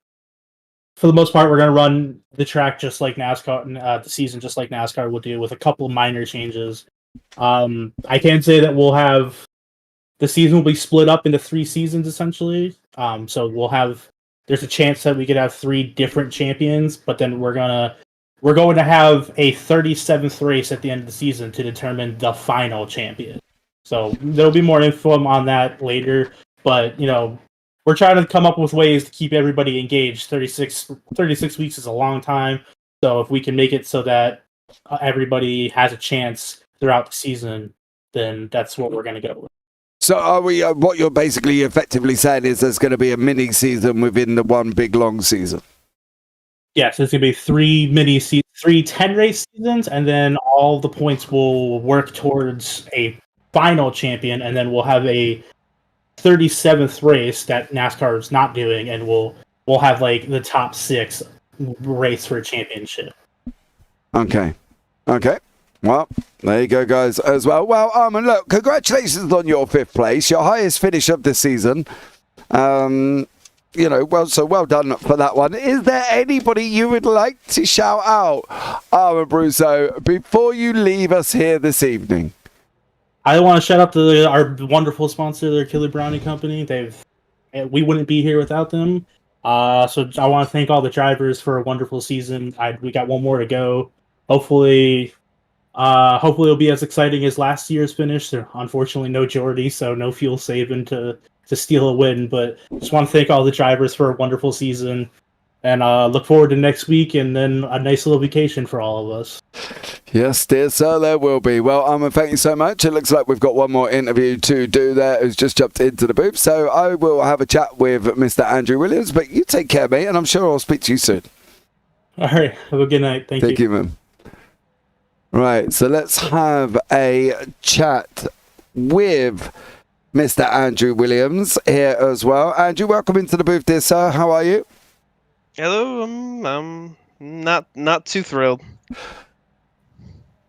the most part, we're going to run the track just like NASCAR, the season just like NASCAR will do, with a couple minor changes. I can say that the season will be split up into 3 seasons essentially. So there's a chance that we could have 3 different champions, but then we're going to have a 37th race at the end of the season to determine the final champion. So there'll be more info on that later. But, we're trying to come up with ways to keep everybody engaged. 36 weeks is a long time. So if we can make it so that everybody has a chance throughout the season, then that's what we're going to go with. So are we? What you're basically effectively saying is there's going to be a mini season within the one big long season. Yes, it's going to be 3 10-race seasons, and then all the points will work towards a final champion, and then we'll have a 37th race that NASCAR is not doing, and we'll have like the top 6 race for a championship. Okay. Well, there you go, guys, as well. Well, Armin, look, congratulations on your 5th place, your highest finish of the season. Well done for that one. Is there anybody you would like to shout out, Armin Brusso, before you leave us here this evening? I want to shout out to our wonderful sponsor, the Killer Brownie Company. We wouldn't be here without them. So I want to thank all the drivers for a wonderful season. We got one more to go. Hopefully it'll be as exciting as last year's finish. Unfortunately, no Jordy, so no fuel saving to steal a win. But just want to thank all the drivers for a wonderful season, and look forward to next week and then a nice little vacation for all of us. Yes, dear sir, there will be. Well, Armin, thank you so much. It looks like we've got one more interview to do there, who's just jumped into the booth. So I will have a chat with Mr. Andrew Williams, but you take care, mate, and I'm sure I'll speak to you soon. All right, have a good night. Thank you, man. Right, so let's have a chat with Mr. Andrew Williams here as well. Andrew, welcome into the booth, dear sir. How are you? Hello, I'm not too thrilled.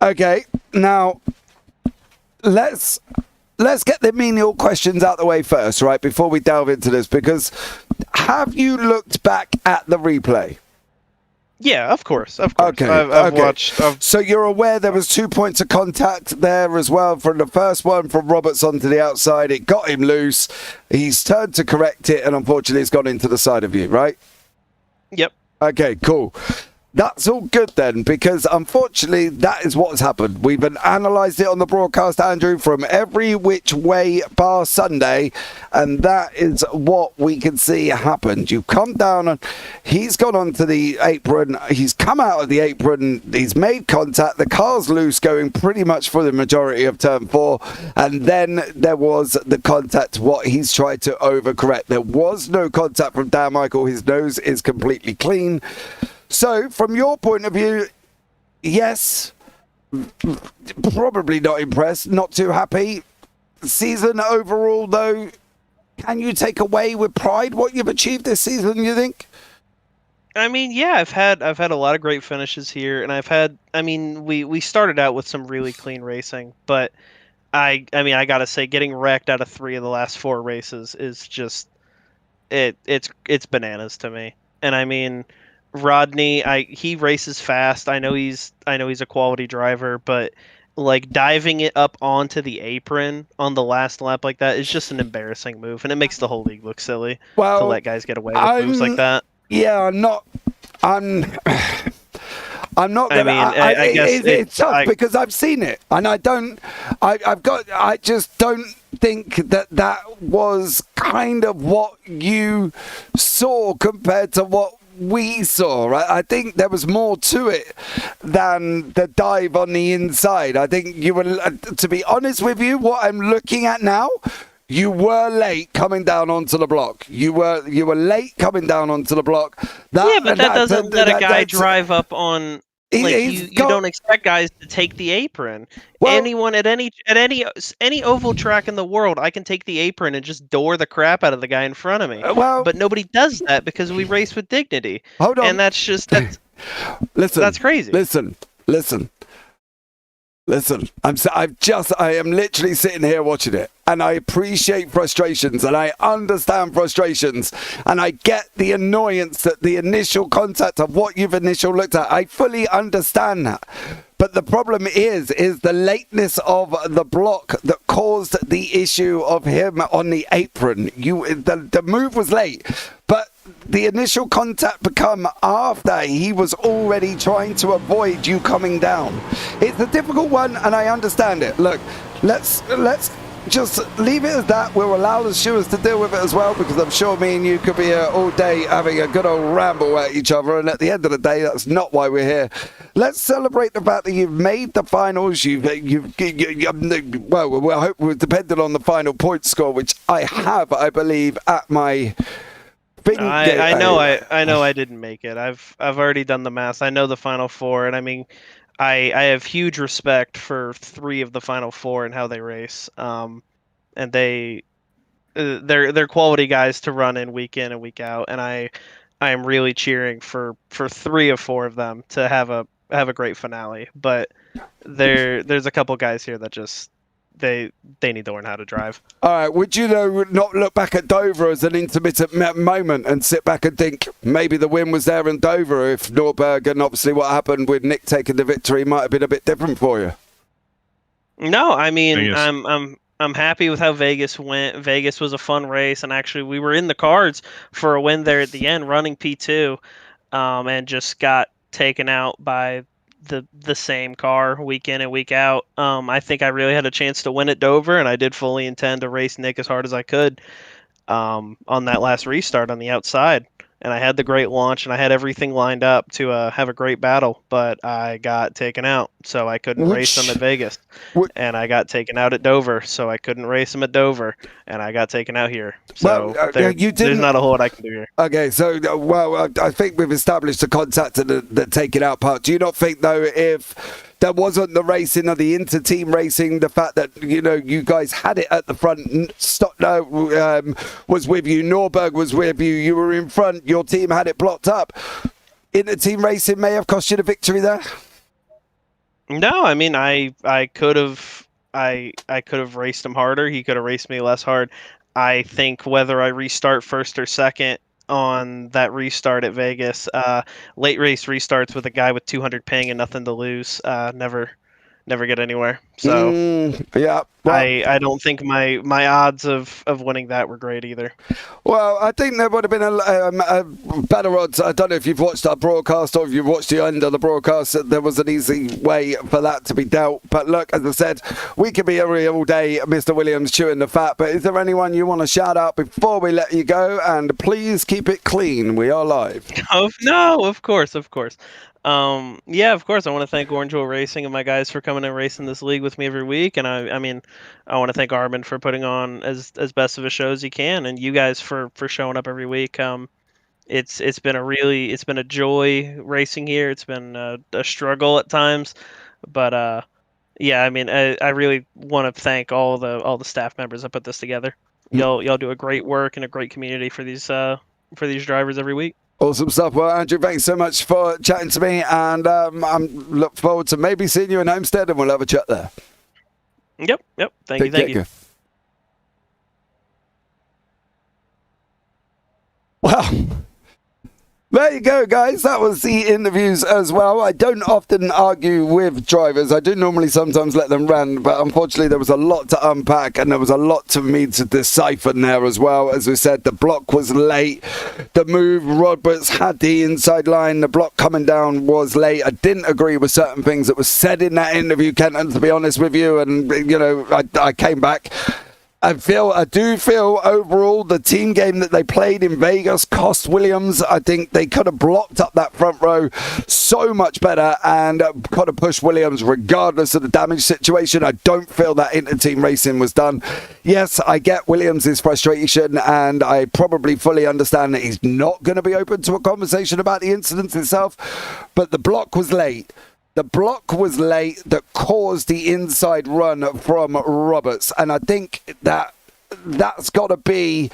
Okay, now let's get the menial questions out the way first, right, before we delve into this, because have you looked back at the replay? Yeah, of course. Okay, I've watched. So you're aware there was 2 points of contact there as well. From the first one from Roberts onto the outside, it got him loose. He's turned to correct it, and unfortunately it's gone into the side of you, right? Yep. Okay, cool. That's all good then, because unfortunately that is what has happened. We've analysed it on the broadcast, Andrew, from every which way bar Sunday, and that is what we can see happened. You've come down and he's gone onto the apron, he's come out of the apron, he's made contact, the car's loose going pretty much for the majority of turn 4, and then there was the contact, what he's tried to overcorrect. There was no contact from Dan Michael, his nose is completely clean. So, from your point of view, yes, probably not impressed, not too happy. Season overall, though, can you take away with pride what you've achieved this season, you think? I mean, yeah, I've had a lot of great finishes here, and we started out with some really clean racing, but I gotta say, getting wrecked out of 3 of the last 4 races is just it's bananas to me. And I mean, Rodney, he races fast. I know he's a quality driver, but like diving it up onto the apron on the last lap like that is just an embarrassing move, and it makes the whole league look silly to let guys get away with moves like that. Yeah, I'm not gonna. I guess it's tough because I've seen it, and I just don't think that was kind of what you saw compared to what we saw, right? I think there was more to it than the dive on the inside. I think you were, to be honest with you, what I'm looking at now, You were late coming down onto the block. You were late coming down onto the block. Yeah, but that doesn't let a guy drive up on. Like you don't expect guys to take the apron. Well, Anyone at any oval track in the world, I can take the apron and just door the crap out of the guy in front of me. But nobody does that because we race with dignity. Hold on, and that's listen. That's crazy. Listen. I am literally sitting here watching it, and I appreciate frustrations, and I understand frustrations, and I get the annoyance that the initial contact of what you've initially looked at. I fully understand that. But the problem is the lateness of the block that caused the issue of him on the apron. The move was late, but the initial contact become after he was already trying to avoid you coming down. It's a difficult one, and I understand it. Look, let's just leave it as that. We'll allow the stewards to deal with it as well, because I'm sure me and you could be here all day having a good old ramble at each other, and at the end of the day, that's not why we're here. Let's celebrate the fact that you've made the finals. Well, I hope we're dependent on the final point score, which I believe, at my I know I didn't make it. I've already done the math. I know the final four, and I mean, I have huge respect for 3 of the final 4 and how they race. And they're quality guys to run in and week out. And I am really cheering for 3 of 4 of them to have a great finale. But there's a couple guys here that just they need to learn how to drive. All right, would you not look back at Dover as an intermittent moment and sit back and think maybe the win was there in Dover if Norberg and obviously what happened with Nick taking the victory might have been a bit different for you? No, I mean, I'm happy with how Vegas went. Vegas was a fun race, and actually we were in the cards for a win there at the end, running P2, and just got taken out by the same car week in and week out. I think I really had a chance to win at Dover, and I did fully intend to race Nick as hard as I could on that last restart on the outside. And I had the great launch, and I had everything lined up to have a great battle, but I got taken out, so I couldn't race him at Vegas. And I got taken out at Dover, so I couldn't race him at Dover, and I got taken out here. So there's not a whole lot I can do here. Okay, so, I think we've established the contact and the taking out part. Do you not think, though, if there wasn't the racing of the inter-team racing, the fact that, you guys had it at the front, was with you, Norberg was with you, you were in front, your team had it blocked up, inter-team racing may have cost you the victory there? No, I mean, I could have raced him harder, he could have raced me less hard. I think whether I restart first or second on that restart at Vegas, late race restarts with a guy with 200 ping and nothing to lose, never get anywhere. So yeah, I don't think my odds of winning that were great either. Well, I think there would have been a better odds. I don't know if you've watched our broadcast or if you've watched the end of the broadcast. There was an easy way for that to be dealt. But look, as I said, we could be here all day, Mr. Williams, chewing the fat. But is there anyone you want to shout out before we let you go? And please keep it clean. We are live. No, of course. Yeah, of course. I want to thank Orange Oil Racing and my guys for coming and racing this league with me every week. And I mean, I want to thank Armin for putting on as best of a show as he can, and you guys for showing up every week. It's been a joy racing here. It's been a struggle at times, but yeah, I mean, I really want to thank all the staff members that put this together. Y'all do a great work and a great community for these drivers every week. Awesome stuff. Well, Andrew, thanks so much for chatting to me, and I'm look forward to maybe seeing you in Homestead, and we'll have a chat there. Yep. Thank you. Well, there you go, guys. That was the interviews as well. I don't often argue with drivers. I do normally sometimes let them rant, but unfortunately there was a lot to unpack and there was a lot to me to decipher there as well. As we said, the block was late. The move, Roberts had the inside line. The block coming down was late. I didn't agree with certain things that was said in that interview, Kenton, to be honest with you. And, I came back. I do feel overall the team game that they played in Vegas cost Williams. I think they could have blocked up that front row so much better and could have pushed Williams regardless of the damage situation. I don't feel that inter-team racing was done. Yes, I get Williams' frustration, and I probably fully understand that he's not going to be open to a conversation about the incident itself, but the block was late. The block was late that caused the inside run from Roberts. And I think that's got to be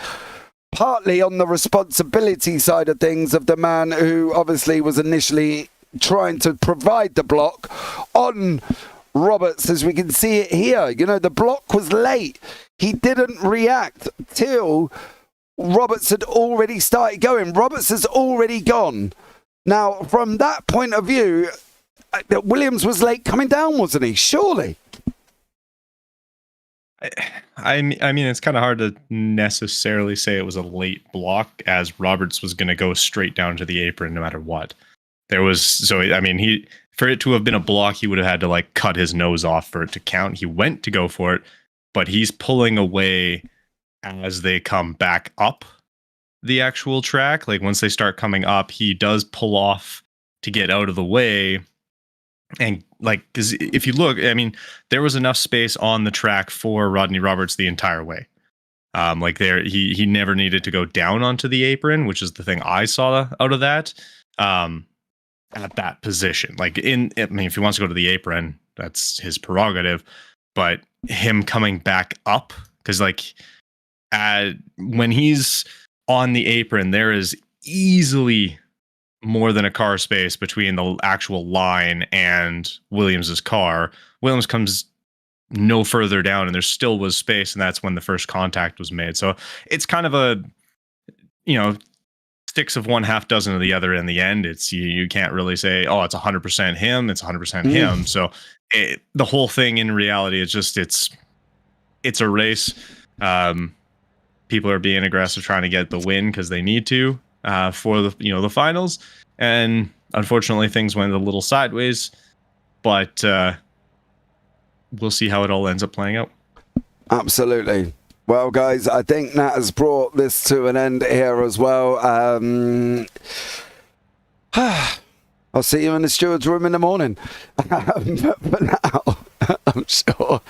partly on the responsibility side of things of the man who obviously was initially trying to provide the block on Roberts, as we can see it here. You know, the block was late. He didn't react till Roberts had already started going. Roberts has already gone. Now, from that point of view, Williams was late coming down, wasn't he? Surely. I mean, it's kind of hard to necessarily say it was a late block, as Roberts was going to go straight down to the apron no matter what. For it to have been a block, he would have had to like cut his nose off for it to count. He went to go for it, but he's pulling away as they come back up the actual track. Like once they start coming up, he does pull off to get out of the way. And like, because if you look, I mean, there was enough space on the track for Rodney Roberts the entire way. He never needed to go down onto the apron, which is the thing I saw out of that. At that position, if he wants to go to the apron, that's his prerogative. But him coming back up, because when he's on the apron, there is easily more than a car space between the actual line and Williams's car. Williams comes no further down, and there still was space, and that's when the first contact was made. So it's kind of a, sticks of one, half dozen of the other in the end. It's you can't really say, oh, it's 100% him. It's 100% him. So the whole thing in reality is just it's a race. People are being aggressive, trying to get the win because they need to. For the finals, and unfortunately things went a little sideways, but we'll see how it all ends up playing out. Absolutely. Well, guys, I think that has brought this to an end here as well. I'll see you in the steward's room in the morning. But for now, I'm sure.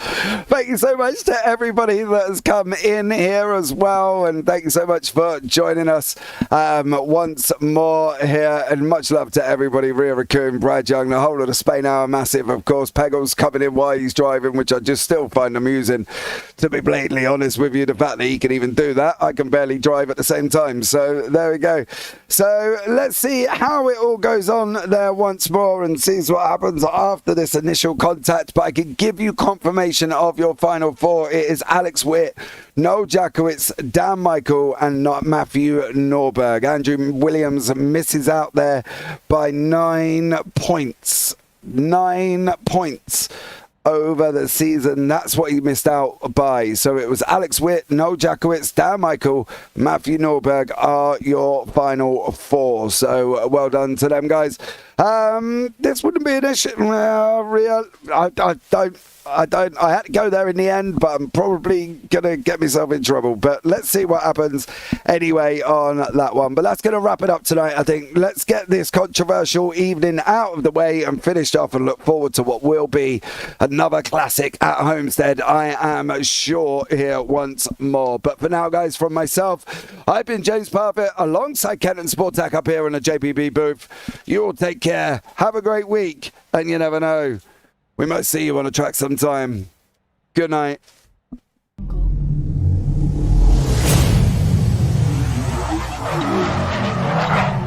Thank you so much to everybody that has come in here as well, and thank you so much for joining us once more here, and much love to everybody. Ria Raccoon, Brad Young, the whole of the Spain Hour Massive, of course. Peggles coming in while he's driving, which I just still find amusing, to be blatantly honest with you. The fact that he can even do that, I can barely drive at the same time. So there we go. So let's see how it all goes on there once more and sees what happens after this initial contact. But I can give you confirmation of your final four. It is Alex Witt, Noel Jakowitz, Dan Michael, and Matthew Norberg. Andrew Williams misses out there by 9 points. 9 points over the season. That's what he missed out by. So it was Alex Witt, Noel Jakowitz, Dan Michael, Matthew Norberg are your final four. So well done to them, guys. This wouldn't be an issue. I had to go there in the end, but I'm probably going to get myself in trouble. But let's see what happens anyway on that one. But that's going to wrap it up tonight, I think. Let's get this controversial evening out of the way and finished off, and look forward to what will be another classic at Homestead, I am sure, here once more. But for now, guys, from myself, I've been James Parfitt alongside Kenton Sportak up here in the JPB booth. You all take care. Have a great week. And you never know, we might see you on a track sometime. Good night. Jungle.